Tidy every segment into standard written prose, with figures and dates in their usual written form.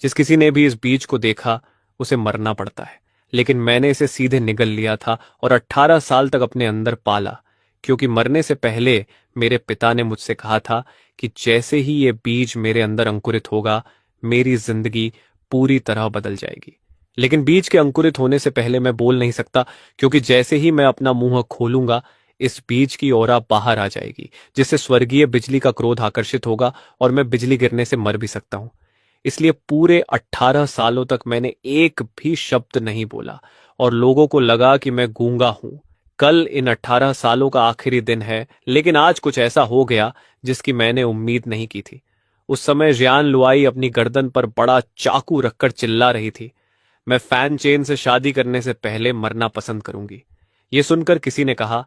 जिस किसी ने भी इस बीज को देखा उसे मरना पड़ता है, लेकिन मैंने इसे सीधे निगल लिया था और 18 साल तक अपने अंदर पाला, क्योंकि मरने से पहले मेरे पिता ने मुझसे कहा था कि जैसे ही ये बीज मेरे अंदर अंकुरित होगा, मेरी जिंदगी पूरी तरह बदल जाएगी। लेकिन बीज के अंकुरित होने से पहले मैं बोल नहीं सकता, क्योंकि जैसे ही मैं अपना मुंह खोलूंगा, इस बीज की ओरा बाहर आ जाएगी, जिससे स्वर्गीय बिजली का क्रोध आकर्षित होगा और मैं बिजली गिरने से मर भी सकता हूं। इसलिए पूरे 18 सालों तक मैंने एक भी शब्द नहीं बोला और लोगों को लगा कि मैं गूंगा हूं। कल इन 18 सालों का आखिरी दिन है, लेकिन आज कुछ ऐसा हो गया जिसकी मैंने उम्मीद नहीं की थी। उस समय जियान लुआई अपनी गर्दन पर बड़ा चाकू रखकर चिल्ला रही थी, मैं फैन चेन से शादी करने से पहले मरना पसंद करूंगी। ये सुनकर किसी ने कहा,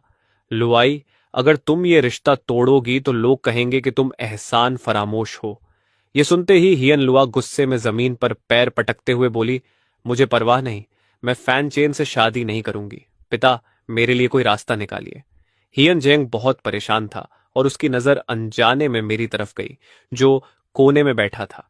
लुआई, अगर तुम ये रिश्ता तोड़ोगी तो लोग कहेंगे कि तुम एहसान फरामोश हो। ये सुनते ही हियन लुआ गुस्से में जमीन पर पैर पटकते हुए बोली, मुझे परवाह नहीं, मैं फैन चेन से शादी नहीं करूंगी। पिता, मेरे लिए कोई रास्ता निकालिए। हियन जेंग बहुत परेशान था और उसकी नजर अनजाने में मेरी तरफ गई, जो कोने में बैठा था।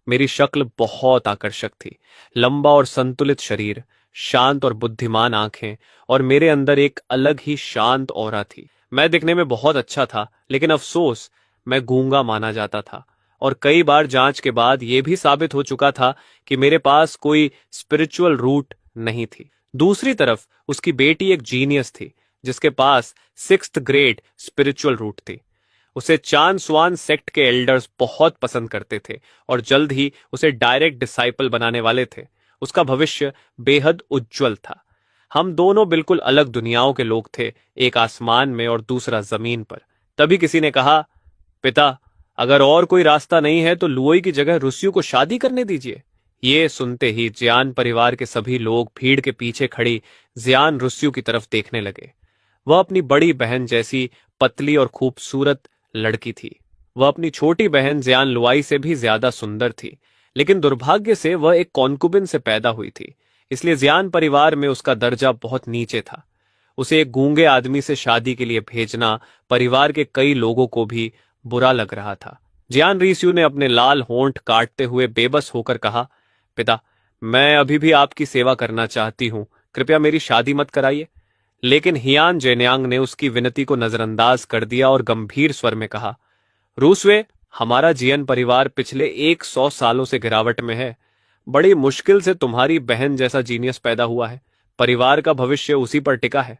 मेरी शक्ल बहुत आकर्षक थी, लंबा और संतुलित शरीर, शांत और बुद्धिमान आंखें, और मेरे अंदर एक अलग ही शांत ऑरा थी। मैं दिखने में बहुत अच्छा था, लेकिन अफसोस, मैं गूंगा माना जाता था और कई बार जांच के बाद यह भी साबित हो चुका था कि मेरे पास कोई स्पिरिचुअल रूट नहीं थी। दूसरी तरफ उसकी बेटी एक जीनियस थी, जिसके पास 6th ग्रेड स्पिरिचुअल रूट थी। उसे चान स्वान सेक्ट के एल्डर्स बहुत पसंद करते थे और जल्द ही उसे डायरेक्ट डिसाइपल बनाने वाले थे। उसका भविष्य बेहद उज्जवल था। हम दोनों बिल्कुल अलग दुनियाओं के लोग थे, एक आसमान में और दूसरा जमीन पर। तभी किसी ने कहा, पिता, अगर और कोई रास्ता नहीं है तो लुओई की जगह रुस्यू को शादी करने दीजिए। ये सुनते ही जियान परिवार के सभी लोग भीड़ के पीछे खड़ी जियान रुस्यू की तरफ देखने लगे। वह अपनी बड़ी बहन जैसी पतली और खूबसूरत लड़की थी। वह अपनी छोटी बहन जियान लुआई से भी ज्यादा सुंदर थी, लेकिन दुर्भाग्य से वह एक कॉन्कुबिन से पैदा हुई थी, इसलिए जियान परिवार में उसका दर्जा बहुत नीचे था। उसे एक गूंगे आदमी से शादी के लिए भेजना परिवार के कई लोगों को भी बुरा लग रहा था। जियान रीस्यू ने अपने लाल होंठ काटते हुए बेबस होकर कहा, पिता, मैं अभी भी आपकी सेवा करना चाहती हूं, कृपया मेरी शादी मत कराइए। लेकिन हियान जेन्यांग ने उसकी विनती को नजरअंदाज कर दिया और गंभीर स्वर में कहा, रूसवे, हमारा जियन परिवार पिछले 100 सालों से गिरावट में है। बड़ी मुश्किल से तुम्हारी बहन जैसा जीनियस पैदा हुआ है। परिवार का भविष्य उसी पर टिका है।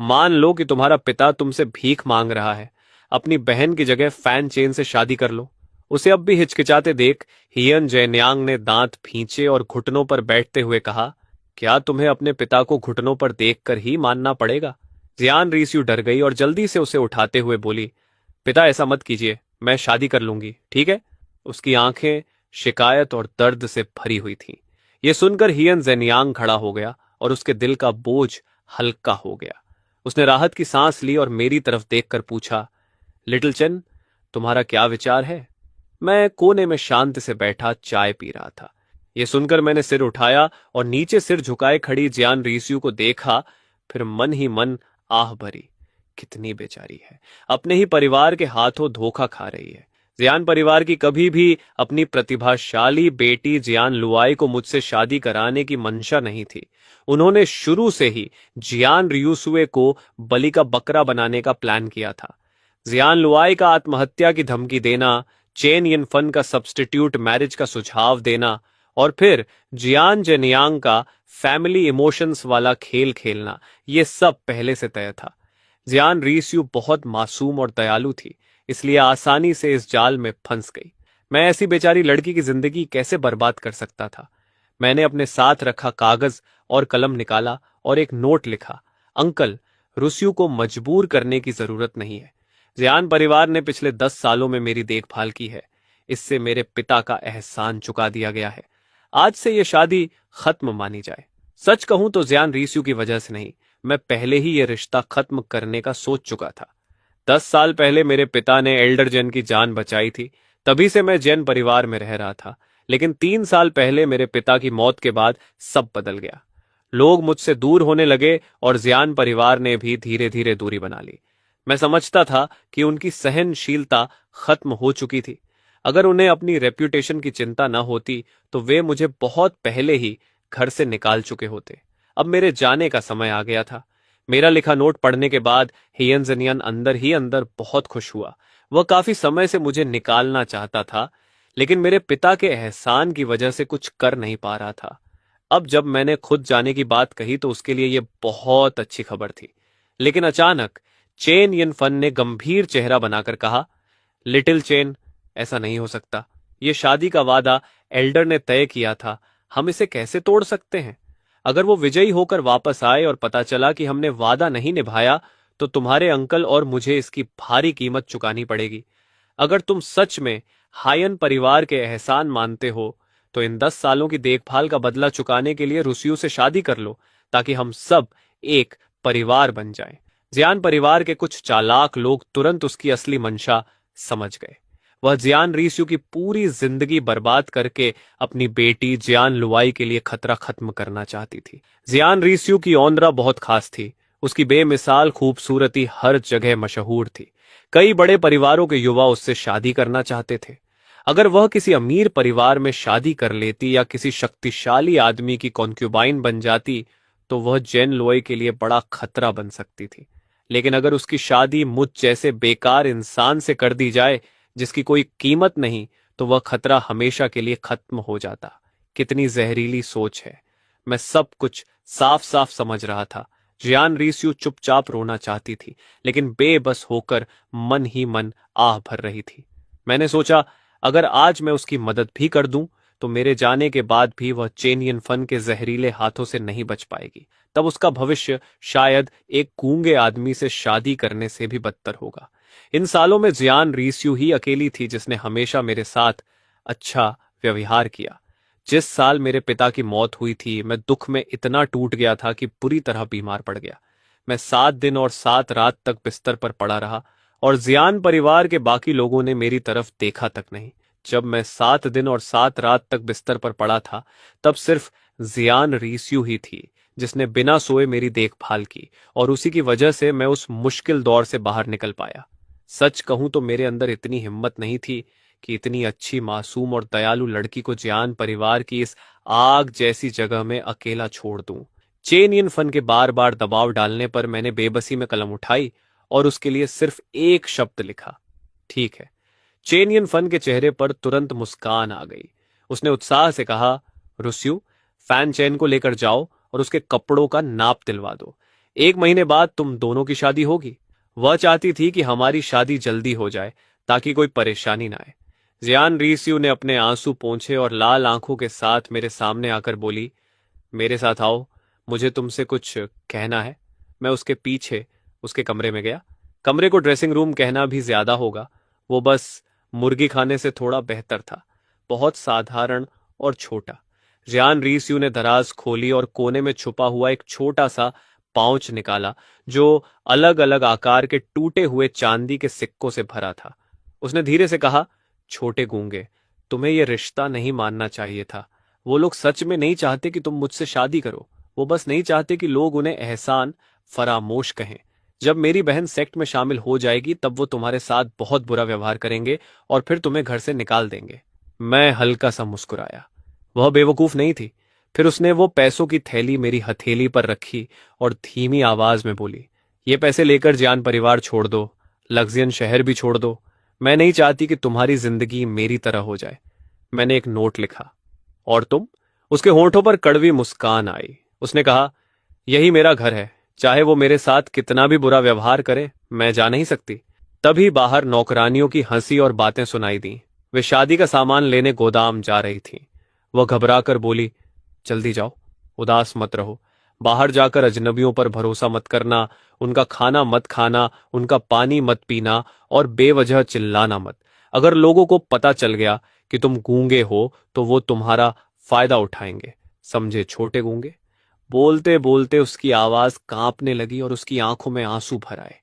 मान लो कि तुम्हारा पिता तुमसे भीख मांग रहा है, अपनी बहन की जगह फैन चेन से शादी कर लो। उसे अब भी हिचकिचाते देख हियन जेन्यांग ने दांत भींचे और घुटनों पर बैठते हुए कहा, क्या तुम्हें अपने पिता को घुटनों पर देखकर ही मानना पड़ेगा? जियान रीस्यू डर गई और जल्दी से उसे उठाते हुए बोली, पिता, ऐसा मत कीजिए, मैं शादी कर लूंगी, ठीक है? उसकी आंखें शिकायत और दर्द से भरी हुई थीं। यह सुनकर हियन जेन्यांग खड़ा हो गया और उसके दिल का बोझ हल्का हो गया। उसने राहत की सांस ली और मेरी तरफ देखकर पूछा, लिटिल चेन, तुम्हारा क्या विचार है? मैं कोने में शांति से बैठा चाय पी रहा था। यह सुनकर मैंने सिर उठाया और नीचे सिर झुकाए खड़ी जियान रीस्यू को देखा, फिर मन ही मन आह भरी, कितनी बेचारी है, अपने ही परिवार के हाथों धोखा खा रही है। जियान परिवार की कभी भी अपनी प्रतिभाशाली बेटी जियान लुआई को मुझसे शादी कराने की मंशा नहीं थी। उन्होंने शुरू से ही जियान रियुसुए को बलि का बकरा बनाने का प्लान किया था। जियान लुआई का आत्महत्या की धमकी देना, चेन यिनफन का सब्स्टिट्यूट मैरिज का सुझाव देना और फिर जियान जेनियांग का फैमिली इमोशंस वाला खेल खेलना, यह सब पहले से तय था। जियान रीस्यू बहुत मासूम और दयालु थी, इसलिए आसानी से इस जाल में फंस गई। मैं ऐसी बेचारी लड़की की जिंदगी कैसे बर्बाद कर सकता था? मैंने अपने साथ रखा कागज और कलम निकाला और एक नोट लिखा, अंकल, रुस्यू को मजबूर करने की जरूरत नहीं है। जियान परिवार ने पिछले 10 सालों में मेरी देखभाल की है, इससे मेरे पिता का एहसान चुका दिया गया है। आज से यह शादी खत्म मानी जाए। सच कहूं तो जियान रीस्यू की वजह से नहीं, मैं पहले ही यह रिश्ता खत्म करने का सोच चुका था। 10 साल पहले मेरे पिता ने एल्डर जेन की जान बचाई थी, तभी से मैं जैन परिवार में रह रहा था। लेकिन 3 साल पहले मेरे पिता की मौत के बाद सब बदल गया। लोग मुझसे दूर होने लगे और जियान परिवार ने भी धीरे धीरे दूरी बना ली। मैं समझता था कि उनकी सहनशीलता खत्म हो चुकी थी। अगर उन्हें अपनी रेप्यूटेशन की चिंता न होती तो वे मुझे बहुत पहले ही घर से निकाल चुके होते। अब मेरे जाने का समय आ गया था। मेरा लिखा नोट पढ़ने के बाद हियन जनियन अंदर ही अंदर बहुत खुश हुआ। वह काफी समय से मुझे निकालना चाहता था, लेकिन मेरे पिता के एहसान की वजह से कुछ कर नहीं पा रहा था। अब जब मैंने खुद जाने की बात कही तो उसके लिए यह बहुत अच्छी खबर थी। लेकिन अचानक चेन यिन फन ने गंभीर चेहरा बनाकर कहा, लिटिल चेन, ऐसा नहीं हो सकता। ये शादी का वादा एल्डर ने तय किया था, हम इसे कैसे तोड़ सकते हैं? अगर वो विजयी होकर वापस आए और पता चला कि हमने वादा नहीं निभाया तो तुम्हारे अंकल और मुझे इसकी भारी कीमत चुकानी पड़ेगी। अगर तुम सच में हायन परिवार के एहसान मानते हो तो इन 10 सालों की देखभाल का बदला चुकाने के लिए रुसियो से शादी कर लो, ताकि हम सब एक परिवार बन जाएं। जियान परिवार के कुछ चालाक लोग तुरंत उसकी असली मंशा समझ गए। वह जियान रीस्यू की पूरी जिंदगी बर्बाद करके अपनी बेटी जियान लुआई के लिए खतरा खत्म करना चाहती थी। जियान रीस्यू की औंदरा बहुत खास थी। उसकी बेमिसाल खूबसूरती हर जगह मशहूर थी। कई बड़े परिवारों के युवा उससे शादी करना चाहते थे। अगर वह किसी अमीर परिवार में शादी कर लेती या किसी शक्तिशाली आदमी की कॉन्क्यूबाइन बन जाती तो वह जेन लुआई के लिए बड़ा खतरा बन सकती थी। लेकिन अगर उसकी शादी मुझ जैसे बेकार इंसान से कर दी जाए जिसकी कोई कीमत नहीं, तो वह खतरा हमेशा के लिए खत्म हो जाता। कितनी जहरीली सोच है। मैं सब कुछ साफ साफ समझ रहा था। जियान रीस्यू चुपचाप रोना चाहती थी, लेकिन बेबस होकर मन ही मन आह भर रही थी। मैंने सोचा, अगर आज मैं उसकी मदद भी कर दूं तो मेरे जाने के बाद भी वह चेन यिन फन के जहरीले हाथों से नहीं बच पाएगी। तब उसका भविष्य शायद एक गूंगे आदमी से शादी करने से भी बदतर होगा। इन सालों में जियान रीस्यू ही अकेली थी जिसने हमेशा मेरे साथ अच्छा व्यवहार किया। जिस साल मेरे पिता की मौत हुई थी, मैं दुख में इतना टूट गया था कि बुरी तरह बीमार पड़ गया। मैं 7 दिन और 7 रात तक बिस्तर पर पड़ा रहा और जियान परिवार के बाकी लोगों ने मेरी तरफ देखा तक नहीं। जब मैं 7 दिन और 7 रात तक बिस्तर पर पड़ा था, तब सिर्फ जियान रीस्यू ही थी जिसने बिना सोए मेरी देखभाल की, और उसी की वजह से मैं उस मुश्किल दौर से बाहर निकल पाया। सच कहूं तो मेरे अंदर इतनी हिम्मत नहीं थी कि इतनी अच्छी, मासूम और दयालु लड़की को जियान परिवार की इस आग जैसी जगह में अकेला छोड़ दूं। चेन यिन फन के बार बार दबाव डालने पर मैंने बेबसी में कलम उठाई और उसके लिए सिर्फ एक शब्द लिखा, ठीक है। चेन यिन फन के चेहरे पर तुरंत मुस्कान आ गई। उसने उत्साह से कहा, रुस्यू, फैन चेन को लेकर जाओ और उसके कपड़ों का नाप दिलवा दो। 1 महीने बाद तुम दोनों की शादी होगी। वह चाहती थी कि हमारी शादी जल्दी हो जाए ताकि कोई परेशानी ना आए। जियान रीस्यू ने अपने आंसू पोंछे और लाल आंखों के साथ मेरे सामने आकर बोली, मेरे साथ आओ, मुझे तुमसे कुछ कहना है। मैं उसके पीछे उसके कमरे में गया। कमरे को ड्रेसिंग रूम कहना भी ज्यादा होगा, वो बस मुर्गी खाने से थोड़ा बेहतर था। बहुत साधारण और छोटा। जियान रीस्यू ने दराज खोली और कोने में छुपा हुआ एक छोटा सा पाउच निकाला जो अलग अलग आकार के टूटे हुए चांदी के सिक्कों से भरा था। उसने धीरे से कहा, छोटे गूंगे, तुम्हें यह रिश्ता नहीं मानना चाहिए था। वो लोग सच में नहीं चाहते कि तुम मुझसे शादी करो। वो बस नहीं चाहते कि लोग उन्हें एहसान फरामोश कहें। जब मेरी बहन सेक्ट में शामिल हो जाएगी तब वो तुम्हारे साथ बहुत बुरा व्यवहार करेंगे और फिर तुम्हें घर से निकाल देंगे। मैं हल्का सा मुस्कुराया। वह बेवकूफ नहीं थी। फिर उसने वो पैसों की थैली मेरी हथेली पर रखी और धीमी आवाज में बोली, ये पैसे लेकर जियान परिवार छोड़ दो, लग्जियन शहर भी छोड़ दो। मैं नहीं चाहती कि तुम्हारी जिंदगी मेरी तरह हो जाए। मैंने एक नोट लिखा। और तुम? उसके होंठों पर कड़वी मुस्कान आई। उसने कहा, यही मेरा घर है। चाहे वो मेरे साथ कितना भी बुरा व्यवहार करे, मैं जा नहीं सकती। तभी बाहर नौकरानियों की हंसी और बातें सुनाई दी। वे शादी का सामान लेने गोदाम जा रही थीं। वह घबराकर बोली, जल्दी जाओ, उदास मत रहो। बाहर जाकर अजनबियों पर भरोसा मत करना, उनका खाना मत खाना, उनका पानी मत पीना और बेवजह चिल्लाना मत। अगर लोगों को पता चल गया कि तुम गूंगे हो तो वो तुम्हारा फायदा उठाएंगे, समझे छोटे गूंगे। बोलते बोलते उसकी आवाज कांपने लगी और उसकी आंखों में आंसू भर आए।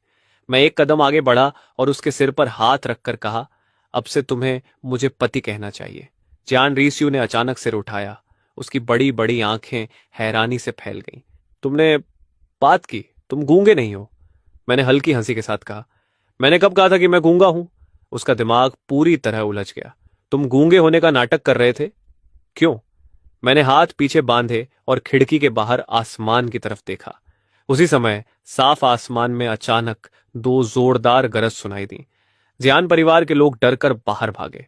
मैं एक कदम आगे बढ़ा और उसके सिर पर हाथ रखकर कहा, अब से तुम्हें मुझे पति कहना चाहिए। जियान रीस्यू ने अचानक सिर उठाया। उसकी बड़ी बड़ी आंखें हैरानी से फैल गईं। तुमने बात की, तुम गूंगे नहीं हो। मैंने हल्की हंसी के साथ कहा, मैंने कब कहा था कि मैं गूंगा हूं? उसका दिमाग पूरी तरह उलझ गया। तुम गूंगे होने का नाटक कर रहे थे? क्यों? मैंने हाथ पीछे बांधे और खिड़की के बाहर आसमान की तरफ देखा। उसी समय साफ आसमान में अचानक दो जोरदार गरज सुनाई दी। जियान परिवार के लोग डरकर बाहर भागे।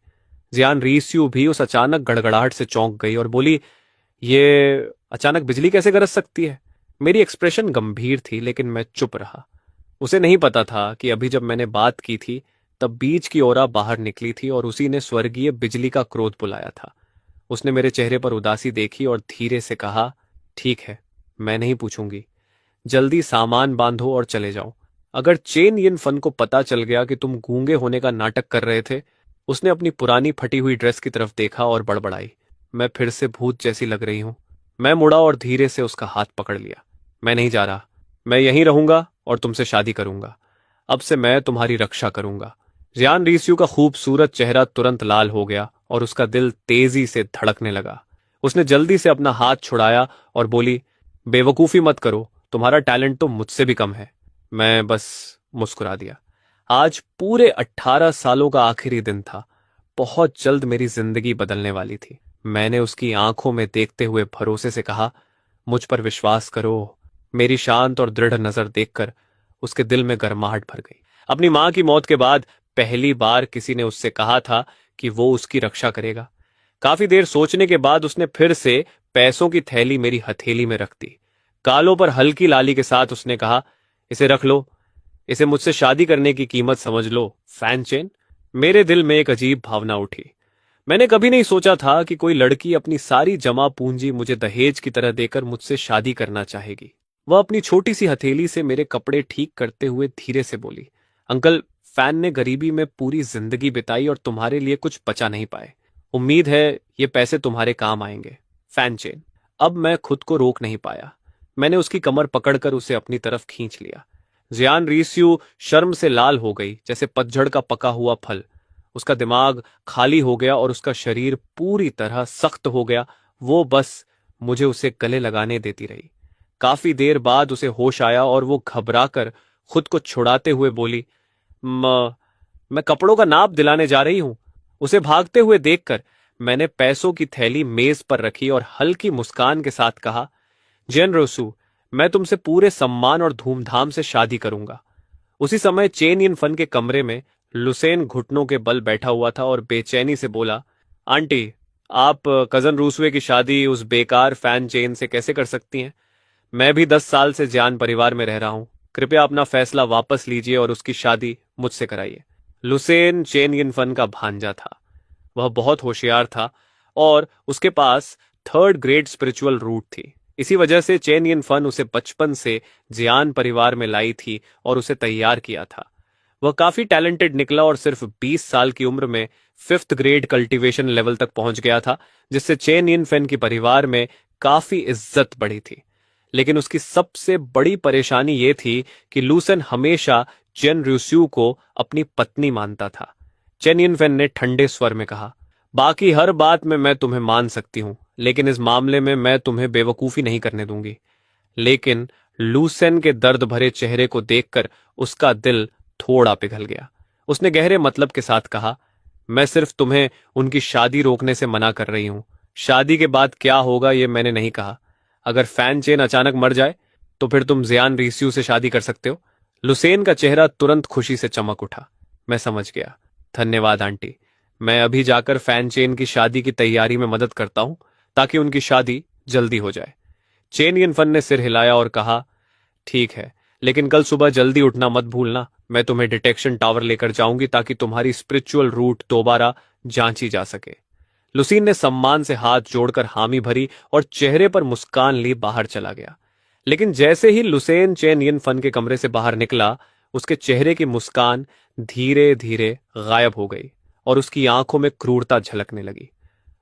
जियान रीस्यू भी उस अचानक गड़गड़ाहट से चौंक गई और बोली, ये अचानक बिजली कैसे गरज सकती है? मेरी एक्सप्रेशन गंभीर थी, लेकिन मैं चुप रहा। उसे नहीं पता था कि अभी जब मैंने बात की थी तब बीच की ओरा बाहर निकली थी और उसी ने स्वर्गीय बिजली का क्रोध बुलाया था। उसने मेरे चेहरे पर उदासी देखी और धीरे से कहा, ठीक है, मैं नहीं पूछूंगी। जल्दी सामान बांधो और चले जाओ। अगर चेन यिन फन को पता चल गया कि तुम गूंगे होने का नाटक कर रहे थे। उसने अपनी पुरानी फटी हुई ड्रेस की तरफ देखा और बड़बड़ाई, मैं फिर से भूत जैसी लग रही हूं। मैं मुड़ा और धीरे से उसका हाथ पकड़ लिया। मैं नहीं जा रहा। मैं यहीं रहूंगा और तुमसे शादी करूंगा। अब से मैं तुम्हारी रक्षा करूंगा। जियान रीस्यू का खूबसूरत चेहरा तुरंत लाल हो गया और उसका दिल तेजी से धड़कने लगा। उसने जल्दी से अपना हाथ छुड़ाया और बोली, बेवकूफी मत करो, तुम्हारा टैलेंट तो मुझसे भी कम है। मैं बस मुस्कुरा दिया। आज पूरे 18 सालों का आखिरी दिन था। बहुत जल्द मेरी जिंदगी बदलने वाली थी। मैंने उसकी आंखों में देखते हुए भरोसे से कहा, मुझ पर विश्वास करो। मेरी शांत और दृढ़ नजर देखकर उसके दिल में गर्माहट भर गई। अपनी मां की मौत के बाद पहली बार किसी ने उससे कहा था कि वो उसकी रक्षा करेगा। काफी देर सोचने के बाद उसने फिर से पैसों की थैली मेरी हथेली में रख दी। गालों पर हल्की लाली के साथ उसने कहा, इसे रख लो। इसे मुझसे शादी करने की कीमत समझ लो, फैन चेन। मेरे दिल में एक अजीब भावना उठी। मैंने कभी नहीं सोचा था कि कोई लड़की अपनी सारी जमा पूंजी मुझे दहेज की तरह देकर मुझसे शादी करना चाहेगी। वह अपनी छोटी सी हथेली से मेरे कपड़े ठीक करते हुए धीरे से बोली, अंकल, फैन ने गरीबी में पूरी जिंदगी बिताई और तुम्हारे लिए कुछ बचा नहीं पाए। उम्मीद है ये पैसे तुम्हारे काम आएंगे, फैन चेन। अब मैं खुद को रोक नहीं पाया। मैंने उसकी कमर पकड़कर उसे अपनी तरफ खींच लिया। जियान रीस्यू शर्म से लाल हो गई, जैसे पतझड़ का पका हुआ फल। उसका दिमाग खाली हो गया और उसका शरीर पूरी तरह सख्त हो गया। वो बस मुझे उसे गले लगाने देती रही। काफी देर बाद उसे होश आया और वो घबराकर खुद को छुड़ाते हुए बोली, मैं कपड़ों का नाप दिलाने जा रही हूं। उसे भागते हुए देखकर मैंने पैसों की थैली मेज पर रखी और हल्की मुस्कान के साथ कहा, जेन रोसू, मैं तुमसे पूरे सम्मान और धूमधाम से शादी करूंगा। उसी समय चेन यिन फन के कमरे में लुसेन घुटनों के बल बैठा हुआ था और बेचैनी से बोला, आंटी, आप कजन रूसवे की शादी उस बेकार फैन चेन से कैसे कर सकती हैं? मैं भी 10 साल से जियान परिवार में रह रहा हूं। कृपया अपना फैसला वापस लीजिए और उसकी शादी मुझसे कराइए। लुसेन चेन यिन फन का भांजा था। वह बहुत होशियार था और उसके पास 3rd ग्रेड स्पिरिचुअल रूट थी। इसी वजह से चेन यिन फन उसे बचपन से जियान परिवार में लाई थी और उसे तैयार किया था। वह काफी टैलेंटेड निकला और सिर्फ 20 साल की उम्र में 5th ग्रेड कल्टीवेशन लेवल तक पहुंच गया था, जिससे चेन यिन फन की परिवार में काफी इज्जत बढ़ी थी। लेकिन उसकी सबसे बड़ी परेशानी यह थी कि लूसन हमेशा चेन रूस्यू को अपनी पत्नी मानता था। चेन यिन फन ने ठंडे स्वर में कहा, बाकी हर बात में मैं तुम्हें मान सकती हूं, लेकिन इस मामले में मैं तुम्हें बेवकूफी नहीं करने दूंगी। लेकिन लूसेन के दर्द भरे चेहरे को देखकर उसका दिल थोड़ा पिघल गया। उसने गहरे मतलब के साथ कहा, मैं सिर्फ तुम्हें उनकी शादी रोकने से मना कर रही हूं। शादी के बाद क्या होगा ये मैंने नहीं कहा। अगर फैन चेन अचानक मर जाए तो फिर तुम जियान रीस्यू से शादी कर सकते हो। लुसेन का चेहरा तुरंत खुशी से चमक उठा। मैं समझ गया, धन्यवाद आंटी। मैं अभी जाकर फैन चेन की शादी की तैयारी में मदद करता हूं ताकि उनकी शादी जल्दी हो जाए। चेन यिन फन ने सिर हिलाया और कहा, ठीक है, लेकिन कल सुबह जल्दी उठना मत भूलना। मैं तुम्हें डिटेक्शन टावर लेकर जाऊंगी ताकि तुम्हारी स्पिरिचुअल रूट दोबारा जांची जा सके। लुसीन ने सम्मान से हाथ जोड़कर हामी भरी और चेहरे पर मुस्कान ली बाहर चला गया। लेकिन जैसे ही लुसेन चेन यिन फन के कमरे से बाहर निकला, उसके चेहरे की मुस्कान धीरे धीरे गायब हो गई और उसकी आंखों में क्रूरता झलकने लगी।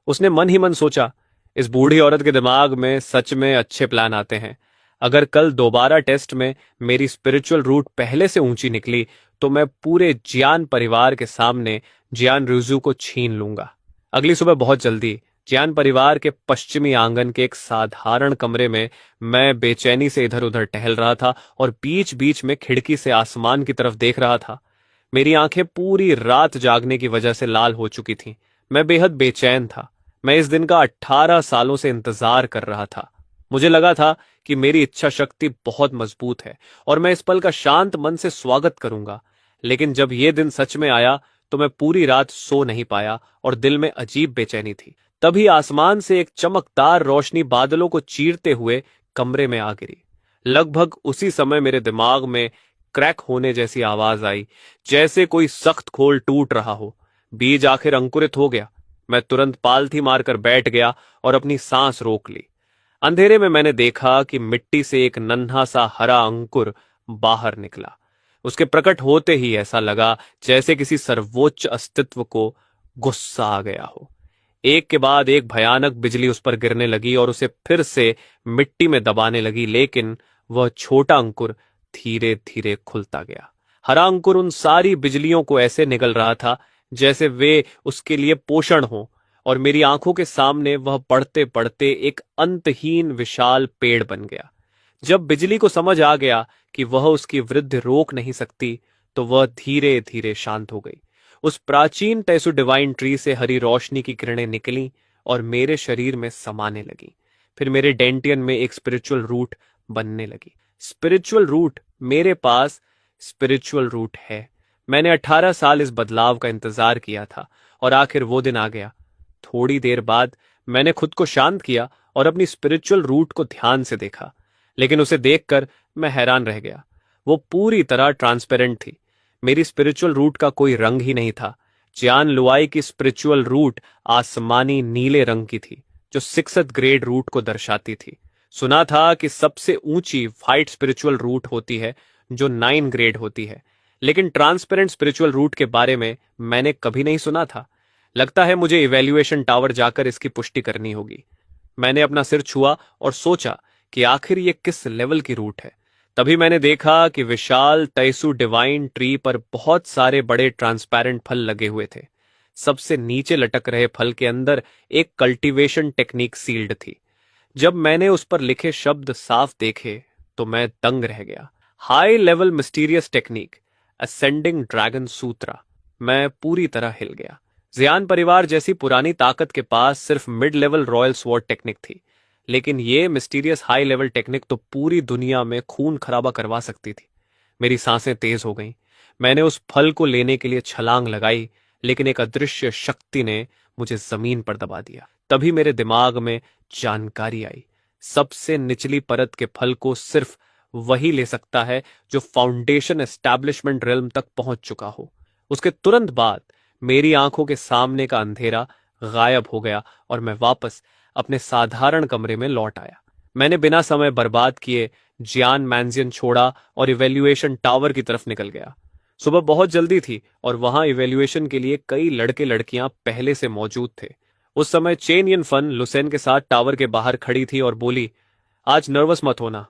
उसने मन ही मन सोचा, इस बूढ़ी औरत के दिमाग में सच में अच्छे प्लान आते हैं। अगर कल दोबारा टेस्ट में मेरी स्पिरिचुअल रूट पहले से ऊंची निकली तो मैं पूरे जियान परिवार के सामने जियान रूजू को छीन लूंगा। अगली सुबह बहुत जल्दी जियान परिवार के पश्चिमी आंगन के एक साधारण कमरे में मैं बेचैनी से इधर उधर टहल रहा था और बीच बीच में खिड़की से आसमान की तरफ देख रहा था। मेरी आंखें पूरी रात जागने की वजह से लाल हो चुकी थीं। मैं बेहद बेचैन था। मैं इस दिन का 18 सालों से इंतजार कर रहा था। मुझे लगा था कि मेरी इच्छा शक्ति बहुत मजबूत है और मैं इस पल का शांत मन से स्वागत करूंगा। लेकिन जब यह दिन सच में आया तो मैं पूरी रात सो नहीं पाया और दिल में अजीब बेचैनी थी। तभी आसमान से एक चमकदार रोशनी बादलों को चीरते हुए कमरे में आ गिरी। लगभग उसी समय मेरे दिमाग में क्रैक होने जैसी आवाज आई, जैसे कोई सख्त खोल टूट रहा हो। बीज आखिर अंकुरित हो गया। मैं तुरंत पालथी मारकर बैठ गया और अपनी सांस रोक ली। अंधेरे में मैंने देखा कि मिट्टी से एक नन्हा सा हरा अंकुर बाहर निकला। उसके प्रकट होते ही ऐसा लगा जैसे किसी सर्वोच्च अस्तित्व को गुस्सा आ गया हो। एक के बाद एक भयानक बिजली उस पर गिरने लगी और उसे फिर से मिट्टी में दबाने लगी, लेकिन वह छोटा अंकुर धीरे धीरे खुलता गया। हरा अंकुर उन सारी बिजलियों को ऐसे निगल रहा था जैसे वे उसके लिए पोषण हो, और मेरी आंखों के सामने वह बढ़ते बढ़ते एक अंतहीन विशाल पेड़ बन गया। जब बिजली को समझ आ गया कि वह उसकी वृद्धि रोक नहीं सकती, तो वह धीरे धीरे शांत हो गई। उस प्राचीन तेसु डिवाइन ट्री से हरी रोशनी की किरणें निकलीं और मेरे शरीर में समाने लगी। फिर मेरे डेंटियन में एक स्पिरिचुअल रूट बनने लगी। स्पिरिचुअल रूट, मेरे पास स्पिरिचुअल रूट है। मैंने 18 साल इस बदलाव का इंतजार किया था और आखिर वो दिन आ गया। थोड़ी देर बाद मैंने खुद को शांत किया और अपनी स्पिरिचुअल रूट को ध्यान से देखा, लेकिन उसे देखकर मैं हैरान रह गया। वो पूरी तरह ट्रांसपेरेंट थी। मेरी स्पिरिचुअल रूट का कोई रंग ही नहीं था। जियान लुआई की स्पिरिचुअल रूट आसमानी नीले रंग की थी, जो 6th ग्रेड रूट को दर्शाती थी। सुना था कि सबसे ऊंची व्हाइट स्पिरिचुअल रूट होती है जो 9 ग्रेड होती है, लेकिन ट्रांसपेरेंट स्पिरिचुअल रूट के बारे में मैंने कभी नहीं सुना था। लगता है मुझे इवैल्यूएशन टावर जाकर इसकी पुष्टि करनी होगी। मैंने अपना सिर छुआ और सोचा कि आखिर ये किस लेवल की रूट है। तभी मैंने देखा कि विशाल तैसु डिवाइन ट्री पर बहुत सारे बड़े ट्रांसपेरेंट फल लगे हुए थे। सबसे नीचे लटक रहे फल के अंदर एक कल्टीवेशन टेक्निक सील्ड थी। जब मैंने उस पर लिखे शब्द साफ देखे तो मैं दंग रह गया। High level mysterious technique, ascending dragon सूत्रा। मैं पूरी तरह हिल गया। जियान परिवार जैसी पुरानी ताकत के पास सिर्फ mid level royal sword technique थी, लेकिन ये मिस्टीरियस हाई लेवल टेक्निक तो पूरी दुनिया में खून खराबा करवा सकती थी। मेरी सांसें तेज हो गईं। मैंने उस फल को लेने के लिए छलांग लगाई, लेकिन एक अदृश्य शक्ति ने मुझे जमीन पर दबा दिया। तभी मेरे दिमाग में जानकारी आई। सबसे निचली परत के फल को सिर्फ वही ले सकता है जो फाउंडेशन एस्टैब्लिशमेंट रेल्म तक पहुंच चुका हो। उसके तुरंत बाद मेरी आंखों के सामने का अंधेरा गायब हो गया और मैं वापस अपने साधारण कमरे में लौट आया। मैंने बिना समय बर्बाद किए जियान मैंजियन छोड़ा और इवैल्यूएशन टावर की तरफ निकल गया। सुबह बहुत जल्दी थी और वहां इवैल्यूएशन के लिए कई लड़के लड़कियां पहले से मौजूद थे। उस समय चेन यन फन लुसेन के साथ टावर के बाहर खड़ी थी और बोली, आज नर्वस मत होना।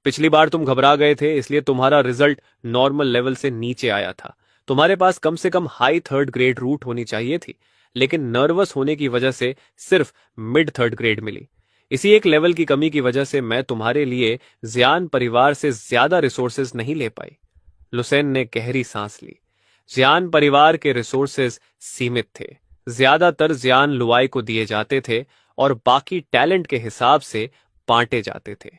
पिछली बार तुम घबरा गए थे, इसलिए तुम्हारा रिजल्ट नॉर्मल लेवल से नीचे आया था। तुम्हारे पास कम से कम हाई 3rd ग्रेड रूट होनी चाहिए थी, लेकिन नर्वस होने की वजह से सिर्फ मिड 3rd ग्रेड मिली। इसी एक लेवल की कमी की वजह से मैं तुम्हारे लिए जियान परिवार से ज्यादा रिसोर्सेज नहीं ले पाई। लुसेन ने गहरी सांस ली। जियान परिवार के रिसोर्सेज सीमित थे। ज्यादातर जियान लुआई को दिए जाते थे और बाकी टैलेंट के हिसाब से बांटे जाते थे।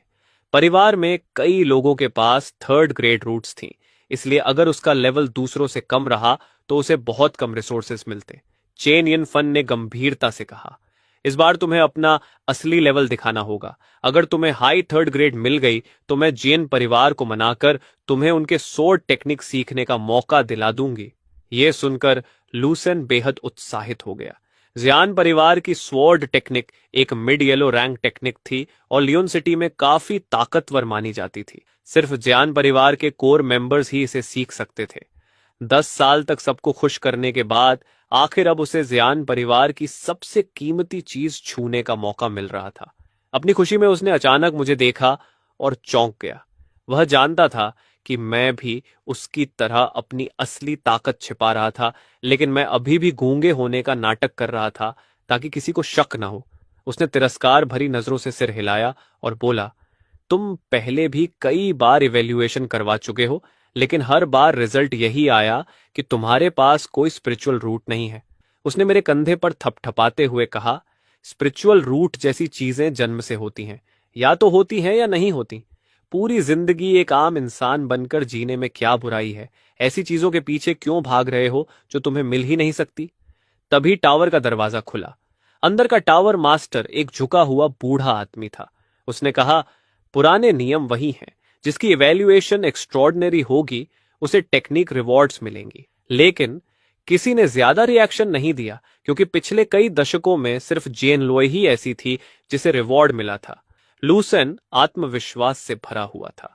परिवार में कई लोगों के पास 3rd ग्रेड रूट्स थी, इसलिए अगर उसका लेवल दूसरों से कम रहा तो उसे बहुत कम रिसोर्सेज मिलते। चेन यन फन ने गंभीरता से कहा, इस बार तुम्हें अपना असली लेवल दिखाना होगा। अगर तुम्हें हाई 3rd ग्रेड मिल गई तो मैं जेन परिवार को मनाकर तुम्हें उनके स्वॉर्ड टेक्निक सीखने का मौका दिला दूंगी। यह सुनकर लूसेन बेहद उत्साहित हो गया। जियान परिवार की स्वॉर्ड टेक्निक एक मिड येलो रैंक टेक्निक थी और लियोन सिटी में काफी ताकतवर मानी जाती थी। सिर्फ जियान परिवार के कोर मेंबर्स ही इसे सीख सकते थे। 10 साल तक सबको खुश करने के बाद आखिर अब उसे जियान परिवार की सबसे कीमती चीज छूने का मौका मिल रहा था। अपनी खुशी में उसने अचानक मुझे देखा और चौंक गया। वह जानता था कि मैं भी उसकी तरह अपनी असली ताकत छिपा रहा था, लेकिन मैं अभी भी गूंगे होने का नाटक कर रहा था ताकि किसी को शक न हो। उसने तिरस्कार भरी नजरों से सिर हिलाया और बोला, तुम पहले भी कई बार इवैल्यूएशन करवा चुके हो, लेकिन हर बार रिजल्ट यही आया कि तुम्हारे पास कोई स्पिरिचुअल रूट नहीं है। उसने मेरे कंधे पर थपथपाते हुए कहा, स्पिरिचुअल रूट जैसी चीजें जन्म से होती हैं, या तो होती हैं या नहीं होती। पूरी जिंदगी एक आम इंसान बनकर जीने में क्या बुराई है? ऐसी चीजों के पीछे क्यों भाग रहे हो जो तुम्हें मिल ही नहीं सकती? तभी टावर का दरवाजा खुला। अंदर का टावर मास्टर एक झुका हुआ बूढ़ा आदमी था। उसने कहा, पुराने नियम वही हैं। जिसकी इवैल्यूएशन एक्स्ट्रॉर्डिनरी होगी उसे टेक्निक रिवॉर्ड्स मिलेंगी। लेकिन किसी ने ज्यादा रिएक्शन नहीं दिया, क्योंकि पिछले कई दशकों में सिर्फ जेन लोय ही ऐसी थी जिसे रिवॉर्ड मिला था। लूसेन आत्मविश्वास से भरा हुआ था।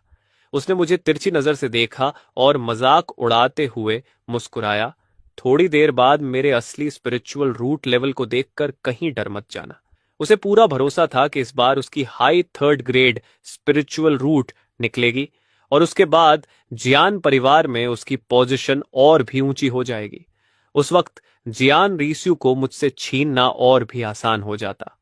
उसने मुझे तिरछी नजर से देखा और मजाक उड़ाते हुए मुस्कुराया, थोड़ी देर बाद मेरे असली स्पिरिचुअल रूट लेवल को देखकर कहीं डर मत जाना। उसे पूरा भरोसा था कि इस बार उसकी high third grade spiritual root निकलेगी और उसके बाद जियान परिवार में उसकी पोजीशन और भी ऊंची हो जाएगी। उस वक्त जियान रीस्यू को मुझसे छीनना और भी आसान हो जाता।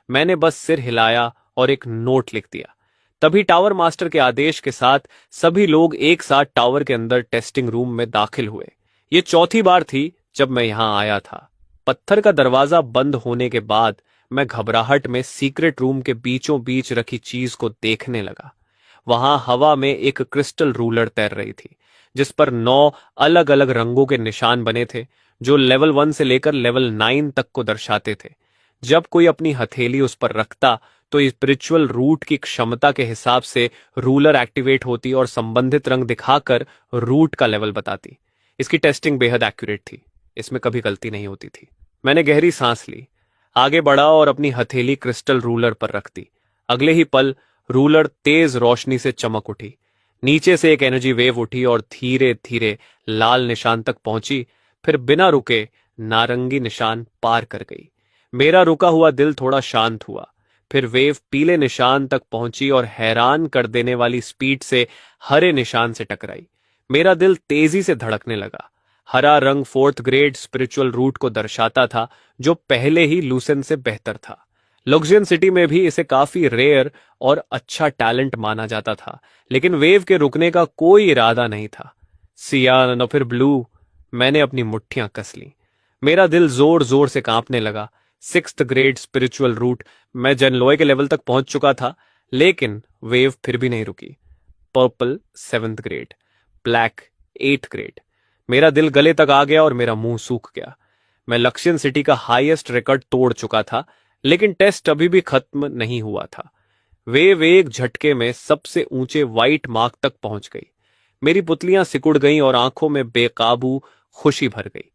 मैंने बस सिर हिलाया और एक नोट लिख दिया। तभी टावर मास्टर के आदेश के साथ सभी लोग एक साथ टावर के अंदर टेस्टिंग रूम में दाखिल हुए। ये चौथी बार थी जब मैं यहां आया था। पत्थर का दरवाजा बंद होने के बाद मैं घबराहट में सीक्रेट रूम के बीचों बीच रखी चीज को देखने लगा। वहां हवा में एक क्रिस्टल रूलर तैर रही थी, जिस पर 9 अलग अलग रंगों के निशान बने थे, जो लेवल 1 से लेकर लेवल 9 तक को दर्शाते थे। जब कोई अपनी हथेली उस पर रखता तो स्पिरिचुअल रूट की क्षमता के हिसाब से रूलर एक्टिवेट होती और संबंधित रंग दिखाकर रूट का लेवल बताती। इसकी टेस्टिंग बेहद एक्यूरेट थी, इसमें कभी गलती नहीं होती थी। मैंने गहरी सांस ली, आगे बढ़ा और अपनी हथेली क्रिस्टल रूलर पर रख दी। अगले ही पल रूलर तेज रोशनी से चमक उठी। नीचे से एक एनर्जी वेव उठी और धीरे धीरे लाल निशान तक पहुंची, फिर बिना रुके नारंगी निशान पार कर गई। मेरा रुका हुआ दिल थोड़ा शांत हुआ। फिर वेव पीले निशान तक पहुंची और हैरान कर देने वाली स्पीड से हरे निशान से टकराई। मेरा दिल तेजी से धड़कने लगा। हरा रंग 4th ग्रेड स्पिरिचुअल रूट को दर्शाता था, जो पहले ही लूसेन से बेहतर था। लुक्सियन सिटी में भी इसे काफी रेयर और अच्छा टैलेंट माना जाता था, लेकिन वेव के रुकने का कोई इरादा नहीं था। सियान और फिर ब्लू, मैंने अपनी मुट्ठियां कस ली। मेरा दिल जोर जोर से कांपने लगा। 6th ग्रेड स्पिरिचुअल रूट, मैं जनलोय के लेवल तक पहुंच चुका था, लेकिन वेव फिर भी नहीं रुकी। Purple 7th grade, black 8th grade. मेरा दिल गले तक आ गया और मेरा मुंह सूख गया। मैं लक्ष्यन सिटी का हाईएस्ट रिकॉर्ड तोड़ चुका था, लेकिन टेस्ट अभी भी खत्म नहीं हुआ था। वेव एक झटके में सबसे ऊंचे व्हाइट मार्क तक पहुंच गई। मेरी पुतलियां सिकुड़ गईं और आंखों में बेकाबू खुशी भर गई।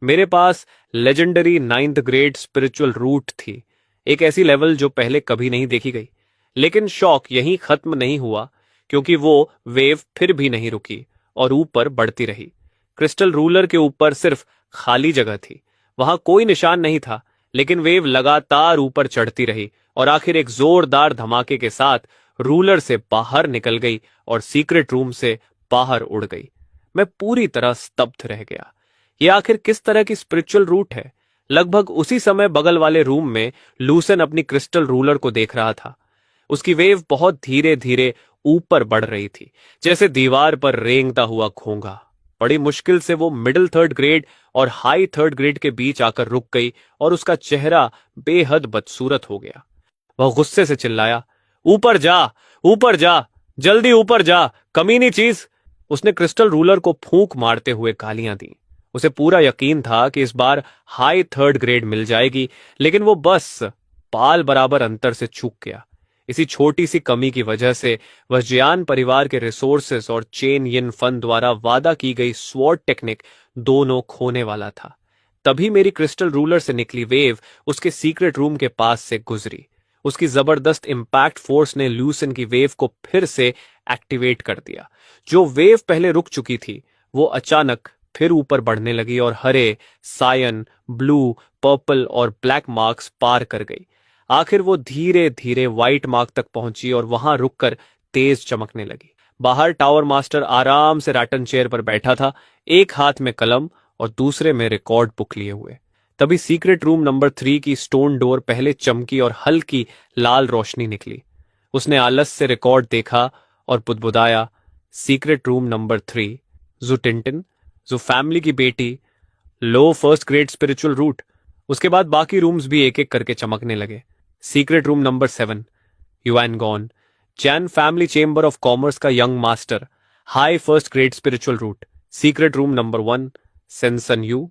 मेरे पास legendary 9th grade spiritual root थी, एक ऐसी लेवल जो पहले कभी नहीं देखी गई। लेकिन शौक यहीं खत्म नहीं हुआ, क्योंकि वो वेव फिर भी नहीं रुकी और ऊपर बढ़ती रही। क्रिस्टल रूलर के ऊपर सिर्फ खाली जगह थी, वहां कोई निशान नहीं था, लेकिन वेव लगातार ऊपर चढ़ती रही और आखिर एक जोरदार धमाके के साथ रूलर से बाहर निकल गई और सीक्रेट रूम से बाहर उड़ गई। मैं पूरी तरह स्तब्ध रह गया। यह आखिर किस तरह की स्पिरिचुअल रूट है? लगभग उसी समय बगल वाले रूम में लूसेन अपनी क्रिस्टल रूलर को देख रहा था। उसकी वेव बहुत धीरे धीरे ऊपर बढ़ रही थी, जैसे दीवार पर रेंगता हुआ घोंघा। बड़ी मुश्किल से वो मिडिल 3rd ग्रेड और हाई 3rd ग्रेड के बीच आकर रुक गई और उसका चेहरा बेहद बदसूरत हो गया। वह गुस्से से चिल्लाया, ऊपर जा, ऊपर जा, जल्दी ऊपर जा, कमीनी चीज। उसने क्रिस्टल रूलर को फूंक मारते हुए गालियां दी। उसे पूरा यकीन था कि इस बार हाई 3rd ग्रेड मिल जाएगी, लेकिन वो बस पाल बराबर अंतर से चूक गया। इसी छोटी सी कमी की वजह से वह जियान परिवार के रिसोर्सेस और चेन यिन फन द्वारा वादा की गई स्वॉर्ड टेक्निक दोनों खोने वाला था। तभी मेरी क्रिस्टल रूलर से निकली वेव उसके सीक्रेट रूम के पास से गुजरी। उसकी जबरदस्त इंपैक्ट फोर्स ने लूसेन की वेव को फिर से एक्टिवेट कर दिया। जो वेव पहले रुक चुकी थी, वो अचानक फिर ऊपर बढ़ने लगी और हरे, सायन, ब्लू, पर्पल और ब्लैक मार्क्स पार कर गई। आखिर वो धीरे धीरे व्हाइट मार्क तक पहुंची और वहां रुककर तेज चमकने लगी। बाहर टावर मास्टर आराम से रैटन चेयर पर बैठा था, एक हाथ में कलम और दूसरे में रिकॉर्ड बुक लिए हुए। तभी सीक्रेट रूम नंबर 3 की स्टोन डोर पहले चमकी और हल्की लाल रोशनी निकली। उसने आलस से रिकॉर्ड देखा और बुदबुदाया, सीक्रेट रूम नंबर 3, जू टिंटिन, जो फैमिली की बेटी लो फर्स्ट ग्रेड स्पिरिचुअल रूट। उसके बाद बाकी रूम्स भी एक एक करके चमकने लगे। Secret room number 7, Yuan Gon, Chan family chamber of commerce का young master, high first grade spiritual root. Secret room number 1, Sensen Yu,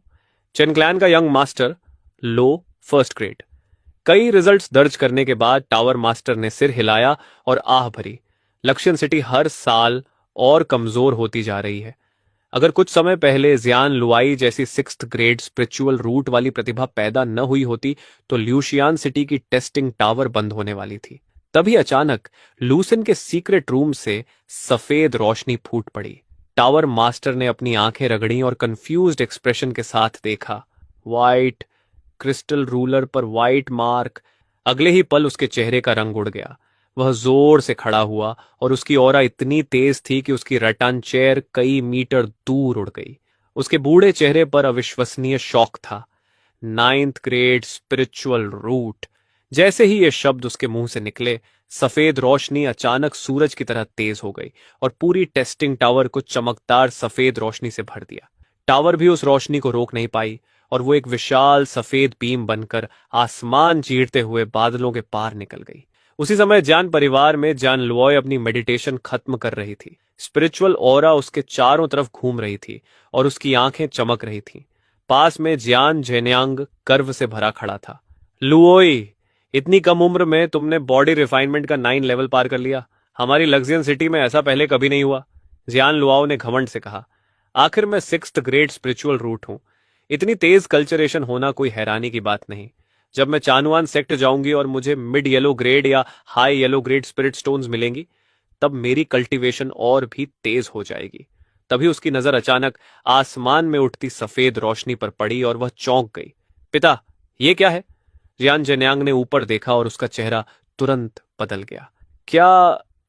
Chen clan का young master, low first grade. कई रिजल्ट्स दर्ज करने के बाद टावर मास्टर ने सिर हिलाया और आह भरी। लक्ष्यन सिटी हर साल और कमजोर होती जा रही है। अगर कुछ समय पहले जियान लुआई जैसी 6th ग्रेड स्पिरिचुअल रूट वाली प्रतिभा पैदा न हुई होती तो ल्यूशियान सिटी की टेस्टिंग टावर बंद होने वाली थी। तभी अचानक लूसेन के सीक्रेट रूम से सफेद रोशनी फूट पड़ी। टावर मास्टर ने अपनी आंखें रगड़ी और कंफ्यूज्ड एक्सप्रेशन के साथ देखा। वाइट क्रिस्टल रूलर पर वाइट मार्क। अगले ही पल उसके चेहरे का रंग उड़ गया। वह जोर से खड़ा हुआ और उसकी ऑरा इतनी तेज थी कि उसकी रटान चेयर कई मीटर दूर उड़ गई। उसके बूढ़े चेहरे पर अविश्वसनीय शौक था। 9th grade spiritual root. जैसे ही ये शब्द उसके मुंह से निकले, सफेद रोशनी अचानक सूरज की तरह तेज हो गई और पूरी टेस्टिंग टावर को चमकदार सफेद रोशनी से भर दिया। टावर भी उस रोशनी को रोक नहीं पाई और वो एक विशाल सफेद बीम बनकर आसमान चीरते हुए बादलों के पार निकल गई। उसी समय जान परिवार में जान लुओय अपनी मेडिटेशन खत्म कर रही थी। स्पिरिचुअल ऑरा उसके चारों तरफ घूम रही थी और उसकी आंखें चमक रही थीं। पास में जियान जेन्यांग गर्व से भरा खड़ा था। लुओई, इतनी कम उम्र में तुमने बॉडी रिफाइनमेंट का 9 लेवल पार कर लिया। हमारी लग्जियन सिटी में ऐसा पहले कभी नहीं हुआ। जियान लुआओ ने घमंड से कहा। आखिर मैं 6th ग्रेड स्पिरिचुअल रूट हूं। इतनी तेज कल्चरेशन होना कोई हैरानी की बात नहीं। जब मैं चानुआन सेक्ट जाऊंगी और मुझे मिड येलो ग्रेड या high yellow grade spirit stones मिलेंगी, तब मेरी कल्टीवेशन और भी तेज हो जाएगी। तभी उसकी नजर अचानक आसमान में उठती सफेद रोशनी पर पड़ी और वह चौंक गई। पिता, ये क्या है? जियान जेन्यांग ने ऊपर देखा और उसका चेहरा तुरंत बदल गया। क्या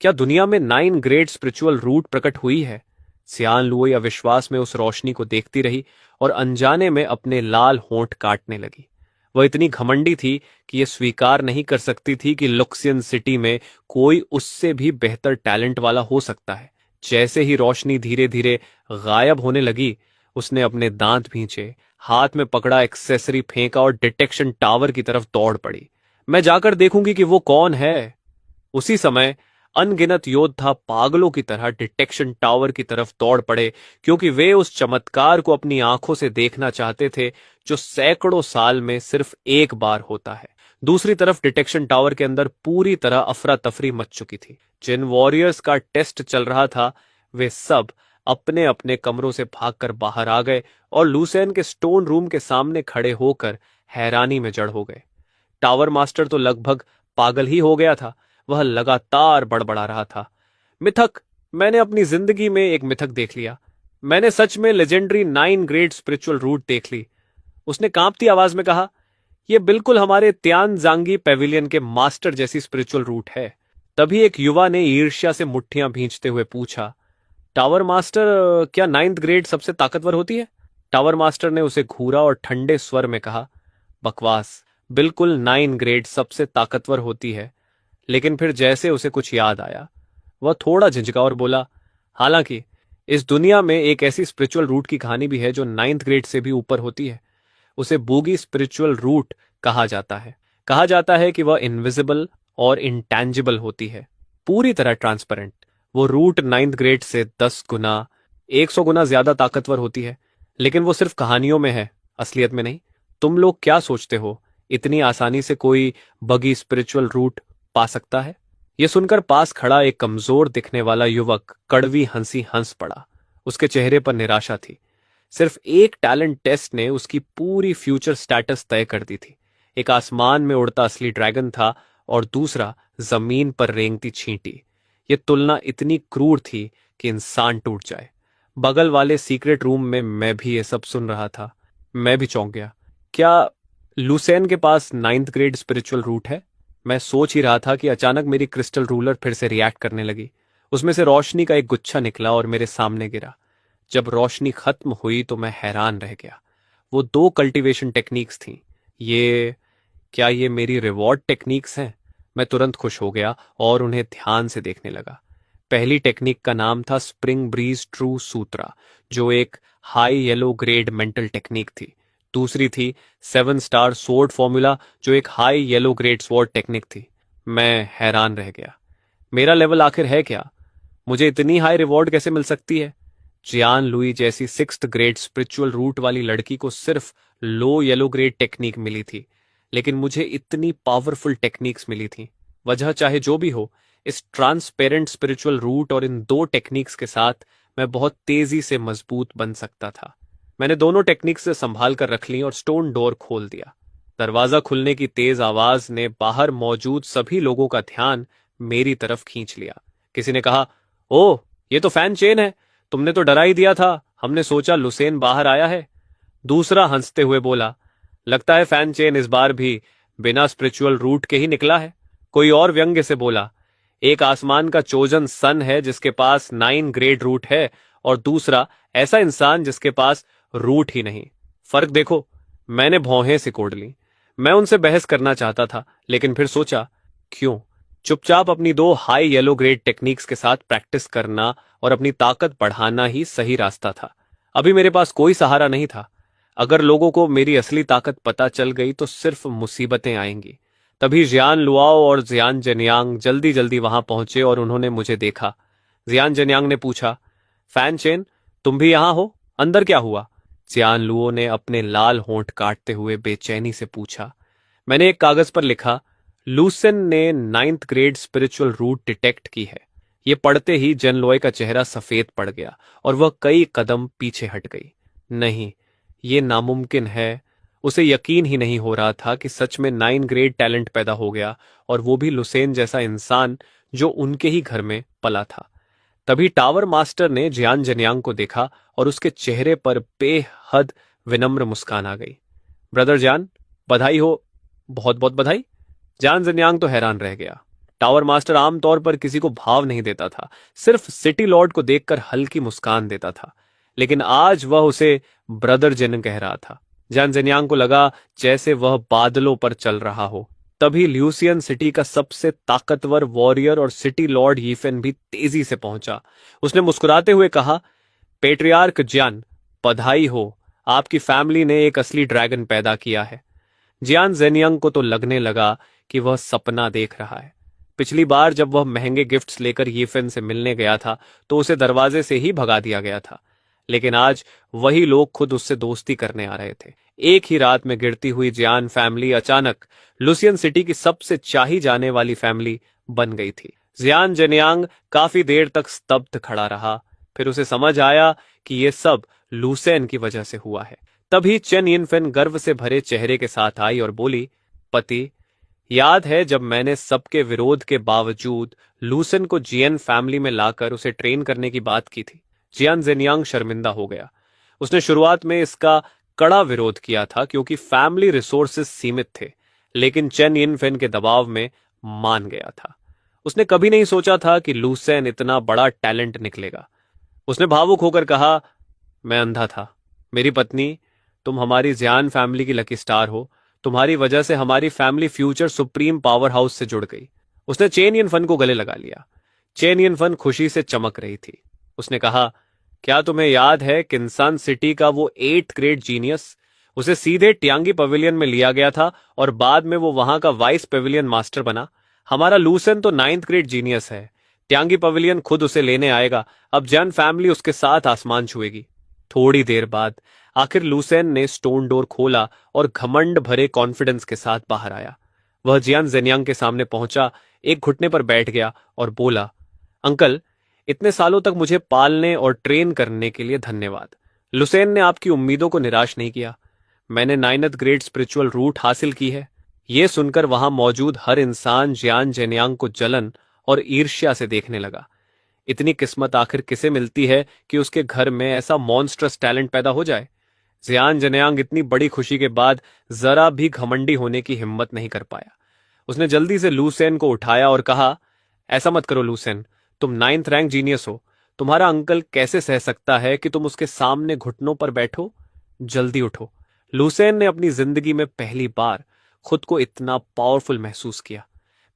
क्या दुनिया में 9 ग्रेड स्पिरिचुअल रूट प्रकट हुई है? सियान लुओई अविश्वास में उस रोशनी को देखती रही और अनजाने में अपने लाल होंठ काटने लगी। वह इतनी घमंडी थी कि यह स्वीकार नहीं कर सकती थी कि लुक्सियन सिटी में कोई उससे भी बेहतर टैलेंट वाला हो सकता है। जैसे ही रोशनी धीरे धीरे गायब होने लगी, उसने अपने दांत भींचे, हाथ में पकड़ा एक्सेसरी फेंका और डिटेक्शन टावर की तरफ दौड़ पड़ी। मैं जाकर देखूंगी कि वो कौन है। उसी समय अनगिनत योद्धा पागलों की तरह डिटेक्शन टावर की तरफ दौड़ पड़े, क्योंकि वे उस चमत्कार को अपनी आंखों से देखना चाहते थे जो सैकड़ों साल में सिर्फ एक बार होता है। दूसरी तरफ डिटेक्शन टावर के अंदर पूरी तरह अफरा तफरी मच चुकी थी। जिन वॉरियर्स का टेस्ट चल रहा था, वे सब अपने अपने कमरों से भागकर बाहर आ गए और लूसेन के स्टोन रूम के सामने खड़े होकर हैरानी में जड़ हो गए। टावर मास्टर तो लगभग पागल ही हो गया था। वह लगातार बड़बड़ा रहा था। मिथक, मैंने अपनी जिंदगी में एक मिथक देख लिया। मैंने सच में लेजेंडरी 9 ग्रेड स्पिरिचुअल रूट देख ली। उसने कांपती आवाज में कहा। यह बिल्कुल हमारे त्यान जांगी पेविलियन के मास्टर जैसी स्पिरिचुअल रूट है। तभी एक युवा ने ईर्ष्या से मुट्ठियां भींचते हुए पूछा, टावर मास्टर, क्या 9th ग्रेड सबसे ताकतवर होती है? टावर मास्टर ने उसे घूरा और ठंडे स्वर में कहा, बकवास। बिल्कुल 9 ग्रेड सबसे ताकतवर होती है। लेकिन फिर जैसे उसे कुछ याद आया, वह थोड़ा झिझका और बोला, हालांकि इस दुनिया में एक ऐसी स्पिरिचुअल रूट की कहानी भी है जो 9th ग्रेड से भी ऊपर होती है। उसे बूगी स्पिरिचुअल रूट कहा जाता है। कहा जाता है कि वह इनविजिबल और इंटैंजिबल होती है, पूरी तरह ट्रांसपेरेंट। वो रूट 9th ग्रेड से 10 गुना, 100 गुना ज्यादा ताकतवर होती है। लेकिन वो सिर्फ कहानियों में है, असलियत में नहीं। तुम लोग क्या सोचते हो, इतनी आसानी से कोई बगी स्पिरिचुअल रूट पा सकता है? यह सुनकर पास खड़ा एक कमजोर दिखने वाला युवक कड़वी हंसी हंस पड़ा। उसके चेहरे पर निराशा थी। सिर्फ एक टैलेंट टेस्ट ने उसकी पूरी फ्यूचर स्टेटस तय कर दी थी। एक आसमान में उड़ता असली ड्रैगन था और दूसरा जमीन पर रेंगती छींटी। यह तुलना इतनी क्रूर थी कि इंसान टूट जाए। बगल वाले सीक्रेट रूम में मैं भी ये सब सुन रहा था। मैं भी चौंक गया। क्या लुसेन के पास 9th ग्रेड स्पिरिचुअल रूट है? मैं सोच ही रहा था कि अचानक मेरी क्रिस्टल रूलर फिर से रिएक्ट करने लगी। उसमें से रोशनी का एक गुच्छा निकला और मेरे सामने गिरा। जब रोशनी खत्म हुई तो मैं हैरान रह गया। वो 2 कल्टीवेशन टेक्निक्स थीं। क्या ये मेरी रिवॉर्ड टेक्निक्स हैं? मैं तुरंत खुश हो गया और उन्हें ध्यान से देखने लगा। पहली टेक्निक का नाम था स्प्रिंग ब्रीज ट्रू सूत्रा, जो एक high yellow grade mental technique थी। दूसरी थी 7 स्टार स्वॉर्ड फॉर्मूला, जो एक high yellow grade sword technique थी। मैं हैरान रह गया। मेरा लेवल आखिर है क्या? मुझे इतनी हाई रिवॉर्ड कैसे मिल सकती है? जियान लुई जैसी 6th ग्रेड स्पिरिचुअल रूट वाली लड़की को सिर्फ लो येलो ग्रेड टेक्निक मिली थी, लेकिन मुझे इतनी पावरफुल टेक्निक्स मिली थी। वजह चाहे जो भी हो, इस ट्रांसपेरेंट स्पिरिचुअल रूट और इन 2 टेक्निक्स के साथ मैं बहुत तेजी से मजबूत बन सकता था। मैंने दोनों टेक्निक्स से संभाल कर रख ली और स्टोन डोर खोल दिया। दरवाजा खुलने की तेज आवाज ने बाहर मौजूद सभी लोगों का ध्यान मेरी तरफ खींच लिया। किसी ने कहा, ओह, ये तो फैन चेन है। तुमने तो डरा ही दिया था, हमने सोचा लुसेन बाहर आया है। दूसरा हंसते हुए बोला, लगता है फैन चेन इस बार भी बिना स्पिरिचुअल रूट के ही निकला है। कोई और व्यंग्य से बोला, एक आसमान का चोजन सन है जिसके पास 9 ग्रेड रूट है, और दूसरा ऐसा इंसान जिसके पास रूट ही नहीं। फर्क देखो। मैंने भौहें सिकोड़ ली। मैं उनसे बहस करना चाहता था, लेकिन फिर सोचा, क्यों? चुपचाप अपनी 2 हाई येलो ग्रेड टेक्निक्स के साथ प्रैक्टिस करना और अपनी ताकत बढ़ाना ही सही रास्ता था। अभी मेरे पास कोई सहारा नहीं था। अगर लोगों को मेरी असली ताकत पता चल गई तो सिर्फ मुसीबतें आएंगी। तभी जियान लुआओ और जियान जेनियांग जल्दी जल्दी वहां पहुंचे और उन्होंने मुझे देखा। जियान जेनियांग ने पूछा, फैन चेन, तुम भी यहां हो? अंदर क्या हुआ? जियान लुओ ने अपने लाल होंठ काटते हुए बेचैनी से पूछा। मैंने एक कागज पर लिखा, लूसेन ने 9th grade spiritual root detect की है। ये पढ़ते ही जन लॉय का चेहरा सफेद पड़ गया और वह कई कदम पीछे हट गई। नहीं, ये नामुमकिन है। उसे यकीन ही नहीं हो रहा था कि सच में 9 ग्रेड टैलेंट पैदा हो गया, और वो भी लुसेन जैसा इंसान जो उनके ही घर में पला था। तभी टावर मास्टर ने जियान जनियांग को देखा और उसके चेहरे पर बेहद विनम्र मुस्कान आ गई। ब्रदर जान, बधाई हो। बहुत बहुत बधाई। जान जनियांग तो हैरान रह गया। टावर मास्टर आमतौर पर किसी को भाव नहीं देता था, सिर्फ सिटी लॉर्ड को देखकर हल्की मुस्कान देता था, लेकिन आज वह उसे ब्रदर जिन कह रहा था। जान जनियांग को लगा जैसे वह बादलों पर चल रहा हो। तभी ल्यूसियन सिटी का सबसे ताकतवर वॉरियर और सिटी लॉर्ड यीफेन भी तेजी से पहुंचा। उसने मुस्कुराते हुए कहा, पेट्रियार्क जियान, बधाई हो। आपकी फैमिली ने एक असली ड्रैगन पैदा किया है। जियान जेनियांग को तो लगने लगा कि वह सपना देख रहा है। पिछली बार जब वह महंगे गिफ्ट्स लेकर यीफेन से मिलने गया था तो उसे दरवाजे से ही भगा दिया गया था, लेकिन आज वही लोग खुद उससे दोस्ती करने आ रहे थे। एक ही रात में गिरती हुई जियान फैमिली अचानक लुसियन सिटी की सबसे चाही जाने वाली फैमिली बन गई थी। जियान जेनियांग काफी देर तक स्तब्ध खड़ा रहा, फिर उसे समझ आया कि यह सब लुसेन की वजह से हुआ है। तभी चेन यिनफेन गर्व से भरे चेहरे के साथ आई और बोली, पति, याद है जब मैंने सबके विरोध के बावजूद लूसेन को जियन फैमिली में लाकर उसे ट्रेन करने की बात की थी? जियान जेनियांग शर्मिंदा हो गया। उसने शुरुआत में इसका कड़ा विरोध किया था क्योंकि फैमिली रिसोर्सेज सीमित थे, लेकिन चेन यिनफेन के दबाव में मान गया था। उसने कभी नहीं सोचा था कि लूसेन इतना बड़ा टैलेंट निकलेगा। उसने भावुक होकर कहा, मैं अंधा था। मेरी पत्नी, तुम हमारी जियान फैमिली की लकी स्टार हो। तुम्हारी वजह से हमारी family future supreme power house से जुड़ गई। उसने चेन यिनफेन को गले लगा लिया। चेन यिनफेन खुशी से चमक रही थी। उसने कहा, क्या तुम्हें याद है किन्सान सिटी का वो 8th ग्रेड जीनियस? उसे सीधे ट्यांगी पवेलियन में लिया गया था और बाद में वो वहां का वाइस पेविलियन मास्टर बना। हमारा लूसेन तो 9th ग्रेड जीनियस है। ट्यांगी पवेलियन खुद उसे लेने आएगा। अब जैन फैमिली उसके साथ आसमान छुएगी। थोड़ी देर बाद आखिर लूसेन ने स्टोन डोर खोला और घमंड भरे कॉन्फिडेंस के साथ बाहर आया। वह जियान जेनियांग के सामने पहुंचा, एक घुटने पर बैठ गया और बोला, अंकल, इतने सालों तक मुझे पालने और ट्रेन करने के लिए धन्यवाद। लुसेन ने आपकी उम्मीदों को निराश नहीं किया। मैंने 9th ग्रेड स्पिरिचुअल रूट हासिल की है। यह सुनकर वहां मौजूद हर इंसान जियान जेनियांग को जलन और ईर्ष्या से देखने लगा। इतनी किस्मत आखिर किसे मिलती है कि उसके घर में ऐसा मॉन्स्ट्रस टैलेंट पैदा हो जाए? जियान जेनियांग इतनी बड़ी खुशी के बाद जरा भी घमंडी होने की हिम्मत नहीं कर पाया। उसने जल्दी से लूसेन को उठाया और कहा, ऐसा मत करो लूसेन, तुम 9th रैंक जीनियस हो। तुम्हारा अंकल कैसे सह सकता है कि तुम उसके सामने घुटनों पर बैठो? जल्दी उठो। लूसेन ने अपनी जिंदगी में पहली बार खुद को इतना पावरफुल महसूस किया।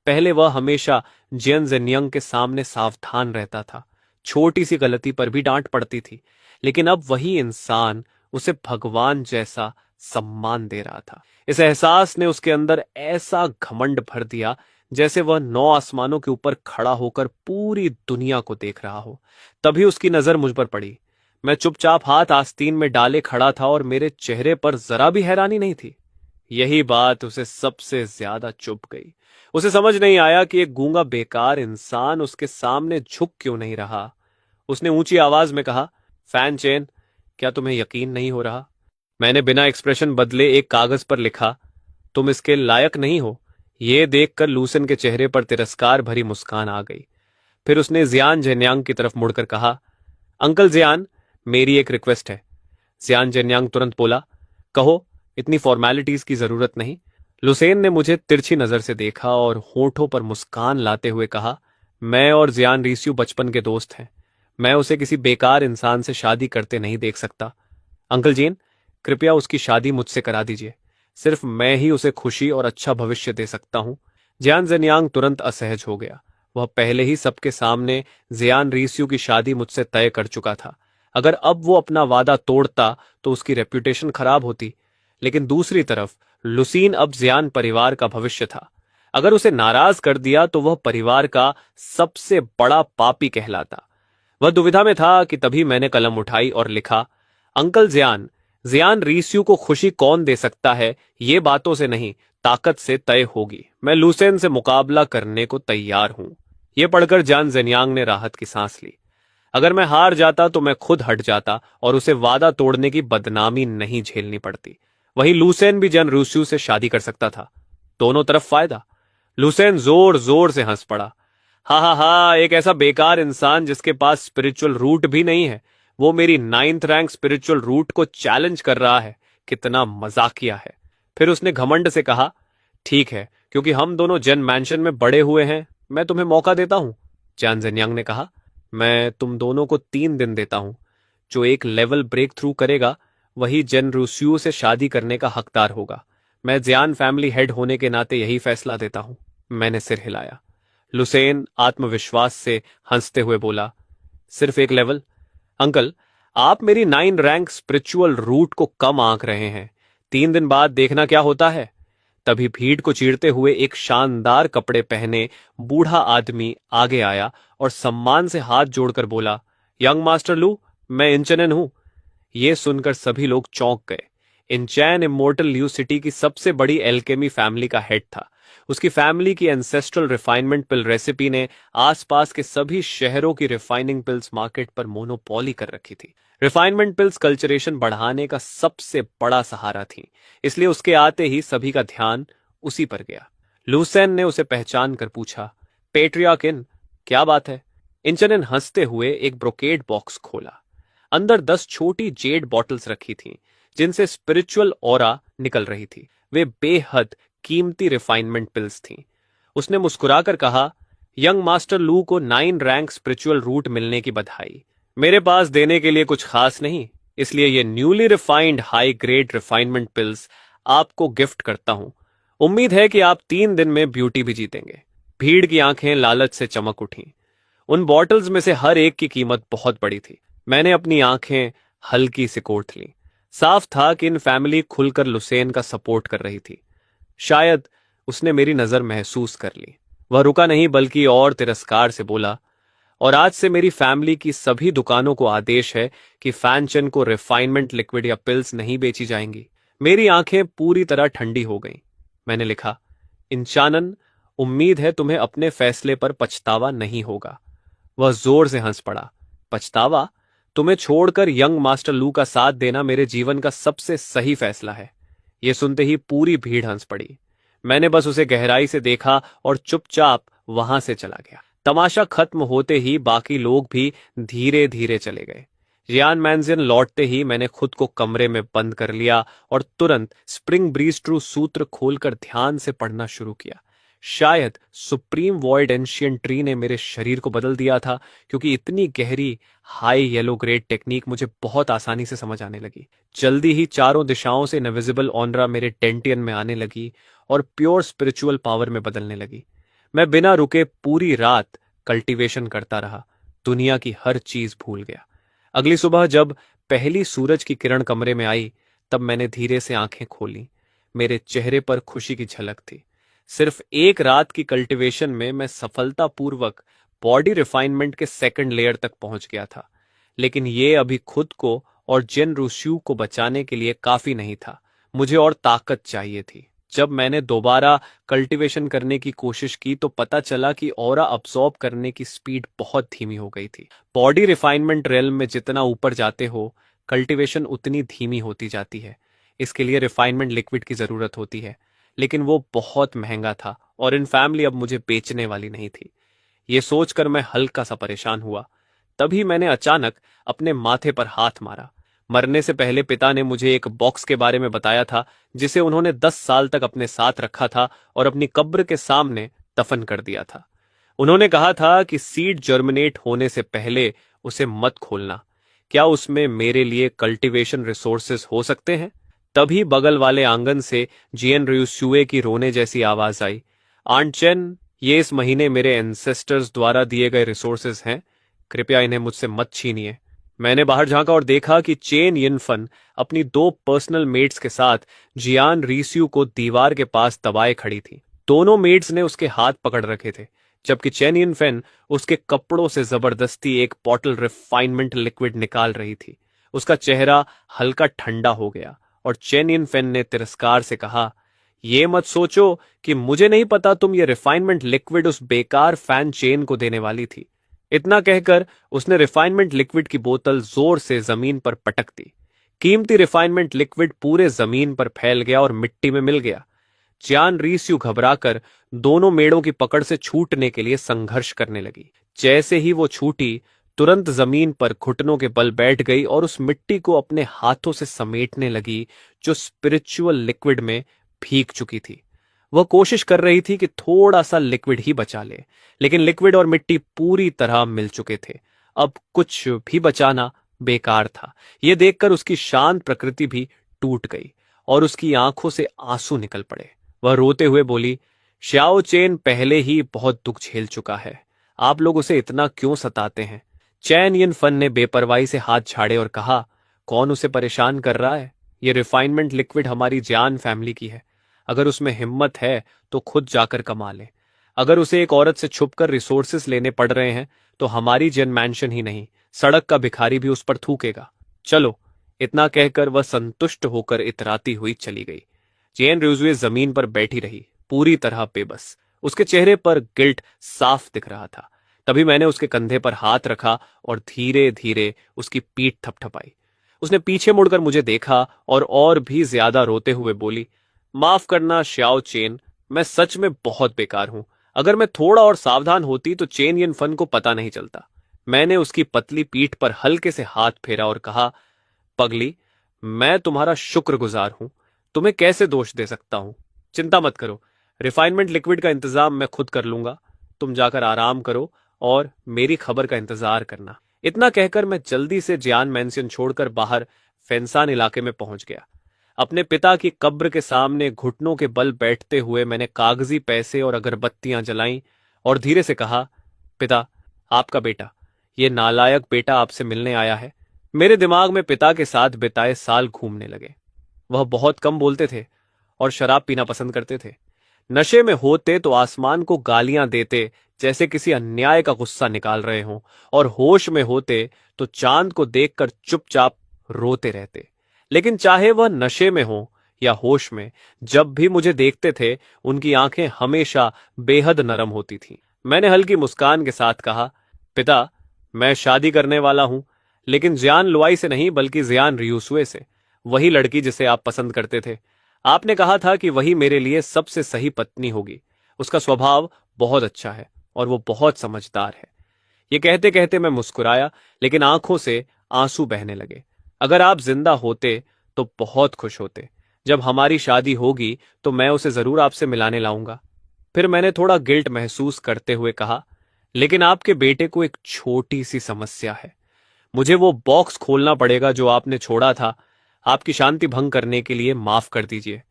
पहले वह हमेशा जियन जेनियंग के सामने सावधान रहता था, छोटी सी गलती पर भी डांट पड़ती थी, लेकिन अब वही इंसान उसे भगवान जैसा सम्मान दे रहा था। इस एहसास ने उसके अंदर ऐसा घमंड भर दिया जैसे वह 9 आसमानों के ऊपर खड़ा होकर पूरी दुनिया को देख रहा हो। तभी उसकी नजर मुझ पर पड़ी। मैं चुपचाप हाथ आस्तीन में डाले खड़ा था और मेरे चेहरे पर जरा भी हैरानी नहीं थी। यही बात उसे सबसे ज्यादा चुभ गई। उसे समझ नहीं आया कि एक गूंगा बेकार इंसान उसके सामने झुक क्यों नहीं रहा। उसने ऊंची आवाज में कहा, फैन चेन, क्या तुम्हें यकीन नहीं हो रहा? मैंने बिना एक्सप्रेशन बदले एक कागज पर लिखा, तुम इसके लायक नहीं हो। यह देखकर लूसन के चेहरे पर तिरस्कार भरी मुस्कान आ गई। फिर उसने जियान जेन्यांग की तरफ मुड़कर कहा, अंकल जियान, मेरी एक रिक्वेस्ट है। जियान जेन्यांग तुरंत बोला, कहो, इतनी फॉर्मेलिटीज की जरूरत नहीं। लुसेन ने मुझे तिरछी नजर से देखा और होठों पर मुस्कान लाते हुए कहा, मैं और जियान रीस्यू बचपन के दोस्त हैं। मैं उसे किसी बेकार इंसान से शादी करते नहीं देख सकता। अंकल जीन, कृपया उसकी शादी मुझसे करा दीजिए। सिर्फ मैं ही उसे खुशी और अच्छा भविष्य दे सकता हूं। जियान जेन्यांग तुरंत असहज हो गया। वह पहले ही सबके सामने जियान रीस्यू की शादी मुझसे तय कर चुका था। अगर अब वो अपना वादा तोड़ता तो उसकी रेप्यूटेशन खराब होती। लेकिन दूसरी तरफ लुसीन अब जियान परिवार का भविष्य था। अगर उसे नाराज कर दिया तो वह परिवार का सबसे बड़ा पापी कहलाता। वह दुविधा में था कि तभी मैंने कलम उठाई और लिखा, अंकल जियान, जियान रीस्यू को खुशी कौन दे सकता है, ये बातों से नहीं, ताकत से तय होगी। मैं लुसेन से मुकाबला करने को तैयार हूं। यह पढ़कर जान जेन्यांग ने राहत की सांस ली। अगर मैं हार जाता तो मैं खुद हट जाता और उसे वादा तोड़ने की बदनामी नहीं झेलनी पड़ती। वहीं लुसेन भी जन रूस्यू से शादी कर सकता था। दोनों तरफ फायदा। लुसेन जोर जोर से हंस पड़ा। हा हा हा, एक ऐसा बेकार इंसान जिसके पास स्पिरिचुअल रूट भी नहीं है, वो मेरी 9th रैंक स्पिरिचुअल रूट को चैलेंज कर रहा है। कितना मजाकिया है। फिर उसने घमंड से कहा, ठीक है, क्योंकि हम दोनों जेन मैंशन में बड़े हुए हैं, मैं तुम्हें मौका देता हूं। जान जेन्यांग ने कहा, मैं तुम दोनों को 3 दिन देता हूं। जो एक लेवल ब्रेक थ्रू करेगा वही जेन रूस्यू से शादी करने का हकदार होगा। मैं जियान फैमिली हेड होने के नाते यही फैसला देता हूं। मैंने सिर हिलाया। लुसेन आत्मविश्वास से हंसते हुए बोला, सिर्फ एक लेवल? अंकल, आप मेरी 9 रैंक स्पिरिचुअल रूट को कम आंक रहे हैं। 3 दिन बाद देखना क्या होता है। तभी भीड़ को चीरते हुए एक शानदार कपड़े पहने बूढ़ा आदमी आगे आया और सम्मान से हाथ जोड़कर बोला, यंग मास्टर लू, मैं इंचनन हूं। यह सुनकर सभी लोग चौंक गए। इंचैन इमोर्टल ल्यू सिटी की सबसे बड़ी एल्केमी फैमिली का हेड था। उसकी फैमिली की एंसेस्ट्रल रिफाइनमेंट पिल रेसिपी ने आसपास के सभी शहरों की रिफाइनिंग पिल्स मार्केट पर मोनोपोली कर रखी थी। रिफाइनमेंट पिल्स कल्चरेशन बढ़ाने का सबसे बड़ा सहारा थी, इसलिए उसके आते ही सभी का ध्यान उसी पर गया। लूसेन ने उसे पहचान कर पूछा, पेट्रियाकिन, क्या बात है? इंचनन हंसते हुए एक ब्रोकेड बॉक्स खोला। अंदर 10 छोटी जेड बॉटल्स रखी थीं, जिनसे स्पिरिचुअल ऑरा निकल रही थी। वे बेहद कीमती रिफाइनमेंट पिल्स थीं। उसने मुस्कुराकर कहा, यंग मास्टर लू को 9 रैंक स्पिरिचुअल रूट मिलने की बधाई। मेरे पास देने के लिए कुछ खास नहीं, इसलिए ये newly refined high grade refinement pills आपको गिफ्ट करता हूं। उम्मीद है कि आप 3 दिन में ब्यूटी भी जीतेंगे। भीड़ की आंखें लालच से चमक उठीं। उन बॉटल्स में से हर एक की कीमत बहुत बड़ी थी। मैंने अपनी आंखें हल्की से कोट लीं। साफ था कि इन फैमिली खुलकर लुसेन का सपोर्ट कर रही थी। शायद उसने मेरी नजर महसूस कर ली। वह रुका नहीं बल्कि और तिरस्कार से बोला, और आज से मेरी फैमिली की सभी दुकानों को आदेश है कि फैनचन को रिफाइनमेंट लिक्विड या पिल्स नहीं बेची जाएंगी। मेरी आंखें पूरी तरह ठंडी हो गईं। मैंने लिखा, इंचानन, उम्मीद है तुम्हें अपने फैसले पर पछतावा नहीं होगा। वह जोर से हंस पड़ा। पछतावा? तुम्हें छोड़कर यंग मास्टर लू का साथ देना मेरे जीवन का सबसे सही फैसला है। यह सुनते ही पूरी भीड़ हंस पड़ी। मैंने बस उसे गहराई से देखा और चुपचाप वहां से चला गया। तमाशा खत्म होते ही बाकी लोग भी धीरे धीरे चले गए। जियान मैंजिन लौटते ही मैंने खुद को कमरे में बंद कर लिया और तुरंत स्प्रिंग ब्रीज ट्रू सूत्र खोलकर ध्यान से पढ़ना शुरू किया। शायद सुप्रीम वॉइड एंशिएंट ट्री ने मेरे शरीर को बदल दिया था, क्योंकि इतनी गहरी हाई येलो ग्रेड टेक्निक मुझे बहुत आसानी से समझ आने लगी। जल्दी ही चारों दिशाओं से इनविजिबल ऑनरा मेरे टेंटियन में आने लगी और प्योर स्पिरिचुअल पावर में बदलने लगी। मैं बिना रुके पूरी रात कल्टीवेशन करता रहा, दुनिया की हर चीज भूल गया। अगली सुबह जब पहली सूरज की किरण कमरे में आई, तब मैंने धीरे से आंखें खोली। मेरे चेहरे पर खुशी की झलक थी। सिर्फ एक रात की कल्टीवेशन में मैं सफलतापूर्वक बॉडी रिफाइनमेंट के सेकंड लेयर तक पहुंच गया था। लेकिन ये अभी खुद को और जेन रूस्यू को बचाने के लिए काफी नहीं था। मुझे और ताकत चाहिए थी। जब मैंने दोबारा कल्टीवेशन करने की कोशिश की तो पता चला कि ऑरा अब्सॉर्ब करने की स्पीड बहुत धीमी हो गई थी। बॉडी रिफाइनमेंट रेलम में जितना ऊपर जाते हो, कल्टीवेशन उतनी धीमी होती जाती है। इसके लिए रिफाइनमेंट लिक्विड की जरूरत होती है, लेकिन वो बहुत महंगा था और इन फैमिली अब मुझे बेचने वाली नहीं थी। ये सोचकर मैं हल्का सा परेशान हुआ। तभी मैंने अचानक अपने माथे पर हाथ मारा। मरने से पहले पिता ने मुझे एक बॉक्स के बारे में बताया था, जिसे उन्होंने 10 साल तक अपने साथ रखा था और अपनी कब्र के सामने दफन कर दिया था। उन्होंने कहा था कि सीड जर्मिनेट होने से पहले उसे मत खोलना। क्या उसमें मेरे लिए कल्टीवेशन रिसोर्सेज हो सकते हैं? तभी बगल वाले आंगन से जियन रियुसुए की रोने जैसी आवाज आई। आंट चेन, ये इस महीने मेरे एंसेस्टर्स द्वारा दिए गए रिसोर्सेज हैं, कृपया इन्हें मुझसे मत छीनिए। मैंने बाहर झांका और देखा कि चेन यिनफन अपनी 2 पर्सनल मेट्स के साथ जियान रीस्यू को दीवार के पास दबाए खड़ी थी। दोनों मेट्स ने उसके हाथ पकड़ रखे थे, जबकि चेन यिनफेन उसके कपड़ों से जबरदस्ती एक बॉटल रिफाइनमेंट लिक्विड निकाल रही थी। उसका चेहरा हल्का ठंडा हो गया और चेन यिनफेन ने तिरस्कार से कहा, ये मत सोचो कि मुझे नहीं पता तुम ये रिफाइनमेंट लिक्विड उस बेकार फैन चेन को देने वाली थी। इतना कहकर उसने रिफाइनमेंट लिक्विड की बोतल जोर से जमीन पर पटक दी। कीमती रिफाइनमेंट लिक्विड पूरे जमीन पर फैल गया और मिट्टी में मिल गया। जियान रीस्यू घबराकर दोनों मेड़ों की पकड़ से छूटने के लिए संघर्ष करने लगी। जैसे ही वो छूटी, तुरंत जमीन पर घुटनों के बल बैठ गई और उस मिट्टी को अपने हाथों से समेटने लगी जो स्पिरिचुअल लिक्विड में भीग चुकी थी। वह कोशिश कर रही थी कि थोड़ा सा लिक्विड ही बचा ले, लेकिन लिक्विड और मिट्टी पूरी तरह मिल चुके थे। अब कुछ भी बचाना बेकार था। यह देखकर उसकी शांत प्रकृति भी टूट गई और उसकी आंखों से आंसू निकल पड़े। वह रोते हुए बोली, श्याओ चेन पहले ही बहुत दुख झेल चुका है, आप लोग उसे इतना क्यों सताते हैं? चैन यिन फन ने बेपरवाही से हाथ झाड़े और कहा, कौन उसे परेशान कर रहा है? ये रिफाइनमेंट लिक्विड हमारी जियान फैमिली की है। अगर उसमें हिम्मत है तो खुद जाकर कमा ले। अगर उसे एक औरत से छुपकर रिसोर्सेस लेने पड़ रहे हैं तो हमारी जेन मैंशन ही नहीं, सड़क का भिखारी भी उस पर थूकेगा। चलो। इतना कहकर वह संतुष्ट होकर इतराती हुई चली गई। जेन रिजुए जमीन पर बैठी रही, पूरी तरह बेबस। उसके चेहरे पर गिल्ट साफ दिख रहा था। तभी मैंने उसके कंधे पर हाथ रखा और धीरे धीरे उसकी पीठ थपथपाई। उसने पीछे मुड़कर मुझे देखा और भी ज्यादा रोते हुए बोली, माफ करना श्याओ चेन, मैं सच में बहुत बेकार हूं। अगर मैं थोड़ा और सावधान होती तो चेन यिन फन को पता नहीं चलता। मैंने उसकी पतली पीठ पर हल्के से हाथ फेरा और कहा, पगली, मैं तुम्हारा शुक्रगुजार हूं। तुम्हें कैसे दोष दे सकता हूं? चिंता मत करो, रिफाइनमेंट लिक्विड का इंतजाम मैं खुद कर लूंगा। तुम जाकर आराम करो और मेरी खबर का इंतजार करना। इतना कहकर मैं जल्दी से जियान मैंशन छोड़कर बाहर फेंसान इलाके में पहुंच गया। अपने पिता की कब्र के सामने घुटनों के बल बैठते हुए मैंने कागजी पैसे और अगरबत्तियां जलाईं और धीरे से कहा, पिता, आपका बेटा, ये नालायक बेटा आपसे मिलने आया है। मेरे दिमाग में पिता के साथ बिताए साल घूमने लगे। वह बहुत कम बोलते थे और शराब पीना पसंद करते थे। नशे में होते तो आसमान को गालियां देते जैसे किसी अन्याय का गुस्सा निकाल रहे हों, और होश में होते तो चांद को देखकर चुपचाप रोते रहते। लेकिन चाहे वह नशे में हो या होश में, जब भी मुझे देखते थे उनकी आंखें हमेशा बेहद नरम होती थीं। मैंने हल्की मुस्कान के साथ कहा, पिता, मैं शादी करने वाला हूं, लेकिन जियान लुआई से नहीं बल्कि जियान रियुसुए से, वही लड़की जिसे आप पसंद करते थे। आपने कहा था कि वही मेरे लिए सबसे सही पत्नी होगी। उसका स्वभाव बहुत अच्छा है और वो बहुत समझदार है। ये कहते कहते मैं मुस्कुराया, लेकिन आंखों से आंसू बहने लगे। अगर आप जिंदा होते तो बहुत खुश होते। जब हमारी शादी होगी तो मैं उसे जरूर आपसे मिलाने लाऊंगा। फिर मैंने थोड़ा गिल्ट महसूस करते हुए कहा, लेकिन आपके बेटे को एक छोटी सी समस्या है। मुझे वो बॉक्स खोलना पड़ेगा जो आपने छोड़ा था। आपकी शांति भंग करने के लिए माफ कर दीजिए।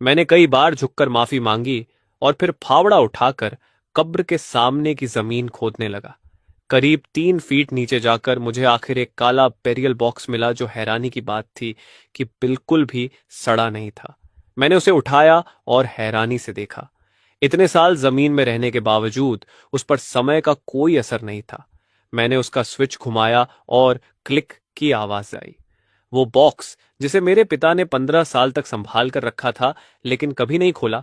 मैंने कई बार झुककर माफी मांगी और फिर फावड़ा उठाकर कब्र के सामने की जमीन खोदने लगा। करीब 3 फीट नीचे जाकर मुझे आखिर एक काला बेरियल बॉक्स मिला, जो हैरानी की बात थी कि बिल्कुल भी सड़ा नहीं था। मैंने उसे उठाया और हैरानी से देखा। इतने साल जमीन में रहने के बावजूद उस पर समय का कोई असर नहीं था। मैंने उसका स्विच घुमाया और क्लिक की आवाज आई। वो बॉक्स जिसे मेरे पिता ने 15 साल तक संभाल कर रखा था लेकिन कभी नहीं खोला,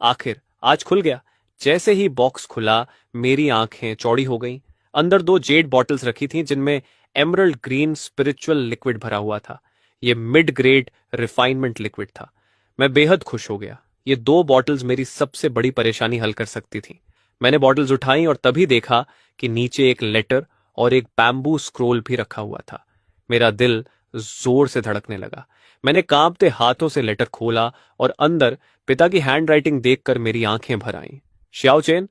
आखिर आज खुल गया। जैसे ही बॉक्स खुला, मेरी आंखें चौड़ी हो गईं। अंदर 2 जेड बॉटल्स रखी थीं जिनमें एमरल्ड ग्रीन स्पिरिचुअल लिक्विड भरा हुआ था। ये मिड ग्रेड रिफाइनमेंट लिक्विड था। मैं बेहद खुश हो गया। ये 2 बॉटल्स मेरी सबसे बड़ी परेशानी हल कर सकती थीं। मैंने बॉटल्स उठाई और तभी देखा कि नीचे एक लेटर और एक बैम्बू स्क्रोल भी रखा हुआ था। मेरा दिल जोर से धड़कने लगा। मैंने कांपते हाथों से लेटर खोला और अंदर पिता की हैंडराइटिंग देखकर मेरी आंखें भर आईं। श्याओचेन,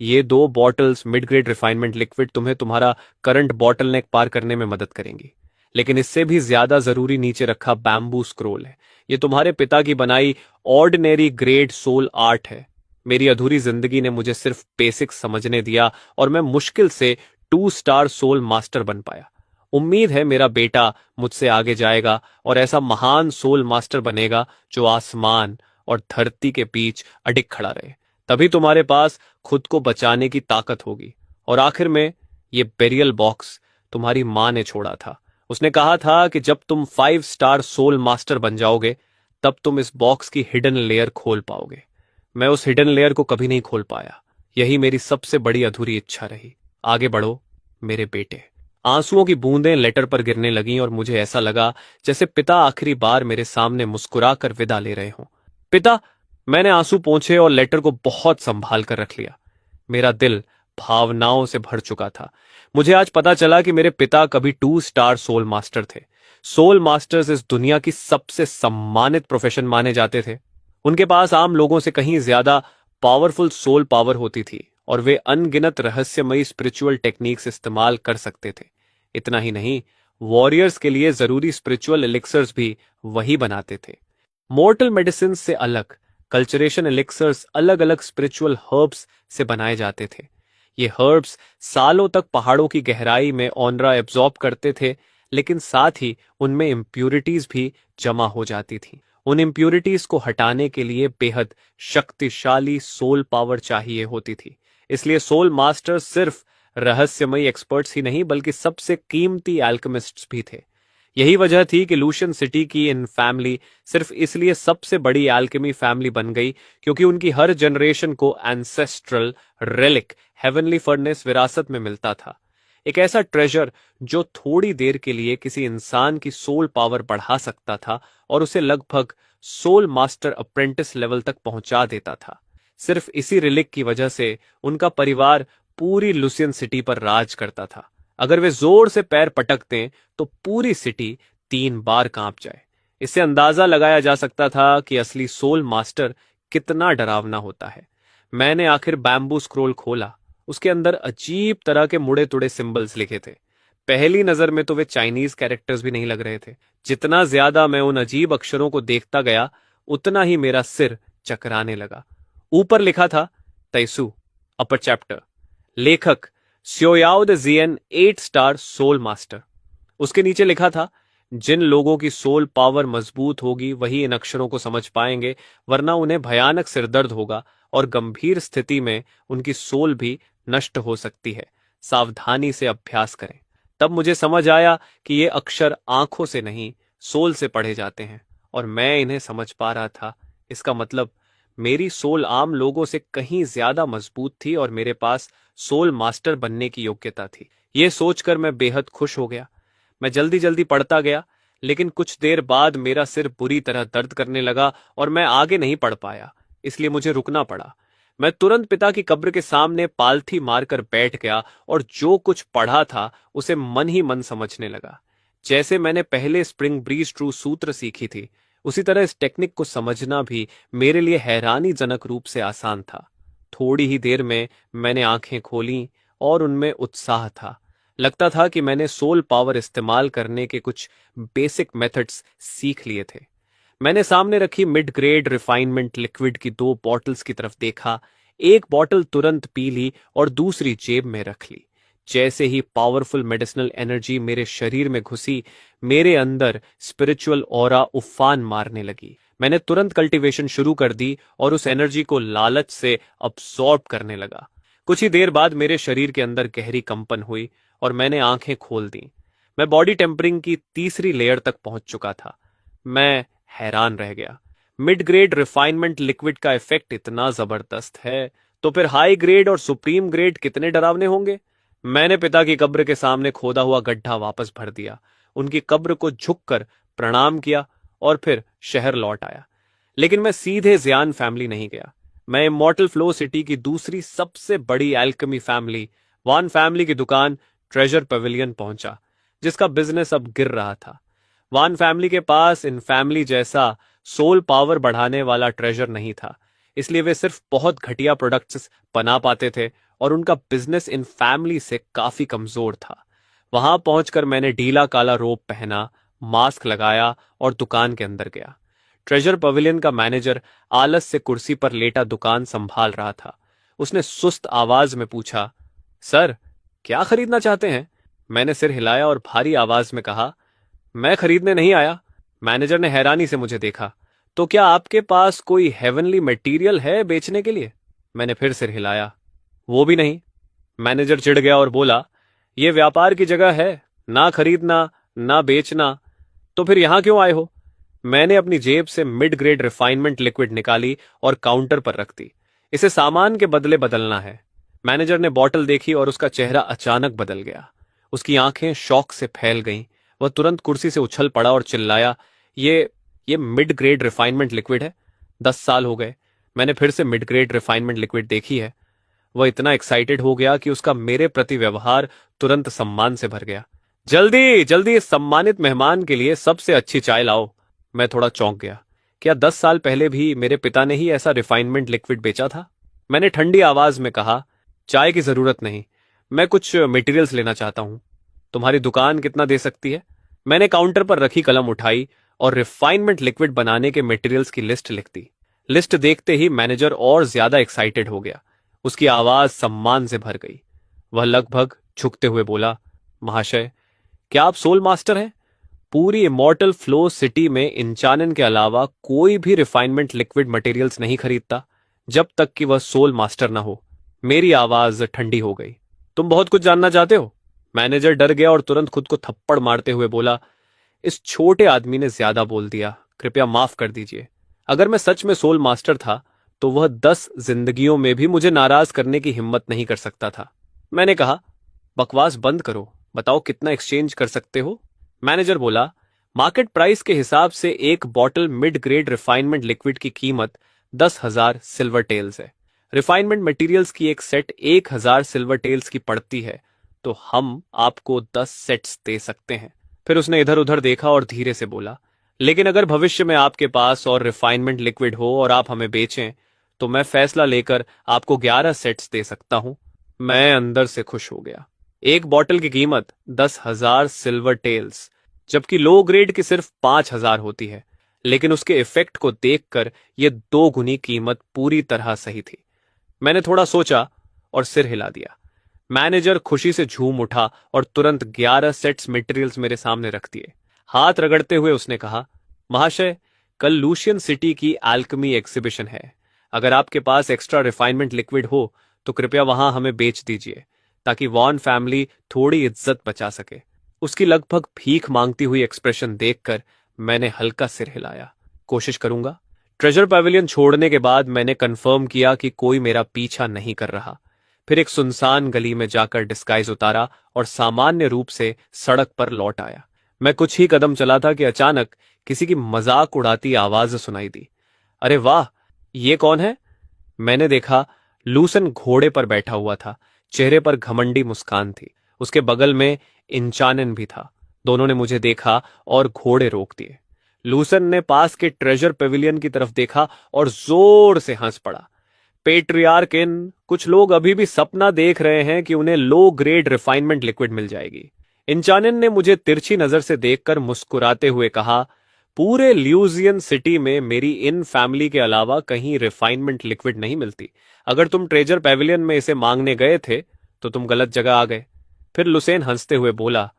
ये 2 bottles mid grade refinement liquid तुम्हें तुम्हारा करंट बॉटल नेक पार करने में मदद करेंगी, लेकिन इससे भी ज्यादा जरूरी नीचे रखा बैम्बू स्क्रोल है। ये तुम्हारे पिता की बनाई ऑर्डिनरी ग्रेड सोल आर्ट है। मेरी अधूरी जिंदगी ने मुझे सिर्फ बेसिक्स समझने दिया और मैं मुश्किल से 2 स्टार सोल मास्टर बन पाया। उम्मीद है मेरा बेटा मुझसे आगे जाएगा और ऐसा महान सोल मास्टर बनेगा जो आसमान और धरती के बीच अडिग खड़ा रहे। तभी तुम्हारे पास खुद को बचाने की ताकत होगी। और आखिर में ये बेरियल बॉक्स तुम्हारी मां ने छोड़ा था। उसने कहा था कि जब तुम 5 स्टार सोल मास्टर बन जाओगे तब तुम इस बॉक्स की हिडन लेयर खोल पाओगे। मैं उस हिडन लेयर को कभी नहीं खोल पाया। यही मेरी सबसे बड़ी अधूरी इच्छा रही। आगे बढ़ो मेरे बेटे। आंसुओं की बूंदें लेटर पर गिरने लगीं और मुझे ऐसा लगा जैसे पिता आखिरी बार मेरे सामने मुस्कुरा कर विदा ले रहे हों। पिता, मैंने आंसू पोंछे और लेटर को बहुत संभाल कर रख लिया। मेरा दिल भावनाओं से भर चुका था। मुझे आज पता चला कि मेरे पिता कभी 2 स्टार सोल मास्टर थे। सोल मास्टर्स इस दुनिया की सबसे सम्मानित प्रोफेशन माने जाते थे। उनके पास आम लोगों से कहीं ज्यादा पावरफुल सोल पावर होती थी और वे अनगिनत रहस्यमयी स्पिरिचुअल टेक्निक्स इस्तेमाल कर सकते थे। इतना ही नहीं, वॉरियर्स के लिए जरूरी स्पिरिचुअल एलिक्सर्स भी वही बनाते थे। मॉर्टल मेडिसिन से अलग कल्चरेशन एलिक्सर्स अलग अलग स्पिरिचुअल हर्ब्स से बनाए जाते थे। ये हर्ब्स सालों तक पहाड़ों की गहराई में ऑनरा एब्जॉर्ब करते थे, लेकिन साथ ही उनमें इम्प्यूरिटीज भी जमा हो जाती थीं। उन इम्प्यूरिटीज को हटाने के लिए बेहद शक्तिशाली सोल पावर चाहिए होती थी। इसलिए सोल मास्टर्स सिर्फ रहस्यमयी एक्सपर्ट्स ही नहीं बल्कि सबसे कीमती एल्केमिस्ट्स भी थे। यही वजह थी कि लूशियन सिटी की इन फैमिली सिर्फ इसलिए सबसे बड़ी एल्केमी फैमिली बन गई क्योंकि उनकी हर जनरेशन को एंसेस्ट्रल रेलिक हेवनली फर्नेस विरासत में मिलता था। एक ऐसा ट्रेजर जो थोड़ी देर के लिए किसी इंसान की सोल पावर बढ़ा सकता था और उसे लगभग सोल मास्टर अप्रेंटिस लेवल तक पहुंचा देता था। सिर्फ इसी रिलिक की वजह से उनका परिवार पूरी लुसियन सिटी पर राज करता था। अगर वे जोर से पैर पटक दें तो पूरी सिटी 3 बार कांप जाए। इससे अंदाजा लगाया जा सकता था कि असली सोल मास्टर कितना डरावना होता है। मैंने आखिर बैम्बू स्क्रोल खोला। उसके अंदर अजीब तरह के मुड़े तुड़े सिंबल्स लिखे थे। पहली नजर में तो वे चाइनीज कैरेक्टर्स भी नहीं लग रहे थे। जितना ज्यादा मैं उन अजीब अक्षरों को देखता गया उतना ही मेरा सिर चकराने लगा। ऊपर लिखा था तैसू, अपर चैप्टर, लेखक स्योयाओ द जियन 8 स्टार सोल मास्टर। उसके नीचे लिखा था जिन लोगों की सोल पावर मजबूत होगी वही इन अक्षरों को समझ पाएंगे, वरना उन्हें भयानक सिरदर्द होगा और गंभीर स्थिति में उनकी सोल भी नष्ट हो सकती है। सावधानी से अभ्यास करें। तब मुझे समझ आया कि ये अक्षर आंखों से नहीं सोल से पढ़े जाते हैं और मैं इन्हें समझ पा रहा था। इसका मतलब मेरी सोल आम लोगों से कहीं ज्यादा मजबूत थी और मेरे पास सोल मास्टर बनने की योग्यता थी। यह सोचकर मैं बेहद खुश हो गया। मैं जल्दी जल्दी पढ़ता गया, लेकिन कुछ देर बाद मेरा सिर बुरी तरह दर्द करने लगा और मैं आगे नहीं पढ़ पाया, इसलिए मुझे रुकना पड़ा। मैं तुरंत पिता की कब्र के सामने पालथी मारकर बैठ गया और जो कुछ पढ़ा था उसे मन ही मन समझने लगा। जैसे मैंने पहले स्प्रिंग ब्रीज ट्रू सूत्र सीखी थी, उसी तरह इस टेक्निक को समझना भी मेरे लिए हैरानीजनक रूप से आसान था। थोड़ी ही देर में मैंने आंखें खोलीं और उनमें उत्साह था। लगता था कि मैंने सोल पावर इस्तेमाल करने के कुछ बेसिक मेथड्स सीख लिए थे। मैंने सामने रखी मिड ग्रेड रिफाइनमेंट लिक्विड की 2 बॉटल्स की तरफ देखा। एक बॉटल तुरंत पी ली और दूसरी जेब में रख ली। जैसे ही पावरफुल मेडिसिनल एनर्जी मेरे शरीर में घुसी, मेरे अंदर स्पिरिचुअल ऑरा उफान मारने लगी। मैंने तुरंत कल्टीवेशन शुरू कर दी और उस एनर्जी को लालच से अब्सॉर्ब करने लगा। कुछ ही देर बाद मेरे शरीर के अंदर गहरी कंपन हुई और मैंने आंखें खोल दी। मैं बॉडी टेम्परिंग की तीसरी लेयर तक पहुंच चुका था। मैं हैरान रह गया। मिड ग्रेड रिफाइनमेंट लिक्विड का इफेक्ट इतना जबरदस्त है, तो फिर हाई ग्रेड और सुप्रीम ग्रेड कितने डरावने होंगे। मैंने पिता की कब्र के सामने खोदा हुआ गड्ढा वापस भर दिया, उनकी कब्र को झुककर प्रणाम किया और फिर शहर लौट आया। लेकिन मैं सीधे ज़ियान फैमिली नहीं गया। मैं इमॉर्टल फ्लो सिटी की दूसरी सबसे बड़ी एल्केमी फैमिली वान फैमिली की दुकान ट्रेजर पवेलियन पहुंचा, जिसका बिजनेस अब गिर रहा था। वान फैमिली के पास इन फैमिली जैसा सोल पावर बढ़ाने वाला ट्रेजर नहीं था, इसलिए वे सिर्फ बहुत घटिया प्रोडक्ट्स बना पाते थे और उनका बिजनेस इन फैमिली से काफी कमजोर था। वहां पहुंचकर मैंने ढीला काला रोब पहना, मास्क लगाया और दुकान के अंदर गया। ट्रेजर पवेलियन का मैनेजर आलस से कुर्सी पर लेटा दुकान संभाल रहा था। उसने सुस्त आवाज में पूछा, सर, क्या खरीदना चाहते हैं? मैंने सिर हिलाया और भारी आवाज में कहा, मैं खरीदने नहीं आया। मैनेजर ने हैरानी से मुझे देखा। तो क्या आपके पास कोई हेवनली मटेरियल है बेचने के लिए? मैंने फिर सिर हिलाया। वो भी नहीं। मैनेजर चिढ़ गया और बोला, यह व्यापार की जगह है, ना खरीदना ना बेचना, तो फिर यहां क्यों आए हो? मैंने अपनी जेब से मिड ग्रेड रिफाइनमेंट लिक्विड निकाली और काउंटर पर रख दी। इसे सामान के बदले बदलना है। मैनेजर ने बॉटल देखी और उसका चेहरा अचानक बदल गया। उसकी आंखें शौक से फैल गईं। वह तुरंत कुर्सी से उछल पड़ा और चिल्लाया, ये मिड ग्रेड रिफाइनमेंट लिक्विड है। 10 साल हो गए मैंने फिर से मिड ग्रेड रिफाइनमेंट लिक्विड देखी है। वह इतना एक्साइटेड हो गया कि उसका मेरे प्रति व्यवहार तुरंत सम्मान से भर गया। जल्दी जल्दी इस सम्मानित मेहमान के लिए सबसे अच्छी चाय लाओ। मैं थोड़ा चौंक गया। क्या 10 साल पहले भी मेरे पिता ने ही ऐसा रिफाइनमेंट लिक्विड बेचा था? मैंने ठंडी आवाज में कहा, चाय की जरूरत नहीं, मैं कुछ मटेरियल्स लेना चाहता हूं। तुम्हारी दुकान कितना दे सकती है? मैंने काउंटर पर रखी कलम उठाई और रिफाइनमेंट लिक्विड बनाने के मटेरियल्स की लिस्ट लिख दी। लिस्ट देखते ही मैनेजर और ज्यादा एक्साइटेड हो गया। उसकी आवाज सम्मान से भर गई। वह लगभग झुकते हुए बोला, महाशय, क्या आप सोल मास्टर हैं? पूरी इमॉर्टल फ्लो सिटी में इंचानन के अलावा कोई भी रिफाइनमेंट लिक्विड मटेरियल्स नहीं खरीदता जब तक कि वह सोल मास्टर ना हो। मेरी आवाज ठंडी हो गई। तुम बहुत कुछ जानना चाहते हो? मैनेजर डर गया और तुरंत खुद को थप्पड़ मारते हुए बोला, इस छोटे आदमी ने ज्यादा बोल दिया, कृपया माफ कर दीजिए। अगर मैं सच में सोल मास्टर था तो वह 10 जिंदगियों में भी मुझे नाराज करने की हिम्मत नहीं कर सकता था। मैंने कहा, बकवास बंद करो, बताओ कितना एक्सचेंज कर सकते हो? मैनेजर बोला, मार्केट प्राइस के हिसाब से एक bottle mid grade refinement liquid की कीमत 10,000 सिल्वर टेल्स है। रिफाइनमेंट मटेरियल्स की एक सेट 1,000 सिल्वर टेल्स की पड़ती है, तो हम आपको 10 सेट्स दे सकते हैं। फिर उसने इधर उधर देखा और धीरे से बोला, लेकिन अगर भविष्य में आपके पास और रिफाइनमेंट लिक्विड हो और आप हमें बेचें तो मैं फैसला लेकर आपको 11 सेट्स दे सकता हूं। मैं अंदर से खुश हो गया। एक बॉटल की कीमत 10,000 सिल्वर टेल्स, जबकि लो ग्रेड की सिर्फ 5,000 होती है, लेकिन उसके इफेक्ट को देखकर यह 2 गुनी कीमत पूरी तरह सही थी। मैंने थोड़ा सोचा और सिर हिला दिया। मैनेजर खुशी से झूम उठा और तुरंत 11 सेट्स मटेरियल्स मेरे सामने रख दिए। हाथ रगड़ते हुए उसने कहा, महाशय, कल लूशियन सिटी की एल्केमी एग्जीबिशन है। अगर आपके पास एक्स्ट्रा रिफाइनमेंट लिक्विड हो तो कृपया वहां हमें बेच दीजिए, ताकि वॉन फैमिली थोड़ी इज्जत बचा सके। उसकी लगभग भीख मांगती हुई एक्सप्रेशन देखकर मैंने हल्का सिर हिलाया। कोशिश करूंगा। ट्रेजर पैविलियन छोड़ने के बाद मैंने कंफर्म किया कि कोई मेरा पीछा नहीं कर रहा। फिर एक सुनसान गली में जाकर डिस्गाइज उतारा और सामान्य रूप से सड़क पर लौट आया। मैं कुछ ही कदम चला था कि अचानक किसी की मजाक उड़ाती आवाज सुनाई दी। अरे वाह, ये कौन है? मैंने देखा, लूसन घोड़े पर बैठा हुआ था। चेहरे पर घमंडी मुस्कान थी। उसके बगल में इंचानन भी था। दोनों ने मुझे देखा और घोड़े रोक दिए। लूसन ने पास के ट्रेजर पेविलियन की तरफ देखा और जोर से हंस पड़ा। पेट्रियार्किन, कुछ लोग अभी भी सपना देख रहे हैं कि उन्हें लो ग्रेड रिफाइनमेंट लिक्विड मिल जाएगी। इंचानन ने मुझे तिरछी नजर से देखकर मुस्कुराते हुए कहा, पूरे ल्यूजियन सिटी में मेरी इन फैमिली के अलावा कहीं रिफाइनमेंट लिक्विड नहीं मिलती। अगर तुम ट्रेजर पेविलियन में इसे मांगने गए थे तो तुम गलत जगह आ गए। फिर लुसेन हंसते हुए बोला,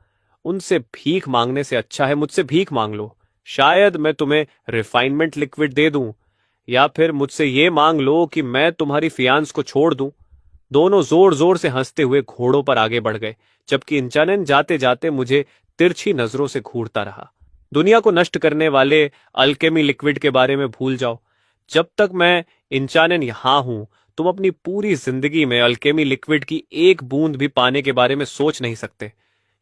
उनसे भीख मांगने से अच्छा है मुझसे भीख मांग लो। शायद मैं तुम्हें रिफाइनमेंट लिक्विड दे दूं, या फिर मुझसे ये मांग लो कि मैं तुम्हारी फियांस को छोड़ दूं। दोनों जोर जोर से हंसते हुए घोड़ों पर आगे बढ़ गए, जबकि इंचानन जाते जाते मुझे तिरछी नजरों से घूरता रहा। दुनिया को नष्ट करने वाले अल्केमी लिक्विड के बारे में भूल जाओ। जब तक मैं इंचानन यहां हूं, तुम अपनी पूरी जिंदगी में अल्केमी लिक्विड की एक बूंद भी पाने के बारे में सोच नहीं सकते।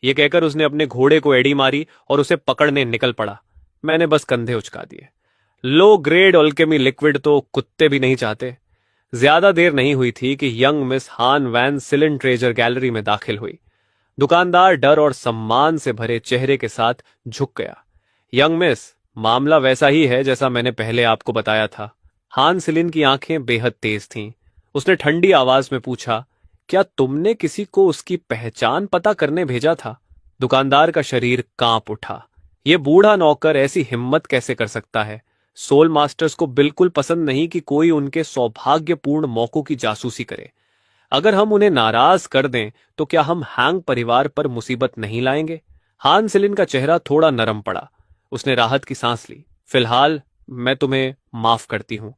ये कहकर उसने अपने घोड़े को एड़ी मारी और उसे पकड़ने निकल पड़ा। मैंने बस कंधे उचका दिए। लो ग्रेड अल्केमी लिक्विड तो कुत्ते भी नहीं चाहते। ज्यादा देर नहीं हुई थी कि यंग मिस हान वैन सिलन ट्रेजर गैलरी में दाखिल हुई। दुकानदार डर और सम्मान से भरे चेहरे के साथ झुक गया। यंग मिस, मामला वैसा ही है जैसा मैंने पहले आपको बताया था। हान सिलिन की आंखें बेहद तेज थीं। उसने ठंडी आवाज में पूछा, क्या तुमने किसी को उसकी पहचान पता करने भेजा था? दुकानदार का शरीर कांप उठा। यह बूढ़ा नौकर ऐसी हिम्मत कैसे कर सकता है? सोल मास्टर्स को बिल्कुल पसंद नहीं कि कोई उनके सौभाग्यपूर्ण मौकों की जासूसी करे। अगर हम उन्हें नाराज कर दें तो क्या हम हैंग परिवार पर मुसीबत नहीं लाएंगे? हान सिलिन का चेहरा थोड़ा नरम पड़ा। उसने राहत की सांस ली। फिलहाल मैं तुम्हें माफ करती हूं।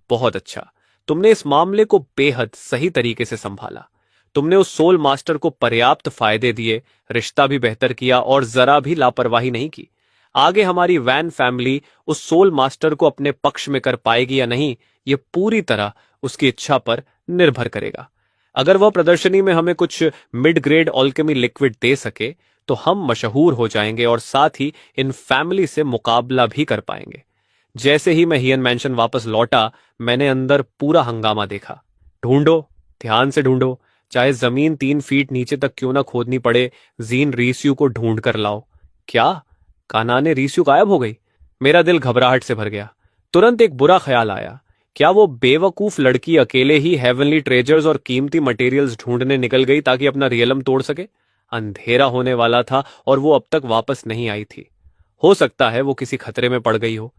बहुत अच्छा, तुमने इस मामले को बेहद सही तरीके से संभाला। तुमने उस सोल मास्टर को पर्याप्त फायदे दिए, रिश्ता भी बेहतर किया और जरा भी लापरवाही नहीं की। आगे हमारी वैन फैमिली उस सोल मास्टर को अपने पक्ष में कर पाएगी या नहीं, यह पूरी तरह उसकी इच्छा पर निर्भर करेगा। अगर वह प्रदर्शनी में हमें कुछ मिड ग्रेड अल्केमी लिक्विड दे सके तो हम मशहूर हो जाएंगे और साथ ही इन फैमिली से मुकाबला भी कर पाएंगे। जैसे ही मैं हियन मैंशन वापस लौटा, मैंने अंदर पूरा हंगामा देखा। ढूंढो, ध्यान से ढूंढो, चाहे जमीन 3 फीट नीचे तक क्यों ना खोदनी पड़े, जीन रीस्यू को ढूंढ कर लाओ। क्या? कानाने रीस्यू गायब हो गई? मेरा दिल घबराहट से भर गया। तुरंत एक बुरा ख्याल आया। क्या वो बेवकूफ लड़की अकेले ही हेवनली ट्रेजर्स और कीमती मटेरियल्स ढूंढने निकल गई ताकि अपना रियलम तोड़ सके? अंधेरा होने वाला था और वो अब तक वापस नहीं आई थी। हो सकता है वो किसी खतरे में पड़ गई हो।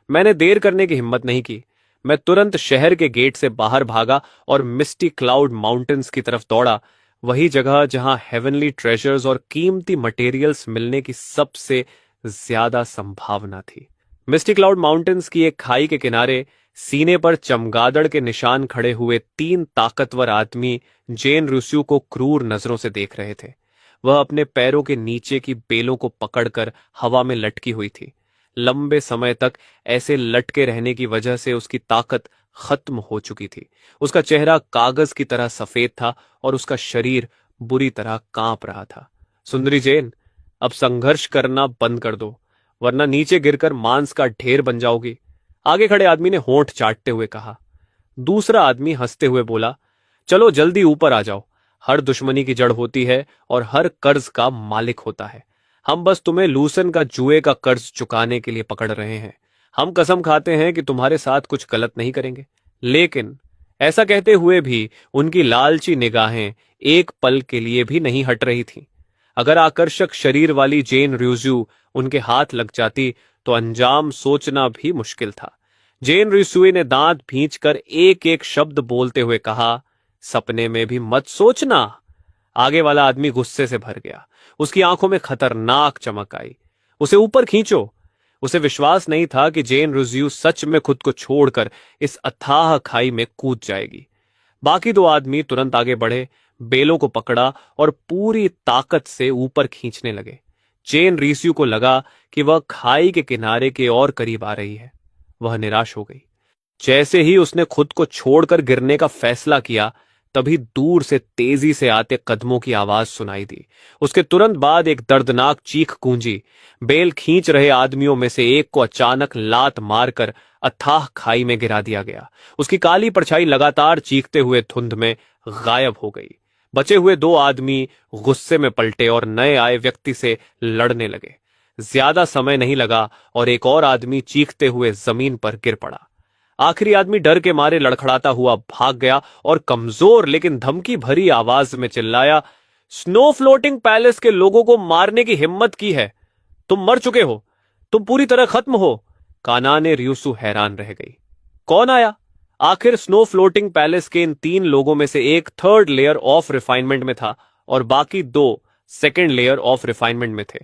मैंने देर करने की हिम्मत नहीं की। मैं तुरंत शहर के गेट से बाहर भागा और मिस्टी क्लाउड माउंटेन्स की तरफ दौड़ा, वही जगह जहां हेवनली ट्रेजर्स और कीमती मटेरियल्स मिलने की सबसे ज्यादा संभावना थी। मिस्टी क्लाउड माउंटेन्स की एक खाई के किनारे सीने पर चमगादड़ के निशान खड़े हुए 3 ताकतवर आदमी जेन रूस्यू को क्रूर नजरों से देख रहे थे। वह अपने पैरों के नीचे की बेलों को पकड़कर हवा में लटकी हुई थी। लंबे समय तक ऐसे लटके रहने की वजह से उसकी ताकत खत्म हो चुकी थी। उसका चेहरा कागज की तरह सफेद था और उसका शरीर बुरी तरह कांप रहा था। सुंदरी जेन, अब संघर्ष करना बंद कर दो, वरना नीचे गिरकर मांस का ढेर बन जाओगी, आगे खड़े आदमी ने होंठ चाटते हुए कहा। दूसरा आदमी हंसते हुए बोला, चलो जल्दी ऊपर आ जाओ। हर दुश्मनी की जड़ होती है और हर कर्ज का मालिक होता है। हम बस तुम्हें लूसन का जुए का कर्ज चुकाने के लिए पकड़ रहे हैं। हम कसम खाते हैं कि तुम्हारे साथ कुछ गलत नहीं करेंगे। लेकिन ऐसा कहते हुए भी उनकी लालची निगाहें एक पल के लिए भी नहीं हट रही थीं। अगर आकर्षक शरीर वाली जेन र्यूज्यू उनके हाथ लग जाती तो अंजाम सोचना भी मुश्किल था। जेन रिसुई ने दांत भींचकर एक एक शब्द बोलते हुए कहा, सपने में भी मत सोचना। आगे वाला आदमी गुस्से से भर गया। उसकी आंखों में खतरनाक चमक आई। उसे ऊपर खींचो। उसे विश्वास नहीं था कि जेन रुज्यू सच में खुद को छोड़कर इस अथाह खाई में कूद जाएगी। बाकी 2 आदमी तुरंत आगे बढ़े, बेलों को पकड़ा और पूरी ताकत से ऊपर खींचने लगे। जेन रीस्यू को लगा कि वह खाई के किनारे के और करीब आ रही है। वह निराश हो गई। जैसे ही उसने खुद को छोड़कर गिरने का फैसला किया, तभी दूर से तेजी से आते कदमों की आवाज सुनाई दी। उसके तुरंत बाद एक दर्दनाक चीख गूंजी। बेल खींच रहे आदमियों में से एक को अचानक लात मारकर अथाह खाई में गिरा दिया गया। उसकी काली परछाई लगातार चीखते हुए धुंध में गायब हो गई। बचे हुए 2 आदमी गुस्से में पलटे और नए आए व्यक्ति से लड़ने लगे। ज्यादा समय नहीं लगा और एक और आदमी चीखते हुए जमीन पर गिर पड़ा। आखिरी आदमी डर के मारे लड़खड़ाता हुआ भाग गया और कमजोर लेकिन धमकी भरी आवाज में चिल्लाया, स्नो फ्लोटिंग पैलेस के लोगों को मारने की हिम्मत की है? तुम मर चुके हो। तुम पूरी तरह खत्म हो। कानाने रियुसु हैरान रह गई। कौन आया? आखिर स्नो फ्लोटिंग पैलेस के इन 3 लोगों में से एक थर्ड लेयर ऑफ रिफाइनमेंट में था और बाकी 2 सेकेंड लेयर ऑफ रिफाइनमेंट में थे।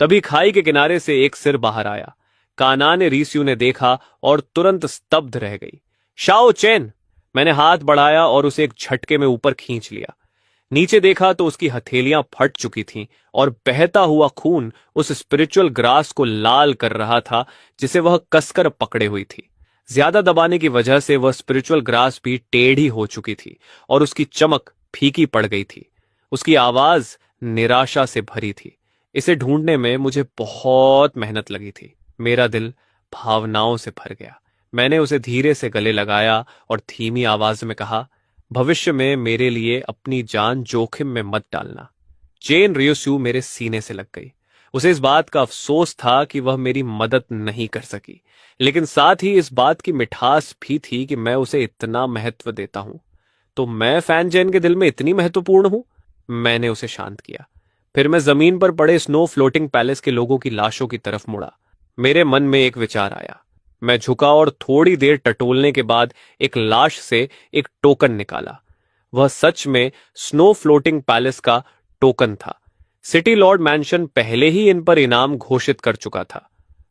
तभी खाई के किनारे से एक सिर बाहर आया। कानाने रिस्यू ने देखा और तुरंत स्तब्ध रह गई। शाओ चैन! मैंने हाथ बढ़ाया और उसे एक झटके में ऊपर खींच लिया। नीचे देखा तो उसकी हथेलियां फट चुकी थीं और बहता हुआ खून उस स्पिरिचुअल ग्रास को लाल कर रहा था जिसे वह कसकर पकड़े हुई थी। ज्यादा दबाने की वजह से वह स्पिरिचुअल ग्रास भी टेढ़ी हो चुकी थी और उसकी चमक फीकी पड़ गई थी। उसकी आवाज निराशा से भरी थी। इसे ढूंढने में मुझे बहुत मेहनत लगी थी। मेरा दिल भावनाओं से भर गया। मैंने उसे धीरे से गले लगाया और धीमी आवाज में कहा, भविष्य में मेरे लिए अपनी जान जोखिम में मत डालना। चेन रियोस्यू मेरे सीने से लग गई। उसे इस बात का अफसोस था कि वह मेरी मदद नहीं कर सकी, लेकिन साथ ही इस बात की मिठास भी थी कि मैं उसे इतना महत्व देता हूं। तो मैं फैन जेन के दिल में इतनी महत्वपूर्ण हूं? मैंने उसे शांत किया। फिर मैं जमीन पर पड़े स्नो फ्लोटिंग पैलेस के लोगों की लाशों की तरफ मुड़ा। मेरे मन में एक विचार आया। मैं झुका और थोड़ी देर टटोलने के बाद एक लाश से एक टोकन निकाला। वह सच में स्नो फ्लोटिंग पैलेस का टोकन था। सिटी लॉर्ड मैंशन पहले ही इन पर इनाम घोषित कर चुका था।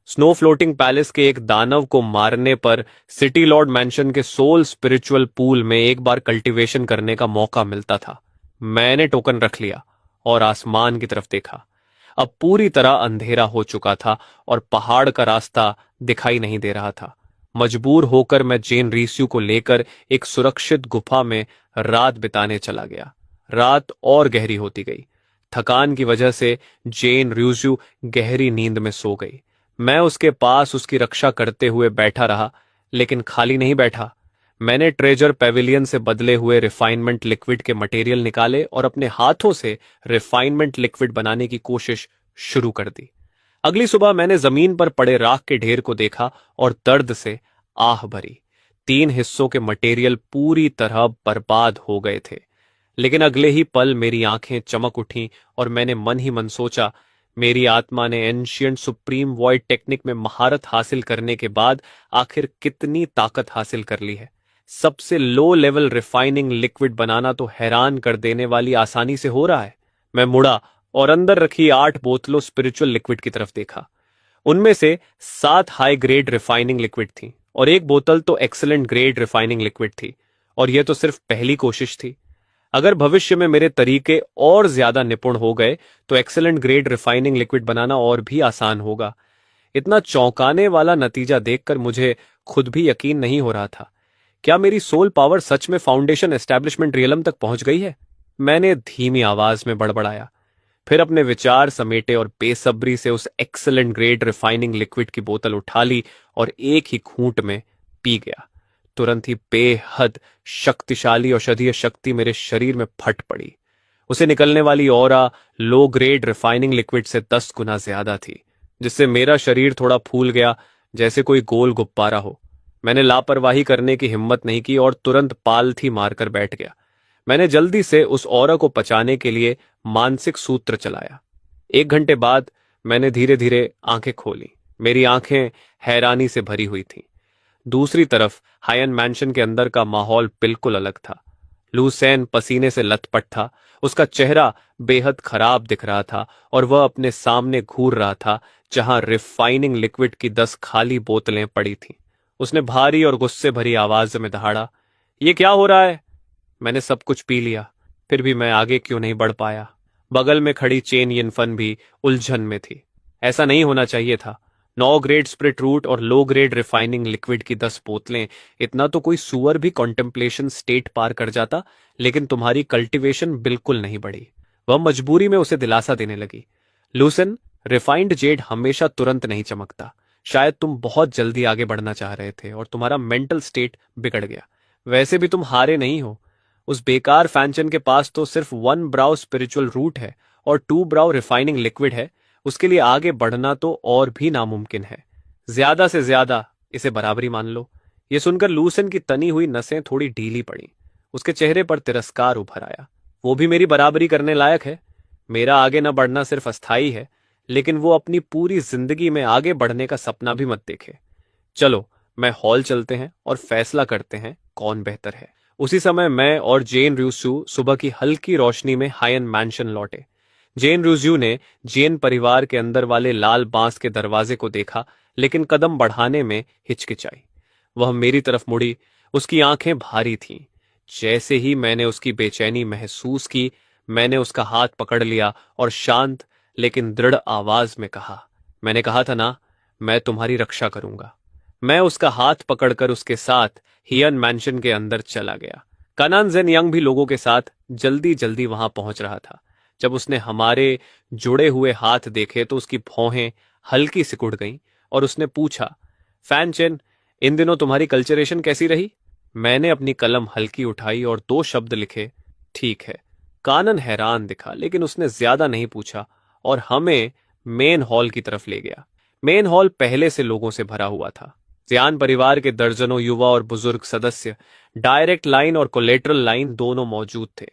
स्नो फ्लोटिंग पैलेस के एक दानव को मारने पर सिटी लॉर्ड मैंशन के सोल स्पिरिचुअल पूल में एक बार कल्टीवेशन करने का मौका मिलता था। मैंने टोकन रख लिया और आसमान की तरफ देखा। अब पूरी तरह अंधेरा हो चुका था और पहाड़ का रास्ता दिखाई नहीं दे रहा था। मजबूर होकर मैं जेन रिस्यू को लेकर एक सुरक्षित गुफा में रात बिताने चला गया। रात और गहरी होती गई। थकान की वजह से जेन रिस्यू गहरी नींद में सो गई। मैं उसके पास उसकी रक्षा करते हुए बैठा रहा, लेकिन खाली नहीं बैठा। मैंने ट्रेजर पेविलियन से बदले हुए रिफाइनमेंट लिक्विड के मटेरियल निकाले और अपने हाथों से रिफाइनमेंट लिक्विड बनाने की कोशिश शुरू कर दी। अगली सुबह मैंने जमीन पर पड़े राख के ढेर को देखा और दर्द से आह भरी। 3 हिस्सों के मटेरियल पूरी तरह बर्बाद हो गए थे। लेकिन अगले ही पल मेरी आंखें चमक उठीं और मैंने मन ही मन सोचा, मेरी आत्मा ने एंशिएंट सुप्रीम वॉइड टेक्निक में महारत हासिल करने के बाद आखिर कितनी ताकत हासिल कर ली है। सबसे लो लेवल रिफाइनिंग लिक्विड बनाना तो हैरान कर देने वाली आसानी से हो रहा है। मैं मुड़ा और अंदर रखी 8 बोतलों स्पिरिचुअल लिक्विड की तरफ देखा। उनमें से 7 हाई ग्रेड रिफाइनिंग लिक्विड थी और एक बोतल तो एक्सीलेंट ग्रेड रिफाइनिंग लिक्विड थी। और यह तो सिर्फ पहली कोशिश थी। अगर भविष्य में मेरे तरीके और ज्यादा निपुण हो गए तो एक्सीलेंट ग्रेड रिफाइनिंग लिक्विड बनाना और भी आसान होगा। इतना चौंकाने वाला नतीजा देखकर मुझे खुद भी यकीन नहीं हो रहा था। क्या मेरी सोल पावर सच में फाउंडेशन एस्टैब्लिशमेंट रियलम तक पहुंच गई है? मैंने धीमी आवाज में बड़बड़ाया, फिर अपने विचार समेटे और बेसब्री से उस एक्सीलेंट ग्रेड रिफाइनिंग लिक्विड की बोतल उठा ली और एक ही घूंट में पी गया। तुरंत ही बेहद शक्तिशाली औषधीय शक्ति मेरे शरीर में फट पड़ी। उसे निकलने वाली aura low grade refining liquid से 10 गुना ज्यादा थी, जिससे मेरा शरीर थोड़ा फूल गया, जैसे कोई गोल गुब्बारा हो। मैंने लापरवाही करने की हिम्मत नहीं की और तुरंत पालथी मारकर बैठ गया। मैंने जल्दी से उस ऑरा को पचाने के लिए मानसिक सूत्र चलाया। 1 घंटे बाद मैंने धीरे धीरे आंखें खोली। मेरी आंखें हैरानी से भरी हुई थीं। दूसरी तरफ हायन मैंशन के अंदर का माहौल बिल्कुल अलग था। लूसेन पसीने से लथपथ था। उसका चेहरा बेहद खराब दिख रहा था और वह अपने सामने घूर रहा था जहां रिफाइनिंग लिक्विड की 10 खाली बोतलें पड़ी थीं। उसने भारी और गुस्से भरी आवाज में दहाड़ा, ये क्या हो रहा है? मैंने सब कुछ पी लिया, फिर भी मैं आगे क्यों नहीं बढ़ पाया। बगल में खड़ी चेन यिनफन भी उलझन में थी। ऐसा नहीं होना चाहिए था। 9 ग्रेड स्प्रिट रूट और लो ग्रेड रिफाइनिंग लिक्विड की 10 बोतलें, इतना तो कोई सुअर भी कॉन्टेम्पलेशन स्टेट पार कर जाता, लेकिन तुम्हारी कल्टीवेशन बिल्कुल नहीं बढ़ी। वह मजबूरी में उसे दिलासा देने लगी, लूसन, रिफाइंड जेड हमेशा तुरंत नहीं चमकता। शायद तुम बहुत जल्दी आगे बढ़ना चाह रहे थे और तुम्हारा मेंटल स्टेट बिगड़ गया। वैसे भी तुम हारे नहीं हो। उस बेकार फैंचन के पास तो सिर्फ 1 ब्राउ स्पिरिचुअल रूट है और 2 ब्राउ रिफाइनिंग लिक्विड है। उसके लिए आगे बढ़ना तो और भी नामुमकिन है। ज्यादा से ज्यादा इसे बराबरी मान लो। यह सुनकर लूसन की तनी हुई नसें थोड़ी ढीली पड़ी। उसके चेहरे पर तिरस्कार उभर आया। वो भी मेरी बराबरी करने लायक है। मेरा आगे न बढ़ना सिर्फ अस्थाई है, लेकिन वो अपनी पूरी जिंदगी में आगे बढ़ने का सपना भी मत देखे। चलो, मैं हॉल चलते हैं और फैसला करते हैं कौन बेहतर है। उसी समय मैं और जेन रूसू सुबह की हल्की रोशनी में हायन मैंशन लौटे। जेन रूजू ने जेन परिवार के अंदर वाले लाल बांस के दरवाजे को देखा, लेकिन कदम बढ़ाने में हिचकिचाई। वह मेरी तरफ मुड़ी। उसकी आंखें भारी थीं। जैसे ही मैंने उसकी बेचैनी महसूस की, मैंने उसका हाथ पकड़ लिया और शांत लेकिन दृढ़ आवाज में कहा, मैंने कहा था ना, मैं तुम्हारी रक्षा करूंगा। मैं उसका हाथ पकड़कर उसके साथ हियन मैंशन के अंदर चला गया। कनान जेन यंग भी लोगों के साथ जल्दी जल्दी वहां पहुंच रहा था। जब उसने हमारे जुड़े हुए हाथ देखे तो उसकी भौहें हल्की सिकुड़ गईं और उसने पूछा, फैन चेन, इन दिनों तुम्हारी कल्चरेशन कैसी रही? मैंने अपनी कलम हल्की उठाई और 2 शब्द लिखे, ठीक है। कानन हैरान दिखा, लेकिन उसने ज्यादा नहीं पूछा और हमें मेन हॉल की तरफ ले गया। मेन हॉल पहले से लोगों से भरा हुआ था। जियान परिवार के दर्जनों युवा और बुजुर्ग सदस्य डायरेक्ट लाइन और कोलेटरल लाइन दोनों मौजूद थे।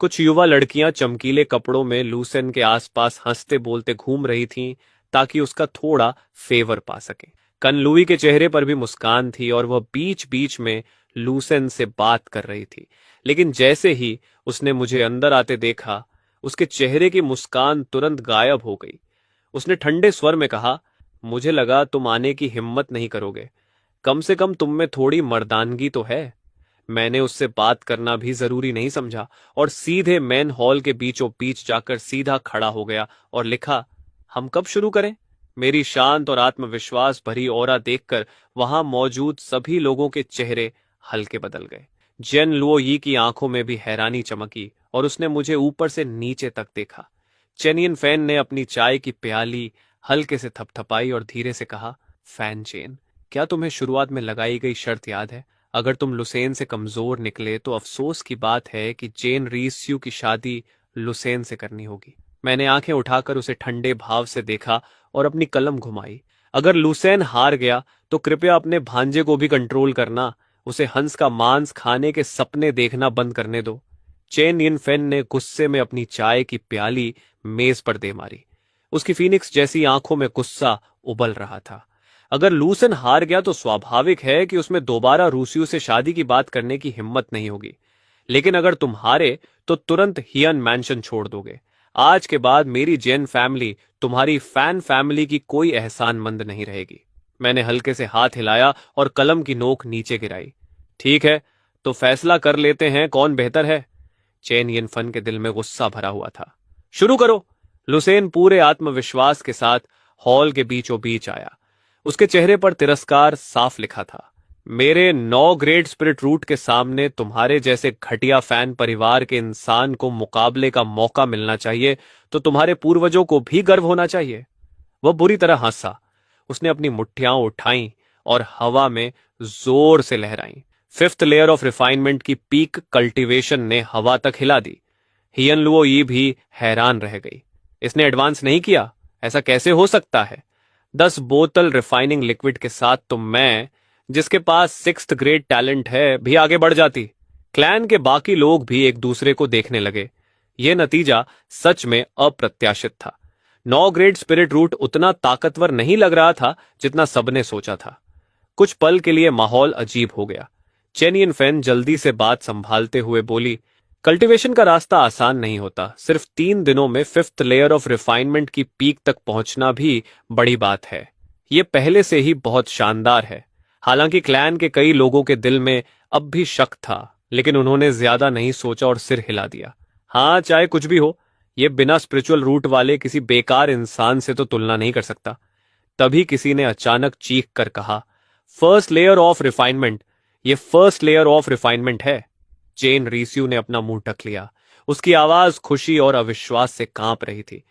कुछ युवा लड़कियां चमकीले कपड़ों में लूसेन के आसपास हंसते बोलते घूम रही थीं, ताकि उसका थोड़ा फेवर पा सके। कनलुई के चेहरे पर भी मुस्कान थी और वह बीच बीच में लूसेन से बात कर रही थी, लेकिन जैसे ही उसने मुझे अंदर आते देखा, उसके चेहरे की मुस्कान तुरंत गायब हो गई। उसने ठंडे स्वर में कहा, मुझे लगा तुम आने की हिम्मत नहीं करोगे। कम से कम तुम में थोड़ी मर्दानगी तो है। मैंने उससे बात करना भी जरूरी नहीं समझा और सीधे मेन हॉल के बीचों बीच जाकर सीधा खड़ा हो गया और लिखा, हम कब शुरू करें? मेरी शांत और आत्मविश्वास भरी ऑरा देखकर वहां मौजूद सभी लोगों के चेहरे हल्के बदल गए। जेन लुओ यी की आंखों में भी हैरानी चमकी और उसने मुझे ऊपर से नीचे तक देखा। चेनियन फैन ने अपनी चाय की प्याली हल्के से थपथपाई और धीरे से कहा, फैन चेन, क्या तुम्हें शुरुआत में लगाई गई शर्त याद है? अगर तुम लुसेन से कमजोर निकले तो अफसोस की बात है कि जेन रीस्यू की शादी लुसेन से करनी होगी। मैंने आंखें उठाकर उसे ठंडे भाव से देखा और अपनी कलम घुमाई। अगर लुसेन हार गया तो कृपया अपने भांजे को भी कंट्रोल करना। उसे हंस का मांस खाने के सपने देखना बंद करने दो। चेन यिन फेन ने गुस्से में अपनी चाय की प्याली मेज पर दे मारी। उसकी फीनिक्स जैसी आंखों में गुस्सा उबल रहा था। अगर लूसेन हार गया तो स्वाभाविक है कि उसमें दोबारा रूसियों से शादी की बात करने की हिम्मत नहीं होगी। लेकिन अगर तुम हारे तो तुरंत हियन मैंशन छोड़ दोगे। आज के बाद मेरी जेन फैमिली तुम्हारी फैन फैमिली की कोई एहसानमंद नहीं रहेगी। मैंने हल्के से हाथ हिलाया और कलम की नोक नीचे गिराई। ठीक है, तो फैसला कर लेते हैं कौन बेहतर है। चेन यिन फन के दिल में गुस्सा भरा हुआ था। शुरू करो। लुसेन पूरे आत्मविश्वास के साथ हॉल के बीचों बीच आया। उसके चेहरे पर तिरस्कार साफ लिखा था। मेरे 9 ग्रेड स्पिरिट रूट के सामने तुम्हारे जैसे घटिया फैन परिवार के इंसान को मुकाबले का मौका मिलना चाहिए तो तुम्हारे पूर्वजों को भी गर्व होना चाहिए। वह बुरी तरह हंसा। उसने अपनी मुट्ठियां उठाईं और हवा में जोर से लहराईं। 5th लेयर ऑफ रिफाइनमेंट की पीक कल्टीवेशन ने हवा तक हिला दी। हियन लुओ यी भी हैरान रह गई। इसने एडवांस नहीं किया, ऐसा कैसे हो सकता है? 10 बोतल रिफाइनिंग लिक्विड के साथ तो मैं, जिसके पास 6th ग्रेड टैलेंट है, भी आगे बढ़ जाती। क्लैन के बाकी लोग भी एक दूसरे को देखने लगे। यह नतीजा सच में अप्रत्याशित था। 9 ग्रेड स्पिरिट रूट उतना ताकतवर नहीं लग रहा था जितना सबने सोचा था। कुछ पल के लिए माहौल अजीब हो गया। चेनियन फेन जल्दी से बात संभालते हुए बोली, कल्टीवेशन का रास्ता आसान नहीं होता। सिर्फ 3 दिनों में 5th लेयर ऑफ रिफाइनमेंट की पीक तक पहुंचना भी बड़ी बात है। यह पहले से ही बहुत शानदार है। हालांकि क्लैन के कई लोगों के दिल में अब भी शक था, लेकिन उन्होंने ज्यादा नहीं सोचा और सिर हिला दिया। हाँ, चाहे कुछ भी हो, यह बिना स्पिरिचुअल रूट वाले किसी बेकार इंसान से तो तुलना नहीं कर सकता। तभी किसी ने अचानक चीख कर कहा, फर्स्ट लेयर ऑफ रिफाइनमेंट, ये फर्स्ट लेयर ऑफ रिफाइनमेंट है। चेन रीस्यू ने अपना मुंह ढक लिया। उसकी आवाज खुशी और अविश्वास से कांप रही थी।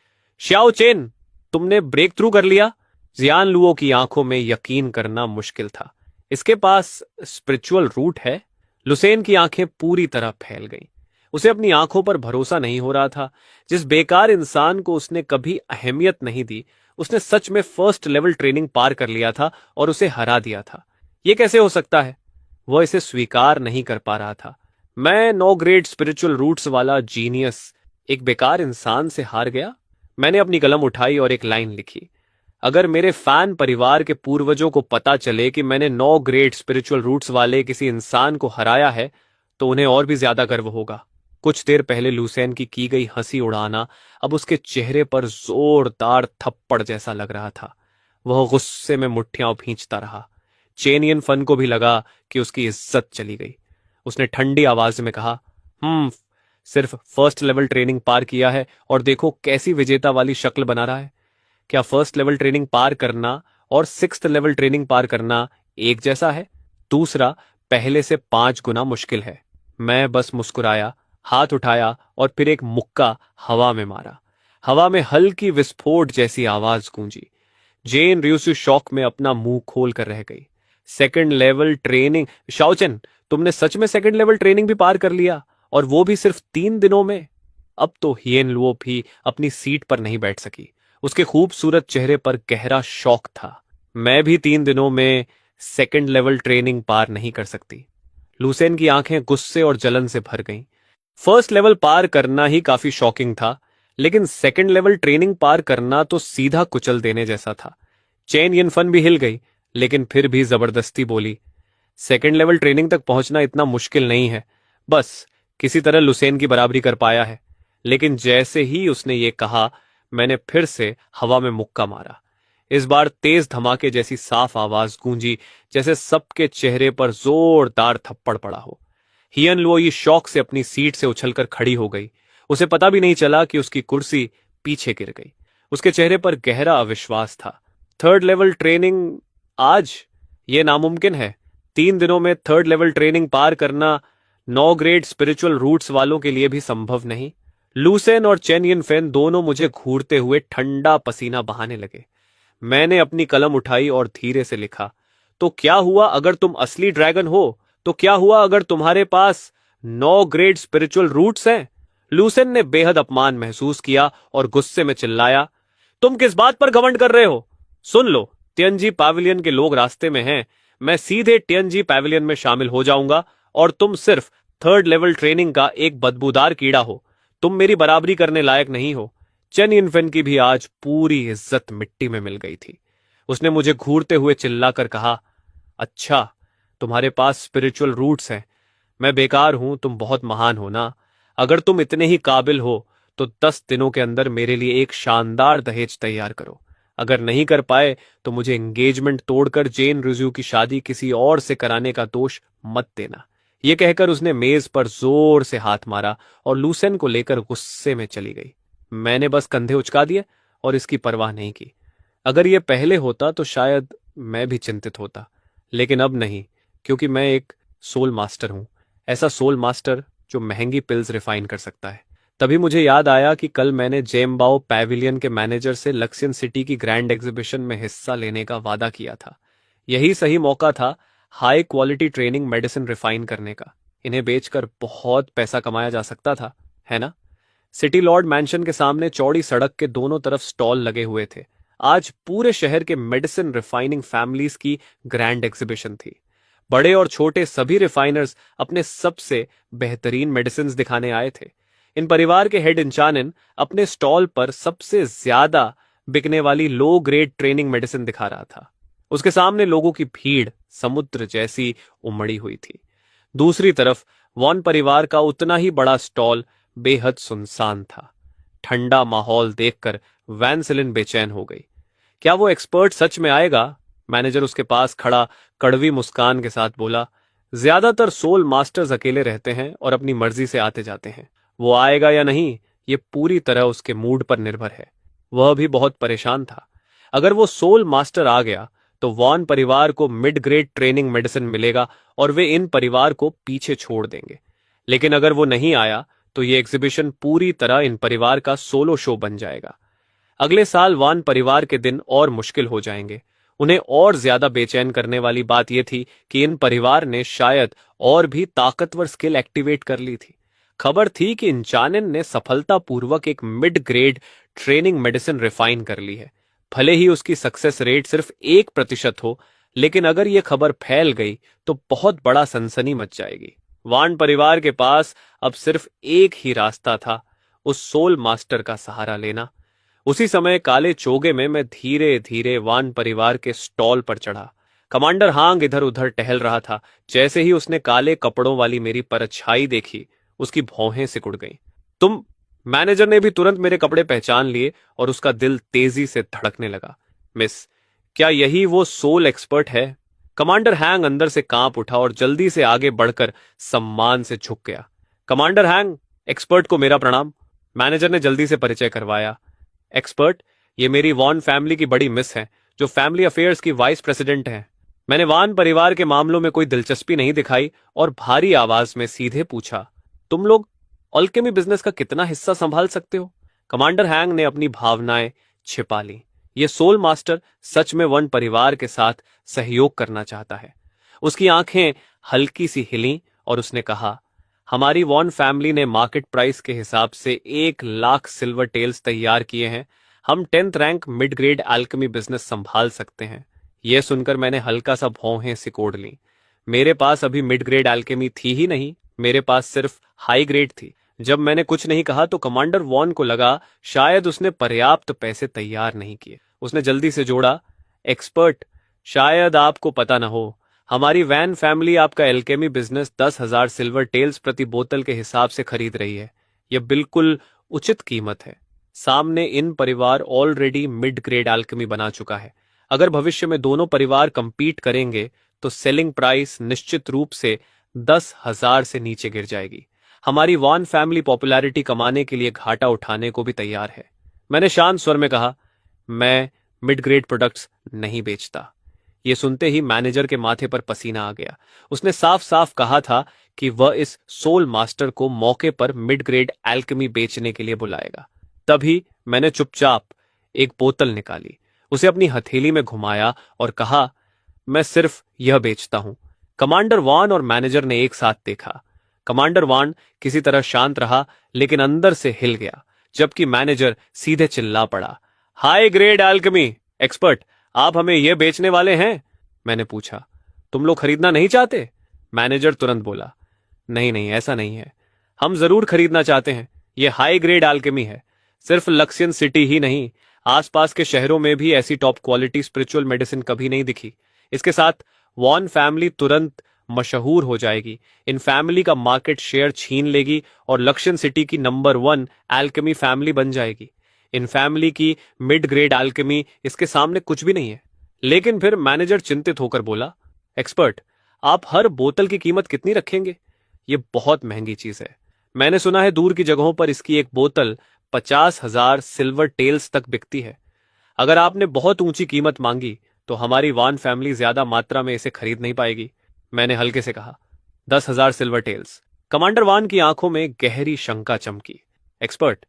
श्याओ चेन, तुमने ब्रेक थ्रू कर लिया। जियान लुओ की आंखों में यकीन करना मुश्किल था। इसके पास स्पिरिचुअल रूट है? लुसेन की आंखें पूरी तरह फैल गईं। उसे अपनी आंखों पर भरोसा नहीं हो रहा था। जिस बेकार इंसान को उसने कभी अहमियत नहीं दी, उसने सच में फर्स्ट लेवल ट्रेनिंग पार कर लिया था और उसे हरा दिया था। यह कैसे हो सकता है? वह इसे स्वीकार नहीं कर पा रहा था। मैं 9 ग्रेड स्पिरिचुअल रूट्स वाला जीनियस एक बेकार इंसान से हार गया? मैंने अपनी कलम उठाई और एक लाइन लिखी। अगर मेरे फैन परिवार के पूर्वजों को पता चले कि मैंने 9 ग्रेट स्पिरिचुअल रूट्स वाले किसी इंसान को हराया है तो उन्हें और भी ज्यादा गर्व होगा। कुछ देर पहले लुसेन की गई हंसी उड़ाना अब उसके चेहरे पर जोरदार थप्पड़ जैसा लग रहा था। वह गुस्से में मुट्ठियां भींचता रहा। चेन यिन फन को भी लगा कि उसकी इज्जत चली गई। उसने ठंडी आवाज में कहा, सिर्फ फर्स्ट लेवल ट्रेनिंग पार किया है और देखो कैसी विजेता वाली शक्ल बना रहा है। क्या फर्स्ट लेवल ट्रेनिंग पार करना और सिक्स्थ लेवल ट्रेनिंग पार करना एक जैसा है? दूसरा, पहले से 5 गुना मुश्किल है। मैं बस मुस्कुराया, हाथ उठाया और फिर एक मुक्का हवा में मारा। हवा में हल्की विस्फोट जैसी आवाज गूंजी। जेन रियुसु शौक में अपना मुंह खोल कर रह गई। Second level training? शाओचेन, तुमने सच में सेकंड लेवल ट्रेनिंग भी पार कर लिया, और वो भी सिर्फ 3 दिनों में? अब तो हियन लुओ भी अपनी सीट पर नहीं बैठ सकी। उसके खूबसूरत चेहरे पर गहरा शौक था। मैं भी 3 दिनों में सेकंड लेवल ट्रेनिंग पार नहीं कर सकती। लुसेन की आंखें गुस्से और जलन से भर गईं। फर्स्ट लेवल पार करना ही काफी शॉकिंग था, लेकिन सेकंड लेवल ट्रेनिंग पार करना तो सीधा कुचल देने जैसा था। चेन यिनफन भी हिल गई, लेकिन फिर भी जबरदस्ती बोली, सेकंड लेवल ट्रेनिंग तक पहुंचना इतना मुश्किल नहीं है, बस किसी तरह लुसेन की बराबरी कर पाया है। लेकिन जैसे ही उसने ये कहा, मैंने फिर से हवा में मुक्का मारा। इस बार तेज धमाके जैसी साफ आवाज गूंजी, जैसे सबके चेहरे पर जोरदार थप्पड़ पड़ा हो। हियन लुओई शौक से अपनी सीट से उछलकर खड़ी हो गई। उसे पता भी नहीं चला कि उसकी कुर्सी पीछे गिर गई। उसके चेहरे पर गहरा अविश्वास था। थर्ड लेवल ट्रेनिंग आज? ये नामुमकिन है। 3 दिनों में थर्ड लेवल ट्रेनिंग पार करना 9 ग्रेड स्पिरिचुअल रूट्स वालों के लिए भी संभव नहीं। लुसेन और चेन यिनफेन दोनों मुझे घूरते हुए ठंडा पसीना बहाने लगे। मैंने अपनी कलम उठाई और धीरे से लिखा, तो क्या हुआ अगर तुम असली ड्रैगन हो? तो क्या हुआ अगर तुम्हारे पास 9 ग्रेड स्पिरिचुअल रूट्स हैं? लुसेन ने बेहद अपमान महसूस किया और गुस्से में चिल्लाया, तुम किस बात पर घमंड कर रहे हो? सुन लो, टियनजी पैविलियन के लोग रास्ते में हैं। मैं सीधे टियनजी पैविलियन में शामिल हो जाऊंगा और तुम सिर्फ थर्ड लेवल ट्रेनिंग का एक बदबूदार कीड़ा हो। तुम मेरी बराबरी करने लायक नहीं हो। चेन यिनफेन की भी आज पूरी इज्जत मिट्टी में मिल गई थी। उसने मुझे घूरते हुए चिल्लाकर कहा, अच्छा, तुम्हारे पास स्पिरिचुअल रूट्स हैं। मैं बेकार हूं, तुम बहुत महान हो ना। अगर तुम इतने ही काबिल हो तो 10 दिनों के अंदर मेरे लिए एक शानदार दहेज तैयार करो। अगर नहीं कर पाए तो मुझे एंगेजमेंट तोड़कर जेन रिज्यू की शादी किसी और से कराने का दोष मत देना। यह कहकर उसने मेज पर जोर से हाथ मारा और लुसेन को लेकर गुस्से में चली गई। मैंने बस कंधे उचका दिए और इसकी परवाह नहीं की। अगर यह पहले होता तो शायद मैं भी चिंतित होता, लेकिन अब नहीं, क्योंकि मैं एक सोल मास्टर हूं। ऐसा सोल मास्टर जो महंगी पिल्स रिफाइन कर सकता है। तभी मुझे याद आया कि कल मैंने जेमबाओ पैविलियन के मैनेजर से लक्सियन सिटी की ग्रैंड एग्जीबिशन में हिस्सा लेने का वादा किया था। यही सही मौका था high quality training medicine refine करने का। इन्हें बेचकर बहुत पैसा कमाया जा सकता था, है ना? सिटी लॉर्ड मैंशन के सामने चौड़ी सड़क के दोनों तरफ स्टॉल लगे हुए थे। आज पूरे शहर के मेडिसिन रिफाइनिंग फैमिलीज की ग्रैंड एग्जीबिशन थी। बड़े और छोटे सभी रिफाइनर्स अपने सबसे बेहतरीन मेडिसिन दिखाने आए थे। इन परिवार के हेड इंचानिन अपने स्टॉल पर सबसे ज्यादा बिकने वाली लो ग्रेड ट्रेनिंग मेडिसिन दिखा रहा था। उसके सामने लोगों की भीड़ समुद्र जैसी उमड़ी हुई थी। दूसरी तरफ वॉन परिवार का उतना ही बड़ा स्टॉल बेहद सुनसान था। ठंडा माहौल देखकर वैनसिलिन बेचैन हो गई। क्या वो एक्सपर्ट सच में आएगा? मैनेजर उसके पास खड़ा कड़वी मुस्कान के साथ बोला, ज्यादातर सोल मास्टर्स अकेले रहते हैं और अपनी मर्जी से आते जाते हैं। वो आएगा या नहीं, ये पूरी तरह उसके मूड पर निर्भर है। वह भी बहुत परेशान था। अगर वो सोल मास्टर आ गया तो वॉन परिवार को मिड ग्रेड ट्रेनिंग मेडिसिन मिलेगा और वे इन परिवार को पीछे छोड़ देंगे। लेकिन अगर वो नहीं आया तो ये एग्जीबिशन पूरी तरह इन परिवार का सोलो शो बन जाएगा। अगले साल वॉन परिवार के दिन और मुश्किल हो जाएंगे। उन्हें और ज्यादा बेचैन करने वाली बात यह थी कि इन परिवार ने शायद और भी ताकतवर स्किल एक्टिवेट कर ली थी। खबर थी कि इंचानिन ने सफलतापूर्वक एक mid grade training medicine refine कर ली है। भले ही उसकी सक्सेस रेट सिर्फ 1% हो, लेकिन अगर यह खबर फैल गई तो बहुत बड़ा सनसनी मच जाएगी। वान परिवार के पास अब सिर्फ एक ही रास्ता था, उस सोल मास्टर का सहारा लेना। उसी समय काले चोगे में मैं धीरे धीरे वान परिवार के स्टॉल पर चढ़ा। कमांडर हांग इधर उधर टहल रहा था। जैसे ही उसने काले कपड़ों वाली मेरी परछाई देखी, उसकी भौहें सिकुड़ गईं। तुम? मैनेजर ने भी तुरंत मेरे कपड़े पहचान लिए और उसका दिल तेजी से धड़कने लगा। मिस, क्या यही वो सोल एक्सपर्ट है? कमांडर हैंग अंदर से कांप उठा और जल्दी से आगे बढ़कर सम्मान से झुक गया। कमांडर हैंग, एक्सपर्ट को मेरा प्रणाम। मैनेजर ने जल्दी से परिचय करवाया। एक्सपर्ट, ये मेरी वॉन फैमिली की बड़ी मिस है, जो फैमिली अफेयर्स की वाइस प्रेसिडेंट हैं। मैंने वान परिवार के मामलों में कोई दिलचस्पी नहीं दिखाई और भारी आवाज में सीधे पूछा, तुम लोग अल्केमी बिजनेस का कितना हिस्सा संभाल सकते हो? कमांडर हैंग ने अपनी भावनाएं छिपा ली। ये सोल मास्टर सच में वन परिवार के साथ सहयोग करना चाहता है। उसकी आंखें हल्की सी हिलीं और उसने कहा, हमारी वॉन फैमिली ने मार्केट प्राइस के हिसाब से 1 लाख सिल्वर टेल्स तैयार किए हैं। हम 10th rank mid grade Alchemy business संभाल सकते हैं। यह सुनकर मैंने हल्का सा भौहें सिकोड़ ली। मेरे पास अभी मिड ग्रेड अल्केमी थी ही नहीं, मेरे पास सिर्फ हाई ग्रेड थी। जब मैंने कुछ नहीं कहा तो कमांडर वॉन को लगा शायद उसने पर्याप्त पैसे तैयार नहीं किए। उसने जल्दी से जोड़ा, एक्सपर्ट, शायद आपको पता न हो, हमारी वैन फैमिली आपका एल्केमी बिजनेस 10,000 सिल्वर टेल्स प्रति बोतल के हिसाब से खरीद रही है। यह बिल्कुल उचित कीमत है। सामने इन परिवार ऑलरेडी मिड ग्रेड अल्केमी बना चुका है। अगर भविष्य में दोनों परिवार कंपीट करेंगे तो सेलिंग प्राइस निश्चित रूप से 10,000 से नीचे गिर जाएगी। हमारी वॉन फैमिली पॉपुलैरिटी कमाने के लिए घाटा उठाने को भी तैयार है। मैंने शांत स्वर में कहा, मैं मिड ग्रेड प्रोडक्ट्स नहीं बेचता। यह सुनते ही मैनेजर के माथे पर पसीना आ गया। उसने साफ साफ कहा था कि वह इस सोल मास्टर को मौके पर मिड ग्रेड अल्केमी बेचने के लिए बुलाएगा। तभी मैंने चुपचाप एक बोतल निकाली, उसे अपनी हथेली में घुमाया और कहा, मैं सिर्फ यह बेचता हूं। कमांडर वान और मैनेजर ने एक साथ देखा। कमांडर वान किसी तरह शांत रहा, लेकिन अंदर से हिल गया, जबकि मैनेजर सीधे चिल्ला पड़ा, हाई ग्रेड अल्केमी एक्सपर्ट, आप हमें यह बेचने वाले हैं? मैंने पूछा, तुम लोग खरीदना नहीं चाहते? मैनेजर तुरंत बोला, नहीं नहीं, ऐसा नहीं है, हम जरूर खरीदना चाहते हैं। यह हाई ग्रेड अल्केमी है। सिर्फ लक्सियन सिटी ही नहीं, आसपास के शहरों में भी ऐसी टॉप क्वालिटी स्पिरिचुअल मेडिसिन कभी नहीं दिखी। इसके साथ वॉन फैमिली तुरंत मशहूर हो जाएगी, इन फैमिली का मार्केट शेयर छीन लेगी और लक्ष्यन सिटी की नंबर 1 अल्केमी फैमिली बन जाएगी। इन फैमिली की मिड ग्रेड अल्केमी इसके सामने कुछ भी नहीं है। लेकिन फिर मैनेजर चिंतित होकर बोला, एक्सपर्ट, आप हर बोतल की कीमत कितनी रखेंगे? ये बहुत महंगी चीज है। मैंने सुना है दूर की जगहों पर इसकी एक बोतल 50,000 सिल्वर टेल्स तक बिकती है। अगर आपने बहुत ऊंची कीमत मांगी तो हमारी वान फैमिली ज्यादा मात्रा में इसे खरीद नहीं पाएगी। मैंने हल्के से कहा, 10,000 सिल्वर टेल्स। कमांडर वान की आंखों में गहरी शंका चमकी। एक्सपर्ट,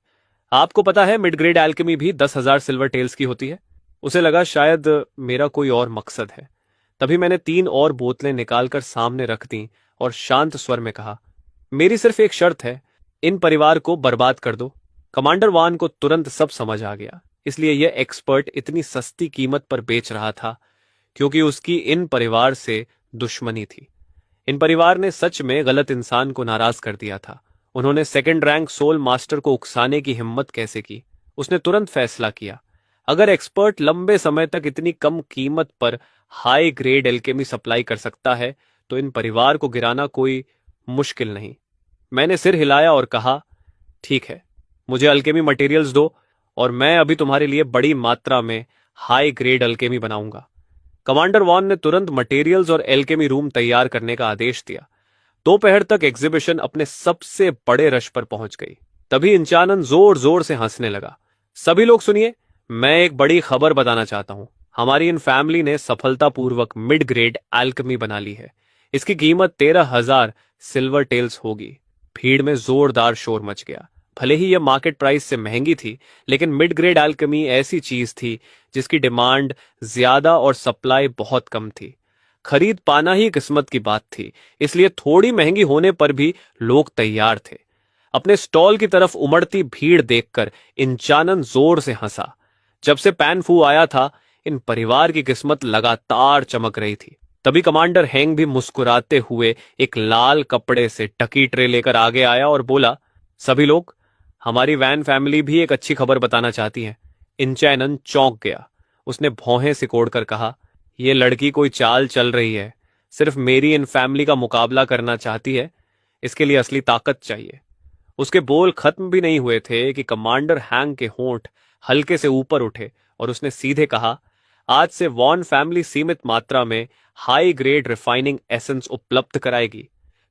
आपको पता है मिड ग्रेड अल्केमी भी 10,000 सिल्वर टेल्स की होती है? उसे लगा शायद मेरा कोई और मकसद है। तभी मैंने 3 और बोतलें निकालकर सामने रख दी और शांत स्वर में कहा, मेरी सिर्फ एक शर्त है, इन परिवार को बर्बाद कर दो। कमांडर वान को तुरंत सब समझ आ गया, इसलिए यह एक्सपर्ट इतनी सस्ती कीमत पर बेच रहा था क्योंकि उसकी इन परिवार से दुश्मनी थी। इन परिवार ने सच में गलत इंसान को नाराज कर दिया था। उन्होंने 2nd रैंक सोल मास्टर को उकसाने की हिम्मत कैसे की? उसने तुरंत फैसला किया, अगर एक्सपर्ट लंबे समय तक इतनी कम कीमत पर हाई ग्रेड एल्केमी सप्लाई कर सकता है तो इन परिवार को गिराना कोई मुश्किल नहीं। मैंने सिर हिलाया और कहा, ठीक है, मुझे अल्केमी मटेरियल्स दो और मैं अभी तुम्हारे लिए बड़ी मात्रा में हाई ग्रेड अल्केमी बनाऊंगा। कमांडर वॉन ने तुरंत मटेरियल्स और एल्केमी रूम तैयार करने का आदेश दिया। दोपहर तक एग्जीबिशन अपने सबसे बड़े रश पर पहुंच गई। तभी इंचानन जोर जोर से हंसने लगा। सभी लोग सुनिए, मैं एक बड़ी खबर बताना चाहता हूं। हमारी इन फैमिली ने सफलतापूर्वक मिड ग्रेड अल्केमी बना ली है। इसकी कीमत 13,000 सिल्वर टेल्स होगी। भीड़ में जोरदार शोर मच गया। भले ही यह मार्केट प्राइस से महंगी थी, लेकिन मिड ग्रेड अल्केमी ऐसी चीज थी जिसकी डिमांड ज्यादा और सप्लाई बहुत कम थी। खरीद पाना ही किस्मत की बात थी, इसलिए थोड़ी महंगी होने पर भी लोग तैयार थे। अपने स्टॉल की तरफ उमड़ती भीड़ देखकर इंचानन जोर से हंसा। जब से पैन फू आया था, इन परिवार की किस्मत लगातार चमक रही थी। तभी कमांडर हैंग भी मुस्कुराते हुए एक लाल कपड़े से ढकी ट्रे लेकर आगे आया और बोला, सभी लोग, हमारी वैन फैमिली भी एक अच्छी खबर बताना चाहती है। इंचैनन चौंक गया। उसने भौहें सिकोड़कर कहा, यह लड़की कोई चाल चल रही है, सिर्फ मेरी इन फैमिली का मुकाबला करना चाहती है। इसके लिए असली ताकत चाहिए। उसके बोल खत्म भी नहीं हुए थे कि कमांडर हैंग के होंठ हल्के से ऊपर उठे और उसने सीधे कहा, आज से वॉन फैमिली सीमित मात्रा में हाई ग्रेड रिफाइनिंग एसेंस उपलब्ध कराएगी।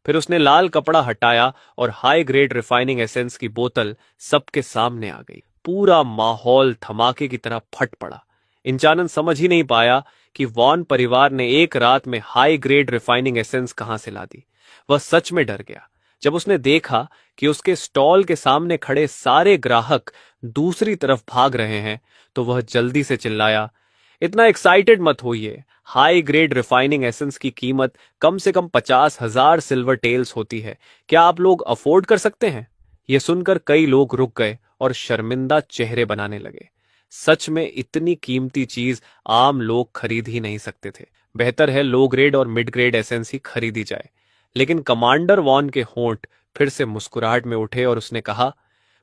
फिर उसने लाल कपड़ा हटाया और हाई ग्रेड रिफाइनिंग एसेंस की बोतल सबके सामने आ गई। पूरा माहौल धमाके की तरह फट पड़ा। इंचानन समझ ही नहीं पाया कि वॉन परिवार ने एक रात में हाई ग्रेड रिफाइनिंग एसेंस कहां से ला दी। वह सच में डर गया जब उसने देखा कि उसके स्टॉल के सामने खड़े सारे ग्राहक दूसरी तरफ भाग रहे हैं। तो वह जल्दी से चिल्लाया, इतना एक्साइटेड मत होइए। हाई ग्रेड रिफाइनिंग एसेंस की कीमत कम से कम 50,000 सिल्वर टेल्स होती है। क्या आप लोग अफोर्ड कर सकते हैं? यह सुनकर कई लोग रुक गए और शर्मिंदा चेहरे बनाने लगे। सच में इतनी कीमती चीज आम लोग खरीद ही नहीं सकते थे। बेहतर है लो ग्रेड और मिड ग्रेड एसेंस ही खरीदी जाए। लेकिन कमांडर वॉन के होंठ फिर से मुस्कुराहट में उठे और उसने कहा,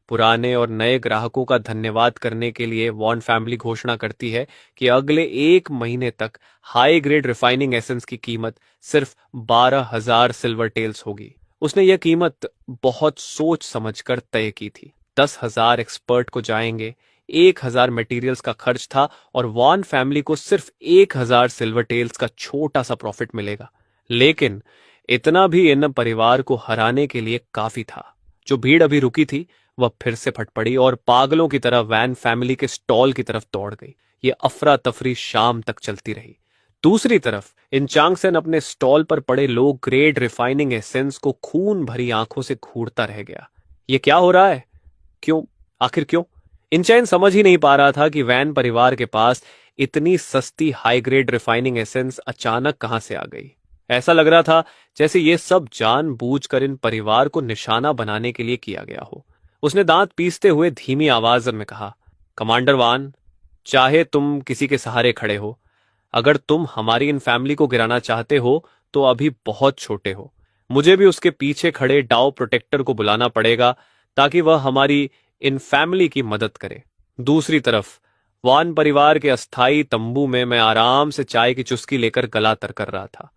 पुराने और नए ग्राहकों का धन्यवाद करने के लिए वॉन फैमिली घोषणा करती है कि अगले 1 महीने तक हाई ग्रेड रिफाइनिंग एसेंस की कीमत सिर्फ 12,000 सिल्वर टेल्स होगी। उसने यह कीमत बहुत सोच समझकर तय की थी। 10,000 एक्सपर्ट को जाएंगे, 1,000 मटेरियल्स का खर्च था और वॉन फैमिली को सिर्फ 1,000 सिल्वर टेल्स का छोटा सा प्रॉफिट मिलेगा। लेकिन इतना भी इन परिवार को हराने के लिए काफी था। जो भीड़ अभी रुकी थी वह फिर से फट पड़ी और पागलों की तरह वैन फैमिली के स्टॉल की तरफ दौड़ गई। ये अफरा तफरी शाम तक चलती रही। दूसरी तरफ इन चांगसेन अपने स्टॉल पर पड़े लो ग्रेड रिफाइनिंग एसेंस को खून भरी आंखों से घूरता रह गया। ये क्या हो रहा है? क्यों? आखिर क्यों? इनचैन समझ ही नहीं पा रहा था कि वैन परिवार के पास इतनी सस्ती हाई ग्रेड रिफाइनिंग एसेंस अचानक कहां से आ गई। ऐसा लग रहा था जैसे ये सब जानबूझकर इन परिवार को निशाना बनाने के लिए किया गया हो। उसने दांत पीसते हुए धीमी आवाज में कहा, कमांडर वान, चाहे तुम किसी के सहारे खड़े हो, अगर तुम हमारी इन फैमिली को गिराना चाहते हो तो अभी बहुत छोटे हो। मुझे भी उसके पीछे खड़े डाउ प्रोटेक्टर को बुलाना पड़ेगा ताकि वह हमारी इन फैमिली की मदद करे। दूसरी तरफ वान परिवार के अस्थाई तंबू में मैं आराम से चाय की चुस्की लेकर गला तर कर रहा था।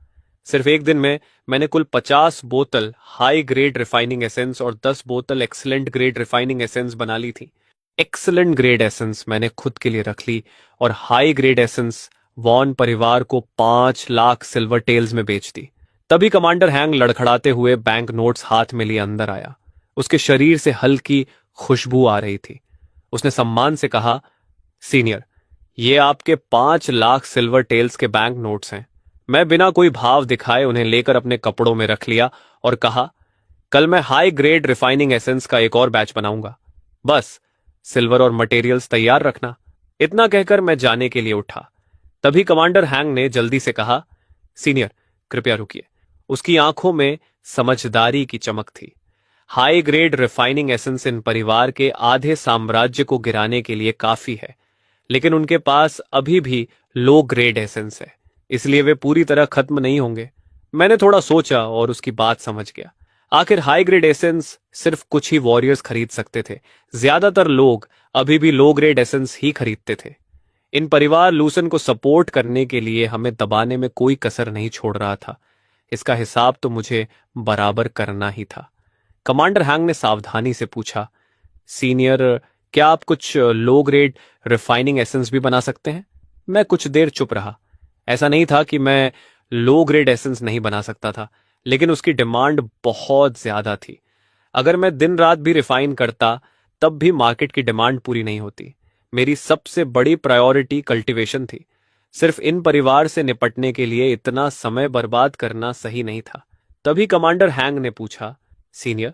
सिर्फ एक दिन में मैंने कुल 50 बोतल हाई ग्रेड रिफाइनिंग एसेंस और 10 बोतल एक्सीलेंट ग्रेड रिफाइनिंग एसेंस बना ली थी। एक्सीलेंट ग्रेड एसेंस मैंने खुद के लिए रख ली और हाई ग्रेड एसेंस वॉन परिवार को 5 लाख सिल्वर टेल्स में बेच दी। तभी कमांडर हैंग लड़खड़ाते हुए बैंक नोट्स हाथ में लिए अंदर आया। उसके शरीर से हल्की खुशबू आ रही थी। उसने सम्मान से कहा, सीनियर, ये आपके 5 लाख सिल्वर टेल्स के बैंक नोट्स हैं। मैं बिना कोई भाव दिखाए उन्हें लेकर अपने कपड़ों में रख लिया और कहा, कल मैं हाई ग्रेड रिफाइनिंग एसेंस का एक और बैच बनाऊंगा। बस सिल्वर और मटेरियल्स तैयार रखना। इतना कहकर मैं जाने के लिए उठा। तभी कमांडर हैंग ने जल्दी से कहा, सीनियर, कृपया रुकिए। उसकी आंखों में समझदारी की चमक थी। हाई ग्रेड रिफाइनिंग एसेंस इन परिवार के आधे साम्राज्य को गिराने के लिए काफी है, लेकिन उनके पास अभी भी लो ग्रेड एसेंस है, इसलिए वे पूरी तरह खत्म नहीं होंगे। मैंने थोड़ा सोचा और उसकी बात समझ गया। आखिर हाई ग्रेड एसेंस सिर्फ कुछ ही वॉरियर्स खरीद सकते थे। ज्यादातर लोग अभी भी लो ग्रेड एसेंस ही खरीदते थे। इन परिवार लूसन को सपोर्ट करने के लिए हमें दबाने में कोई कसर नहीं छोड़ रहा था। इसका हिसाब तो मुझे बराबर करना ही था। कमांडर हैंग ने सावधानी से पूछा, सीनियर, क्या आप कुछ लो ग्रेड रिफाइनिंग एसेंस भी बना सकते हैं? मैं कुछ देर चुप रहा। ऐसा नहीं था कि मैं लो ग्रेड एसेंस नहीं बना सकता था, लेकिन उसकी डिमांड बहुत ज्यादा थी। अगर मैं दिन रात भी रिफाइन करता तब भी मार्केट की डिमांड पूरी नहीं होती। मेरी सबसे बड़ी प्रायोरिटी कल्टीवेशन थी। सिर्फ इन परिवार से निपटने के लिए इतना समय बर्बाद करना सही नहीं था। तभी कमांडर हैंग ने पूछा, सीनियर,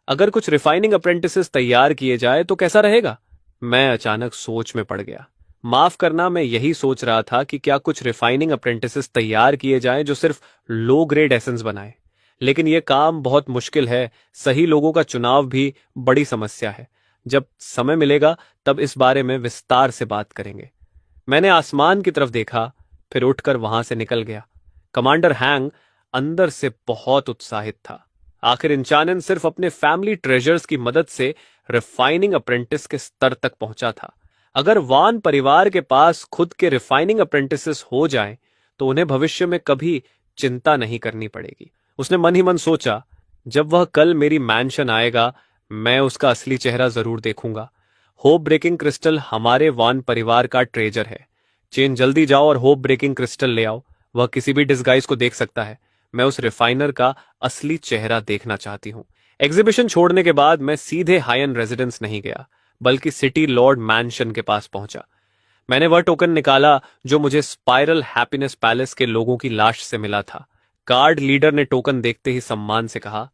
अगर कुछ रिफाइनिंग अप्रेंटिसेस तैयार किए जाए तो कैसा रहेगा? मैं अचानक सोच में पड़ गया। माफ करना, मैं यही सोच रहा था कि क्या कुछ रिफाइनिंग अप्रेंटिसेस तैयार किए जाएं जो सिर्फ लो ग्रेड एसेंस बनाए। लेकिन यह काम बहुत मुश्किल है। सही लोगों का चुनाव भी बड़ी समस्या है। जब समय मिलेगा तब इस बारे में विस्तार से बात करेंगे। मैंने आसमान की तरफ देखा, फिर उठकर वहां से निकल गया। कमांडर हैंग अंदर से बहुत उत्साहित था। आखिर इंचानन सिर्फ अपने फैमिली ट्रेजर्स की मदद से रिफाइनिंग अप्रेंटिस के स्तर तक पहुंचा था। अगर वान परिवार के पास खुद के रिफाइनिंग अप्रेंटिसेस हो जाएं, तो उन्हें भविष्य में कभी चिंता नहीं करनी पड़ेगी। उसने मन ही मन सोचा, जब वह कल मेरी मैंशन आएगा, मैं उसका असली चेहरा जरूर देखूंगा। होप ब्रेकिंग क्रिस्टल हमारे वान परिवार का ट्रेजर है। चेन, जल्दी जाओ और होप ब्रेकिंग क्रिस्टल ले आओ। वह किसी भी डिस्गाइज को देख सकता है। मैं उस रिफाइनर का असली चेहरा देखना चाहती हूँ। एग्जीबिशन छोड़ने के बाद मैं सीधे हाई एंड रेजिडेंस नहीं गया, बल्कि सिटी लॉर्ड मैंशन के पास पहुंचा। मैंने वह टोकन निकाला जो मुझे स्पाइरल हैप्पीनेस पैलेस के लोगों की लाश से मिला था। गार्ड लीडर ने टोकन देखते ही सम्मान से कहा,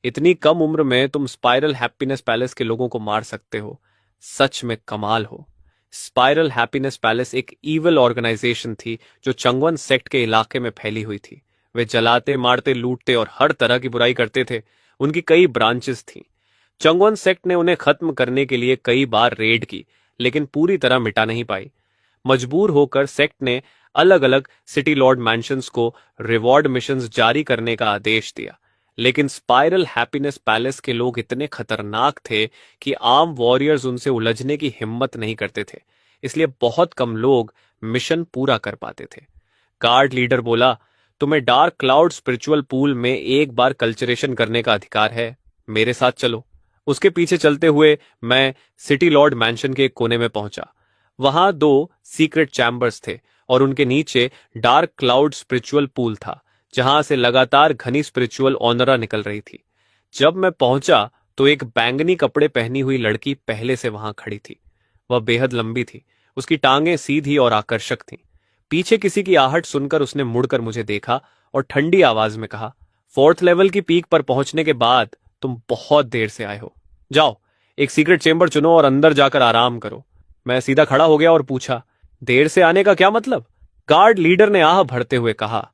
इतनी कम उम्र में तुम स्पाइरल हैप्पीनेस पैलेस के लोगों को मार सकते हो, सच में कमाल हो। स्पाइरल हैप्पीनेस पैलेस एक ईविल ऑर्गेनाइजेशन थी जो चंगवन सेक्ट के इलाके में फैली हुई थी। वे जलाते, मारते, लूटते और हर तरह की बुराई करते थे। उनकी कई ब्रांचेस थीं। चंगवन सेक्ट ने उन्हें खत्म करने के लिए कई बार रेड की, लेकिन पूरी तरह मिटा नहीं पाई। मजबूर होकर सेक्ट ने अलग अलग सिटी लॉर्ड मैंशंस को रिवॉर्ड मिशंस जारी करने का आदेश दिया, लेकिन स्पाइरल हैप्पीनेस पैलेस के लोग इतने खतरनाक थे कि आम वॉरियर्स उनसे उलझने की हिम्मत नहीं करते थे। इसलिए बहुत कम लोग मिशन पूरा कर पाते थे। गार्ड लीडर बोला, तुम्हें डार्क क्लाउड स्पिरिचुअल पूल में एक बार कल्चरेशन करने का अधिकार है, मेरे साथ चलो। उसके पीछे चलते हुए मैं सिटी लॉर्ड मैंशन के एक कोने में पहुंचा। वहां 2 सीक्रेट चैम्बर्स थे और उनके नीचे डार्क क्लाउड स्पिरिचुअल पूल था, जहां से लगातार घनी स्पिरिचुअल ऑनरा निकल रही थी। जब मैं पहुंचा तो एक बैंगनी कपड़े पहनी हुई लड़की पहले से वहां खड़ी थी। वह बेहद लंबी थी, उसकी टांगें सीधी और आकर्षक थीं। पीछे किसी की आहट सुनकर उसने मुड़कर मुझे देखा और ठंडी आवाज में कहा, 4th लेवल की पीक पर पहुंचने के बाद तुम बहुत देर से आए हो। जाओ, एक सीक्रेट चेंबर चुनो और अंदर जाकर आराम करो। मैं सीधा खड़ा हो गया और पूछा, देर से आने का क्या मतलब? गार्ड लीडर ने आह भरते हुए कहा,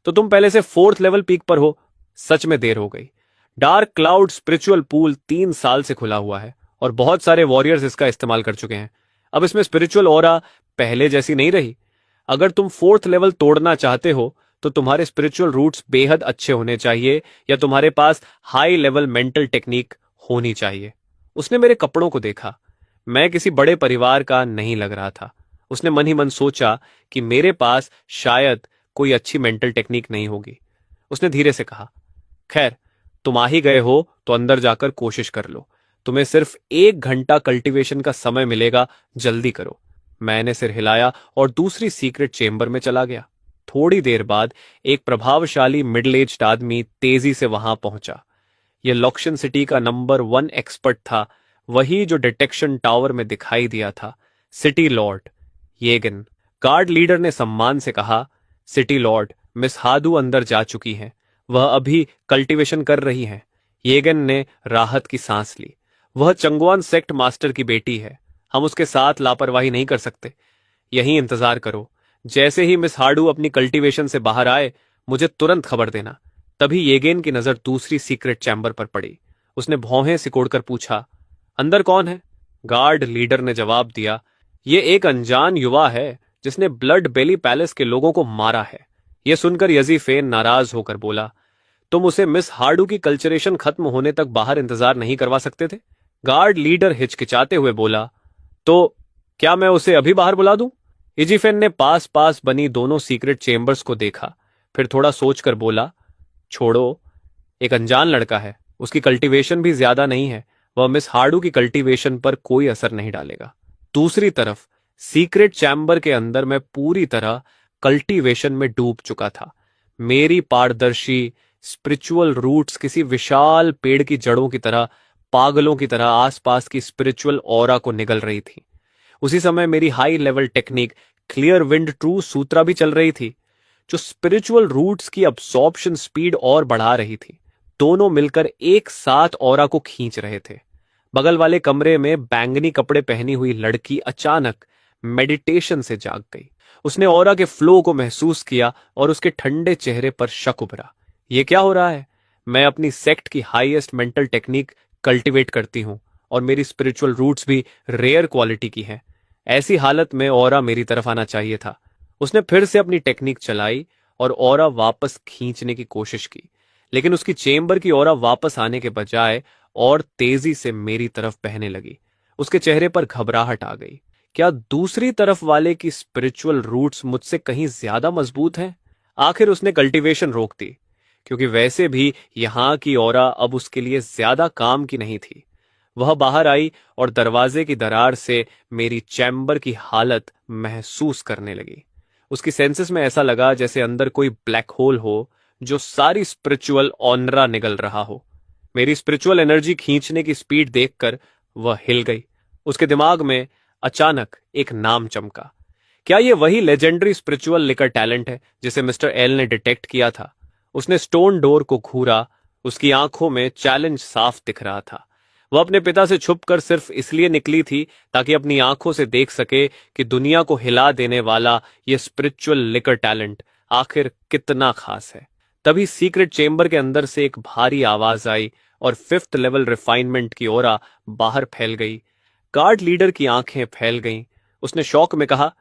तो तुम पहले से 4th लेवल पीक पर हो। सच में देर हो गई। डार्क क्लाउड स्पिरिचुअल पूल 3 साल से खुला हुआ है और बहुत सारे वॉरियर्स इसका इस्तेमाल कर चुके हैं। अब इसमें स्पिरिचुअल ऑरा पहले जैसी नहीं रही। अगर तुम 4th लेवल तोड़ना चाहते हो तो तुम्हारे स्पिरिचुअल रूट्स बेहद अच्छे होने चाहिए या तुम्हारे पास हाई लेवल मेंटल टेक्निक होनी चाहिए। उसने मेरे कपड़ों को देखा। मैं किसी बड़े परिवार का नहीं लग रहा था। उसने मन ही मन सोचा कि मेरे पास शायद कोई अच्छी मेंटल टेक्निक नहीं होगी। उसने धीरे से कहा, खैर, तुम आ ही गए हो तो अंदर जाकर कोशिश कर लो। तुम्हें सिर्फ 1 घंटा कल्टीवेशन का समय मिलेगा, जल्दी करो। मैंने सिर हिलाया और दूसरी सीक्रेट चेंबर में चला गया। थोड़ी देर बाद एक प्रभावशाली मिडिल एज्ड आदमी तेजी से वहां पहुंचा। यह लॉक्शन सिटी का नंबर 1 एक्सपर्ट था, वही जो डिटेक्शन टावर में दिखाई दिया था, सिटी लॉर्ड येगन। गार्ड लीडर ने सम्मान से कहा, सिटी लॉर्ड, मिस हादू अंदर जा चुकी हैं। वह अभी कल्टीवेशन कर रही हैं। येगन ने राहत की सांस ली। वह चंगवान सेक्ट मास्टर की बेटी है। हम उसके साथ लापरवाही नहीं कर सकते। यहीं इंतजार करो। जैसे ही मिस हाडू अपनी कल्टीवेशन से बाहर आए, मुझे तुरंत खबर देना। तभी येगेन की नजर दूसरी सीक्रेट चैम्बर पर पड़ी। उसने भौहें सिकोड़कर पूछा, अंदर कौन है? गार्ड लीडर ने जवाब दिया, ये एक अनजान युवा है जिसने ब्लड बेली पैलेस के लोगों को मारा है। यह सुनकर यजीफेन नाराज होकर बोला, तुम उसे मिस हार्डू की कल्चरेशन खत्म होने तक बाहर इंतजार नहीं करवा सकते थे? गार्ड लीडर हिचकिचाते हुए बोला, तो क्या मैं उसे अभी बाहर बुला दूं? इजीफेन ने पास पास बनी दोनों सीक्रेट चेंबर्स को देखा, फिर थोड़ा सोचकर बोला, छोड़ो, एक अनजान लड़का है, उसकी कल्टीवेशन भी ज्यादा नहीं है, वह मिस हार्डू की कल्टीवेशन पर कोई असर नहीं डालेगा। दूसरी तरफ सीक्रेट चैम्बर के अंदर मैं पूरी तरह कल्टीवेशन में डूब चुका था। मेरी पारदर्शी स्पिरिचुअल रूट्स किसी विशाल पेड़ की जड़ों की तरह, पागलों की तरह आसपास की स्पिरिचुअल ऑरा को निगल रही थी। उसी समय मेरी high level technique clear wind true सूत्रा भी चल रही थी, जो स्पिरिचुअल रूट्स की अब्सॉर्प्शन स्पीड और बढ़ा रही थी। दोनों मिलकर एक साथ ऑरा को खींच रहे थे। बगल वाले कमरे में बैंगनी कपड़े पहनी हुई लड़की अचानक मेडिटेशन से जाग गई। उसने ऑरा के फ्लो को महसूस किया और उसके ठंडे चेहरे पर शक उभरा। यह क्या हो रहा है? मैं अपनी सेक्ट की हाईएस्ट मेंटल टेक्निक कल्टीवेट करती हूं और मेरी स्पिरिचुअल रूट्स भी रेयर क्वालिटी की हैं। ऐसी हालत में ऑरा मेरी तरफ आना चाहिए था। उसने फिर से अपनी टेक्निक चलाई और ऑरा वापस खींचने की कोशिश की, लेकिन उसकी चेंबर की ऑरा वापस आने के बजाय और तेजी से मेरी तरफ बहने लगी। उसके चेहरे पर घबराहट आ गई। क्या दूसरी तरफ वाले की स्पिरिचुअल रूट्स मुझसे कहीं ज्यादा मजबूत हैं? आखिर उसने कल्टीवेशन रोक दी, क्योंकि वैसे भी यहां की ऑरा अब उसके लिए ज्यादा काम की नहीं थी। वह बाहर आई और दरवाजे की दरार से मेरी चैम्बर की हालत महसूस करने लगी। उसकी सेंसेस में ऐसा लगा जैसे अंदर कोई ब्लैक होल हो जो सारी स्पिरिचुअल ऑनरा निगल रहा हो। मेरी स्पिरिचुअल एनर्जी खींचने की स्पीड देखकर वह हिल गई। उसके दिमाग में अचानक एक नाम चमका। क्या यह वही लेजेंडरी स्पिरिचुअल लिकर टैलेंट है जिसे मिस्टर एल ने डिटेक्ट किया था? उसने स्टोन डोर को घूरा। उसकी आंखों में चैलेंज साफ दिख रहा था। वह अपने पिता से छुपकर सिर्फ इसलिए निकली थी ताकि अपनी आंखों से देख सके कि दुनिया को हिला देने वाला यह स्पिरिचुअल लिकर टैलेंट आखिर कितना खास है। तभी सीक्रेट चेंबर के अंदर से एक भारी आवाज आई और 5th लेवल रिफाइनमेंट की ओरा बाहर फैल गई। गार्ड लीडर की आंखें फैल गईं। उसने शौक में कहा,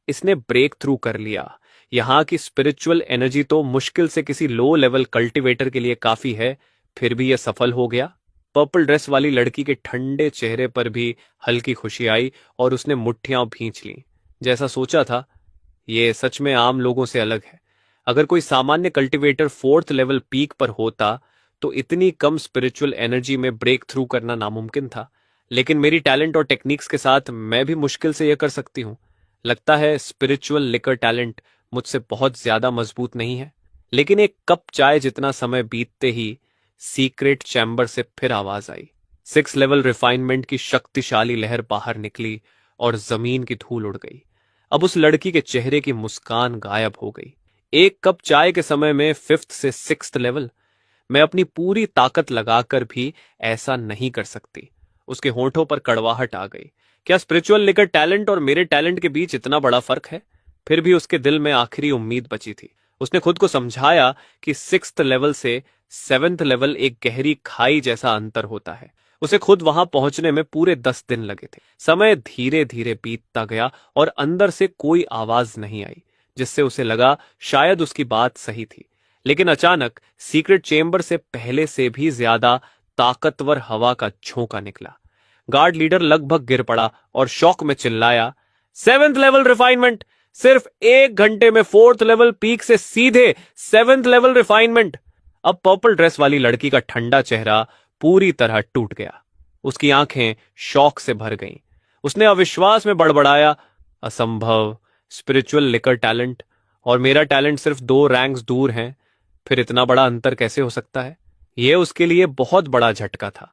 इसने ब्रेक थ्रू कर लिया। यहां की स्पिरिचुअल एनर्जी तो मुश्किल से किसी लो लेवल कल्टीवेटर के लिए काफी है, फिर भी यह सफल हो गया। पर्पल ड्रेस वाली लड़की के ठंडे चेहरे पर भी हल्की खुशी आई और उसने मुट्ठियां भींच लीं। जैसा सोचा था, यह सच में आम लोगों से अलग है। अगर कोई सामान्य कल्टीवेटर 4th लेवल पीक पर होता तो इतनी कम स्पिरिचुअल एनर्जी में ब्रेक थ्रू करना नामुमकिन था। लेकिन मेरी टैलेंट और टेक्निक्स के साथ मैं भी मुश्किल से यह कर सकती हूं। लगता है स्पिरिचुअल लिकर टैलेंट मुझसे बहुत ज्यादा मजबूत नहीं है। लेकिन एक कप चाय जितना समय बीतते ही सीक्रेट चैम्बर से फिर आवाज आई। 6th लेवल रिफाइनमेंट की शक्तिशाली लहर बाहर निकली और जमीन की धूल उड़ गई। अब उस लड़की के चेहरे की मुस्कान गायब हो गई। एक कप चाय के समय में 5th से 6th लेवल, मैं अपनी पूरी ताकत लगाकर भी ऐसा नहीं कर सकती। उसके होंठों पर कड़वाहट आ गई। क्या स्पिरिचुअल लिकर टैलेंट और मेरे टैलेंट के बीच इतना बड़ा फर्क है? फिर भी उसके दिल में आखिरी उम्मीद बची थी। उसने खुद को समझाया कि 6th लेवल से 7th लेवल एक गहरी खाई जैसा अंतर होता है। उसे खुद वहां पहुंचने में पूरे 10 दिन लगे थे। समय धीरे धीरे बीतता गया और अंदर से कोई आवाज नहीं आई, जिससे उसे लगा शायद उसकी बात सही थी। लेकिन अचानक सीक्रेट चेंबर से पहले से भी ज्यादा ताकतवर हवा का झोंका निकला। गार्ड लीडर लगभग गिर पड़ा और शौक में चिल्लाया, 7th लेवल रिफाइनमेंट! सिर्फ 1 घंटे में 4th लेवल पीक से सीधे 7th लेवल रिफाइनमेंट! अब पर्पल ड्रेस वाली लड़की का ठंडा चेहरा पूरी तरह टूट गया। उसकी आंखें शौक से भर गईं। उसने अविश्वास में बड़बड़ाया, असंभव! स्पिरिचुअल लिकर टैलेंट और मेरा टैलेंट सिर्फ 2 रैंक्स दूर हैं, फिर इतना बड़ा अंतर कैसे हो सकता है? यह उसके लिए बहुत बड़ा झटका था।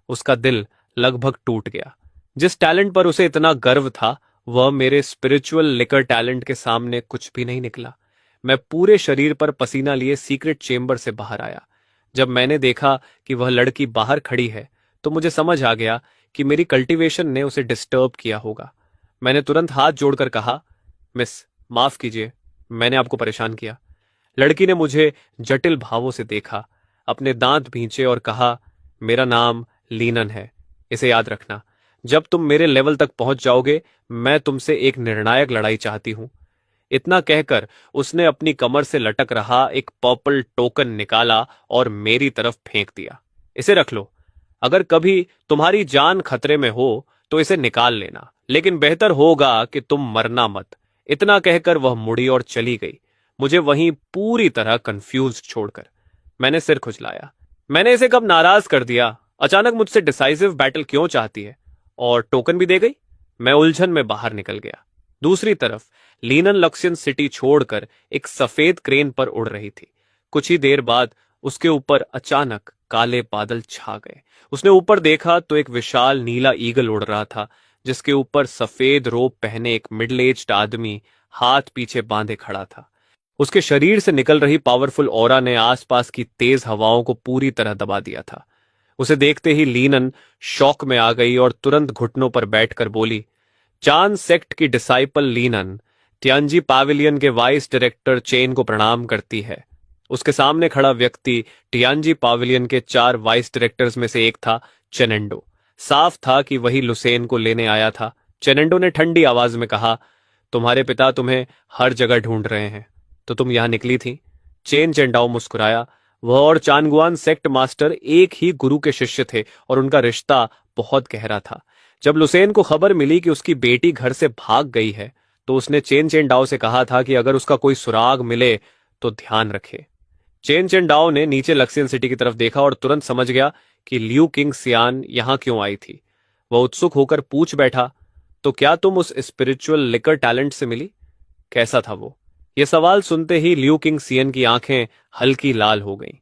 उसका दिल लगभग टूट गया। जिस टैलेंट पर उसे इतना गर्व था, वह मेरे स्पिरिचुअल लिकर टैलेंट के सामने कुछ भी नहीं निकला। मैं पूरे शरीर पर पसीना लिए सीक्रेट चेंबर से बाहर आया। जब मैंने देखा कि वह लड़की बाहर खड़ी है, तो मुझे समझ आ गया कि मेरी कल्टीवेशन ने उसे डिस्टर्ब किया होगा। मैंने तुरंत हाथ जोड़कर कहा, मिस, माफ कीजिए, मैंने आपको परेशान किया। लड़की ने मुझे जटिल भावों से देखा, अपने दांत भींचे और कहा, मेरा नाम लीनन है, इसे याद रखना। जब तुम मेरे लेवल तक पहुंच जाओगे, मैं तुमसे एक निर्णायक लड़ाई चाहती हूं। इतना कहकर उसने अपनी कमर से लटक रहा एक पर्पल टोकन निकाला और मेरी तरफ फेंक दिया। इसे रख लो। अगर कभी तुम्हारी जान खतरे में हो तो इसे निकाल लेना, लेकिन बेहतर होगा कि तुम मरना मत। इतना कहकर वह मुड़ी और चली गई, मुझे वहीं पूरी तरह कंफ्यूज छोड़कर। मैंने सिर खुजलाया। मैंने इसे कब नाराज कर दिया? अचानक मुझसे डिसाइसिव बैटल क्यों चाहती है? और टोकन भी दे गई। मैं उलझन में बाहर निकल गया। दूसरी तरफ लीनन लक्ष्यन सिटी छोड़कर एक सफेद क्रेन पर उड़ रही थी। कुछ ही देर बाद उसके ऊपर अचानक काले बादल छा गए। उसने ऊपर देखा तो एक विशाल नीला ईगल उड़ रहा था, जिसके ऊपर सफेद रोब पहने एक मिडिल एज्ड आदमी हाथ पीछे बांधे खड़ा था। उसके शरीर से निकल रही पावरफुल ऑरा ने आसपास की तेज हवाओं को पूरी तरह दबा दिया था। उसे देखते ही लीनन शौक में आ गई और तुरंत घुटनों पर बैठकर बोली, चान सेक्ट की डिसाइपल लीनन तियांजी पैविलियन के वाइस डायरेक्टर चेन को प्रणाम करती है। उसके सामने खड़ा व्यक्ति टियांजी पैविलियन के 4 वाइस डायरेक्टर्स में से एक था, चेनेंडो। साफ था कि वही लुसेन को लेने आया था। चेनेंडो ने ठंडी आवाज में कहा, तुम्हारे पिता तुम्हें हर जगह ढूंढ रहे हैं, तो तुम यहां निकली थी? चेन चेंडाओ मुस्कुराया। वह और चानगुआन सेक्ट मास्टर एक ही गुरु के शिष्य थे और उनका रिश्ता बहुत गहरा था। जब लुसेन को खबर मिली कि उसकी बेटी घर से भाग गई है तो उसने चेन चेन डाओ से कहा था कि अगर उसका कोई सुराग मिले तो ध्यान रखे। चेन चेन डाओ ने नीचे लक्सियन सिटी की तरफ देखा और तुरंत समझ गया कि लियू किंग सियान यहां क्यों आई थी। वह उत्सुक होकर पूछ बैठा, तो क्या तुम उस स्पिरिचुअल लिकर टैलेंट से मिली? कैसा था वो? यह सवाल सुनते ही लियू किंग सियन की आंखें हल्की लाल हो गईं।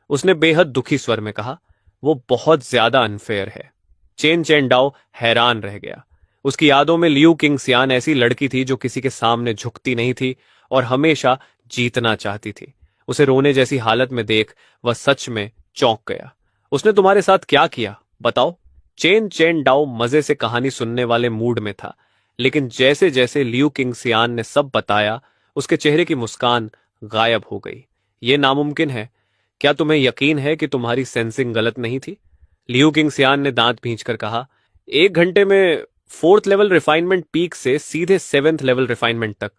उसने बेहद दुखी स्वर में कहा, वो बहुत ज्यादा अनफेयर है। चेन चेन डाओ हैरान रह गया। उसकी यादों में लियू किंग सियान ऐसी लड़की थी जो किसी के सामने झुकती नहीं थी और हमेशा जीतना चाहती थी। उसे रोने जैसी हालत में देख वह सच में चौंक गया। उसने तुम्हारे साथ क्या किया, बताओ? चेन चेन डाओ मजे से कहानी सुनने वाले मूड में था, लेकिन जैसे जैसे लियू किंग सियान ने सब बताया उसके चेहरे की मुस्कान गायब हो गई। यह नामुमकिन है। क्या तुम्हें यकीन है कि तुम्हारी सेंसिंग गलत नहीं थी? लियू किंग सियान ने दांत भींचकर कहा, 1 घंटे में 4th लेवल रिफाइनमेंट पीक से सीधे 7th लेवल रिफाइनमेंट तक।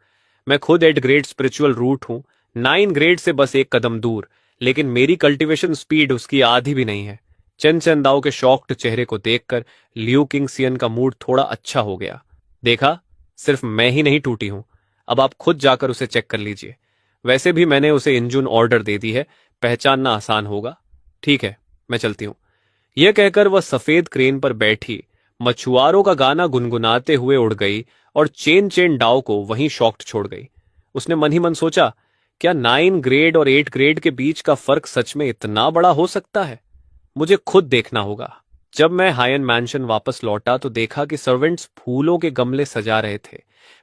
मैं खुद 8 ग्रेड स्पिरिचुअल रूट हूं, 9 ग्रेड से बस 1 कदम दूर, लेकिन मेरी कल्टीवेशन स्पीड उसकी आधी भी नहीं है। चेन चेन दाओ के शॉक्ड चेहरे को देखकर लियू किंग सियन का मूड थोड़ा अच्छा हो गया। देखा, सिर्फ मैं ही नहीं टूटी हूं। अब आप खुद जाकर उसे चेक कर लीजिए। वैसे भी मैंने उसे इंजन ऑर्डर दे दी है, पहचानना आसान होगा। ठीक है, मैं चलती हूं। यह कहकर वह सफेद क्रेन पर बैठी मछुआरों का गाना गुनगुनाते हुए उड़ गई और चेन चेन डाओ को वहीं शॉक्ड छोड़ गई। उसने मन ही मन सोचा, क्या 9 ग्रेड और 8 ग्रेड के बीच का फर्क सच में इतना बड़ा हो सकता है? मुझे खुद देखना होगा। जब मैं हायन मैंशन वापस लौटा तो देखा कि सर्वेंट्स फूलों के गमले सजा रहे थे,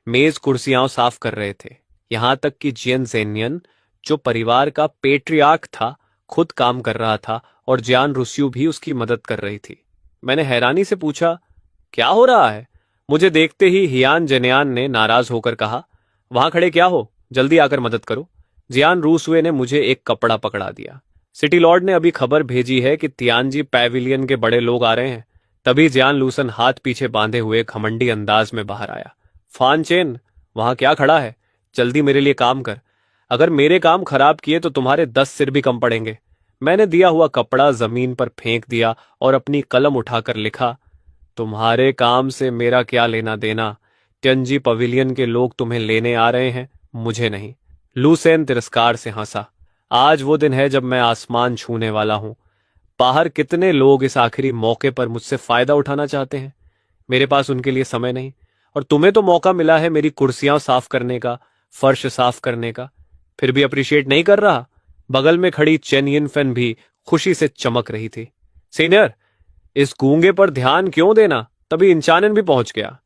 मेज कुर्सियां साफ कर रहे थे। यहां तक कि जियन जेनियन, जो परिवार का पेट्रियार्क था, खुद काम कर रहा था और जियान रुस्यू भी उसकी मदद कर रही थी। मैंने हैरानी से पूछा, क्या हो रहा है? मुझे देखते ही हियान जेनियान ने नाराज होकर कहा, वहां खड़े क्या हो, जल्दी आकर मदद करो। जियान रूसवे ने मुझे एक कपड़ा पकड़ा दिया। सिटी लॉर्ड ने अभी खबर भेजी है कि तियानजी पैविलियन के बड़े लोग आ रहे हैं। तभी जियान लूसन हाथ पीछे बांधे हुए घमंडी अंदाज में बाहर आया। फान चेन, वहां क्या खड़ा है? जल्दी मेरे लिए काम कर। अगर मेरे काम खराब किए तो तुम्हारे 10 सिर भी कम पड़ेंगे। मैंने दिया हुआ कपड़ा जमीन पर फेंक दिया और अपनी कलम उठाकर लिखा, तुम्हारे काम से मेरा क्या लेना देना? तियानजी पवेलियन के लोग तुम्हें लेने आ रहे हैं, मुझे नहीं। लूसेन तिरस्कार से हंसा। आज वो दिन है जब मैं आसमान छूने वाला हूं। बाहर कितने लोग इस आखिरी मौके पर मुझसे फायदा उठाना चाहते हैं। मेरे पास उनके लिए समय नहीं। और तुम्हें तो मौका मिला है मेरी कुर्सियां साफ करने का, फर्श साफ करने का, फिर भी अप्रिशिएट नहीं कर रहा। बगल में खड़ी चेन यिनफेन भी खुशी से चमक रही थी। सीनियर, इस गूंगे पर ध्यान क्यों देना? तभी इंचानन भी पहुंच गया।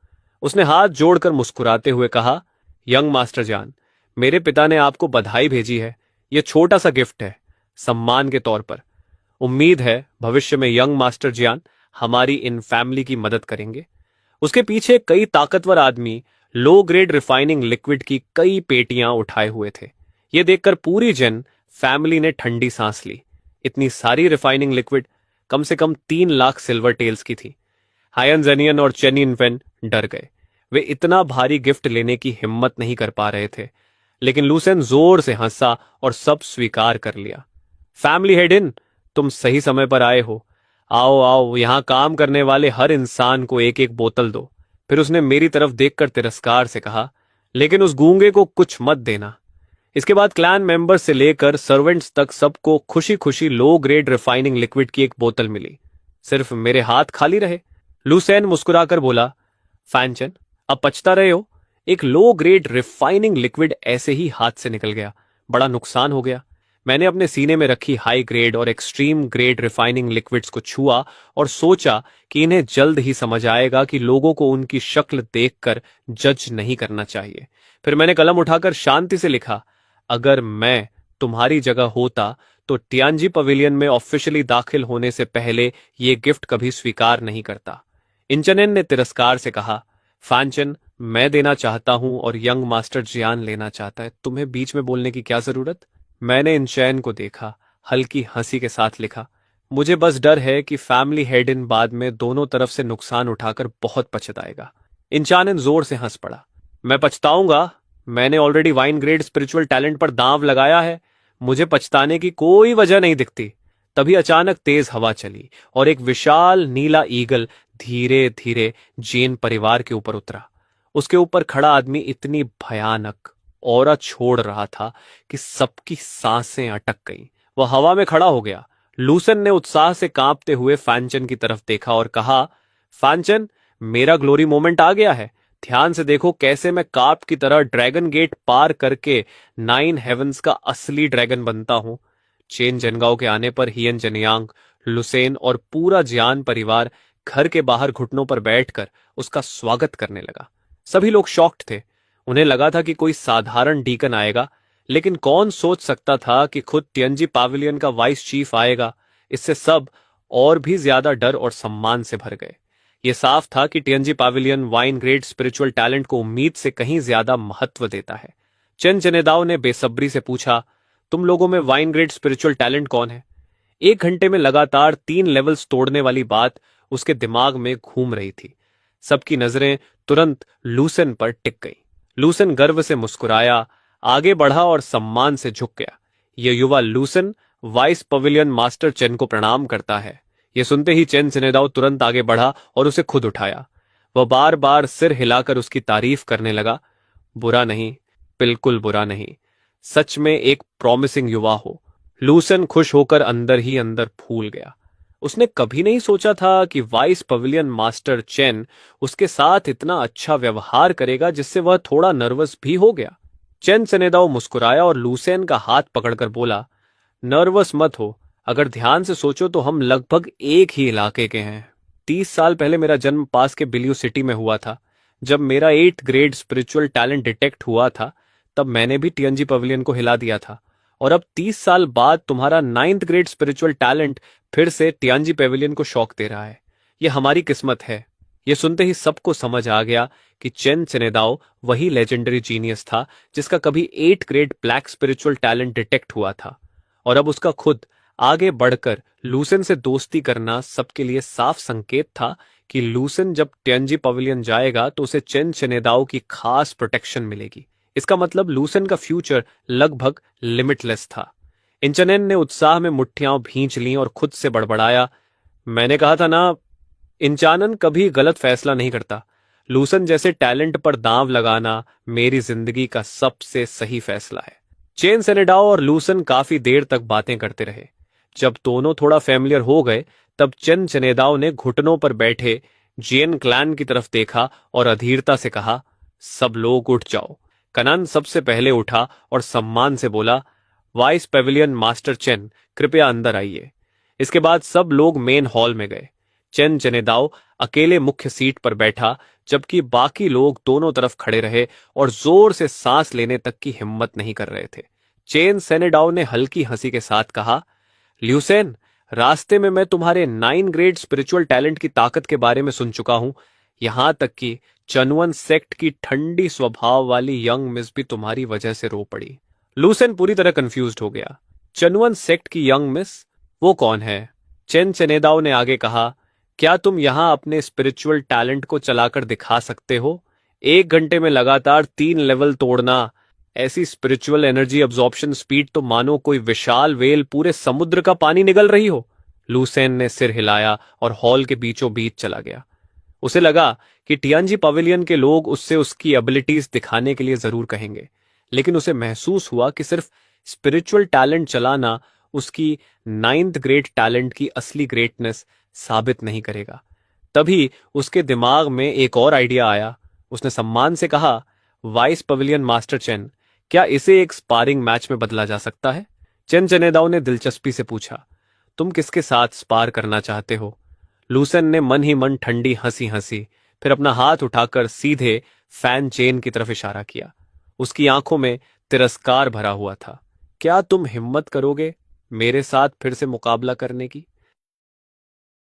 उसने हाथ जोड़कर मुस्कुराते हुए कहा, यंग मास्टर जान, मेरे पिता ने आपको बधाई भेजी है। यह छोटा सा गिफ्ट है, सम्मान के तौर पर। उम्मीद है भविष्य में यंग मास्टर जियान हमारी इन फैमिली की मदद करेंगे। उसके पीछे कई ताकतवर आदमी लो ग्रेड रिफाइनिंग लिक्विड की कई पेटियां उठाए हुए थे। यह देखकर पूरी जन फैमिली ने ठंडी सांस ली। इतनी सारी रिफाइनिंग लिक्विड कम से कम 3 लाख सिल्वर टेल्स की थी। हायन जेनियन और चेन यिनफेन डर गए। वे इतना भारी गिफ्ट लेने की हिम्मत नहीं कर पा रहे थे, लेकिन लूसेन जोर से हंसा और सब स्वीकार कर लिया। फैमिली हेड इन, तुम सही समय पर आए हो। आओ आओ, यहां काम करने वाले हर इंसान को एक एक बोतल दो। फिर उसने मेरी तरफ देखकर तिरस्कार से कहा, लेकिन उस गूंगे को कुछ मत देना। इसके बाद क्लैन मेंबर्स से लेकर सर्वेंट्स तक सबको खुशी खुशी लो ग्रेड रिफाइनिंग लिक्विड की एक बोतल मिली। सिर्फ मेरे हाथ खाली रहे। लूसेन मुस्कुराकर बोला, फैनचन, अब पछता रहे हो? एक लो ग्रेड रिफाइनिंग लिक्विड ऐसे ही हाथ से निकल गया, बड़ा नुकसान हो गया। मैंने अपने सीने में रखी हाई ग्रेड और एक्सट्रीम ग्रेड रिफाइनिंग लिक्विड्स को छुआ और सोचा कि इन्हें जल्द ही समझ आएगा कि लोगों को उनकी शक्ल देखकर जज नहीं करना चाहिए। फिर मैंने कलम उठाकर शांति से लिखा, अगर मैं तुम्हारी जगह होता तो तियानजी पवेलियन में ऑफिशियली दाखिल होने से पहले ये गिफ्ट कभी स्वीकार नहीं करता। इंचनेन ने तिरस्कार से कहा, फैनचन, मैं देना चाहता हूं और यंग मास्टर जियान लेना चाहता है, तुम्हें बीच में बोलने की क्या जरूरत? मैंने इंचैन को देखा, हल्की हंसी के साथ लिखा, मुझे बस डर है कि फैमिली हेड इन बाद में दोनों तरफ से नुकसान उठाकर बहुत पछताएगा। इंचानन जोर से हंस पड़ा, मैं पछताऊंगा? मैंने already wine grade spiritual talent पर दांव लगाया है, मुझे पछताने की कोई वजह नहीं दिखती। तभी अचानक तेज हवा चली और एक विशाल नीला ईगल धीरे धीरे जैन परिवार के ऊपर उतरा। उसके ऊपर खड़ा आदमी इतनी भयानक ऑरा छोड़ रहा था कि सबकी सांसें अटक गईं। वह हवा में खड़ा हो गया। लूसेन ने उत्साह से कांपते हुए फैनचन की तरफ देखा और कहा, फैनचन, मेरा ग्लोरी मोमेंट आ गया है। ध्यान से देखो कैसे मैं कार्प की तरह ड्रैगन गेट पार करके 9 हेवंस का असली ड्रैगन बनता हूं। चेन जनगाओ के आने पर हियन जनियांग, लुसेन और पूरा जियान परिवार घर के बाहर घुटनों पर बैठकर उसका स्वागत करने लगा। सभी लोग शॉक्ड थे। उन्हें लगा था कि कोई साधारण डीकन आएगा, लेकिन कौन सोच सकता था कि खुद टियंजी पैविलियन का वाइस चीफ आएगा। इससे सब और भी ज्यादा डर और सम्मान से भर गए। यह साफ था कि Tianji pavilion wine great spiritual talent को उम्मीद से कहीं ज्यादा महत्व देता है। चेन चनेदाओ ने बेसब्री से पूछा, तुम लोगों में वाइन ग्रेट स्पिरिचुअल टैलेंट कौन है? 1 घंटे में लगातार 3 लेवल्स तोड़ने वाली बात उसके दिमाग में घूम रही थी। सबकी नजरें तुरंत लूसेन पर टिक गई। लूसेन गर्व से मुस्कुराया, आगे बढ़ा और सम्मान से झुक गया। यह युवा लूसेन वाइस पवेलियन मास्टर चेन को प्रणाम करता है। यह सुनते ही चेन चनेदाओ तुरंत आगे बढ़ा और उसे खुद उठाया। वह बार बार सिर हिलाकर उसकी तारीफ करने लगा। बुरा नहीं, बिल्कुल बुरा नहीं। सच में एक प्रॉमिसिंग युवा हो। लूसेन खुश होकर अंदर ही अंदर फूल गया। उसने कभी नहीं सोचा था कि वाइस पवेलियन मास्टर चेन उसके साथ इतना अच्छा व्यवहार करेगा, जिससे वह थोड़ा नर्वस भी हो गया। चेन चनेदाओ मुस्कुराया और लूसेन का हाथ पकड़कर बोला, नर्वस मत हो। अगर ध्यान से सोचो तो हम लगभग एक ही इलाके के हैं। 30 साल पहले मेरा जन्म पास के बिलियो सिटी में हुआ था। जब मेरा 8th grade spiritual talent detect हुआ था, तब मैंने भी टीएनजी पवेलियन को हिला दिया था। और अब 30 साल बाद तुम्हारा 9th ग्रेड स्पिरिचुअल टैलेंट फिर से टियांजी पेविलियन को शॉक दे रहा है। यह हमारी किस्मत है। यह सुनते ही सबको समझ आ गया कि चेन चनेदाओ वही लेजेंडरी जीनियस था जिसका कभी 8th grade black spiritual talent detect हुआ था। और अब उसका खुद आगे बढ़कर लूसेन से दोस्ती करना सबके लिए साफ संकेत था कि लूसेन जब टियांजी पवेलियन जाएगा तो उसे चेन चनेदाओ की खास प्रोटेक्शन मिलेगी। इसका मतलब लूसेन का फ्यूचर लगभग लिमिटलेस था। इंचनेन ने उत्साह में मुट्ठियां भींच लीं और खुद से बड़बड़ाया, मैंने कहा था ना, इंचानन कभी गलत फैसला नहीं करता। लूसेन जैसे टैलेंट पर दांव लगाना मेरी जिंदगी का सबसे सही फैसला है। चेन चनेदाओ और लूसेन काफी देर तक बातें करते रहे। जब दोनों थोड़ा फैमिलियर हो गए, तब चेन चनेदाओ ने घुटनों पर बैठे जेन क्लैन की तरफ देखा और अधीरता से कहा, सब लोग उठ जाओ। कनान सबसे पहले उठा और सम्मान से बोला, वाइस पेविलियन मास्टर चेन, कृपया अंदर आइए। इसके बाद सब लोग मेन हॉल में गए। चेन चनेदाओ अकेले मुख्य सीट पर बैठा, जबकि बाकी लोग दोनों तरफ खड़े रहे और जोर से सांस लेने तक की हिम्मत नहीं कर रहे थे। चेन चनेदाओ ने हल्की हंसी के साथ कहा, ल्यूसेन, रास्ते में मैं तुम्हारे 9 ग्रेड स्पिरिचुअल टैलेंट की ताकत के बारे में सुन चुका हूं। यहां तक कि चनुअन सेक्ट की ठंडी स्वभाव वाली यंग मिस भी तुम्हारी वजह से रो पड़ी। लूसेन पूरी तरह कंफ्यूज्ड हो गया। चनुअन सेक्ट की यंग मिस? वो कौन है? चेन चनेदाओ ने आगे कहा, क्या तुम यहां अपने स्पिरिचुअल टैलेंट को चलाकर दिखा सकते हो? 1 घंटे में लगातार 3 लेवल तोड़ना, ऐसी स्पिरिचुअल एनर्जी अब्जॉर्प्शन स्पीड तो मानो कोई विशाल वेल पूरे समुद्र का पानी निगल रही हो। लूसेन ने सिर हिलाया और हॉल के बीचों बीच चला गया। उसे लगा कि टियांजी पवेलियन के लोग उससे उसकी एबिलिटीज दिखाने के लिए जरूर कहेंगे, लेकिन उसे महसूस हुआ कि सिर्फ स्पिरिचुअल टैलेंट चलाना उसकी 9th ग्रेड टैलेंट की असली ग्रेटनेस साबित नहीं करेगा। तभी उसके दिमाग में एक और आइडिया आया। उसने सम्मान से कहा, वाइस पवेलियन मास्टर चेन, क्या इसे एक स्पारिंग मैच में बदला जा सकता है? चेन चनेदाओ ने दिलचस्पी से पूछा, तुम किसके साथ स्पार करना चाहते हो? लूसेन ने मन ही मन ठंडी हंसी हंसी, फिर अपना हाथ उठाकर सीधे फैन चेन की तरफ इशारा किया। उसकी आंखों में तिरस्कार भरा हुआ था। क्या तुम हिम्मत करोगे मेरे साथ फिर से मुकाबला करने की?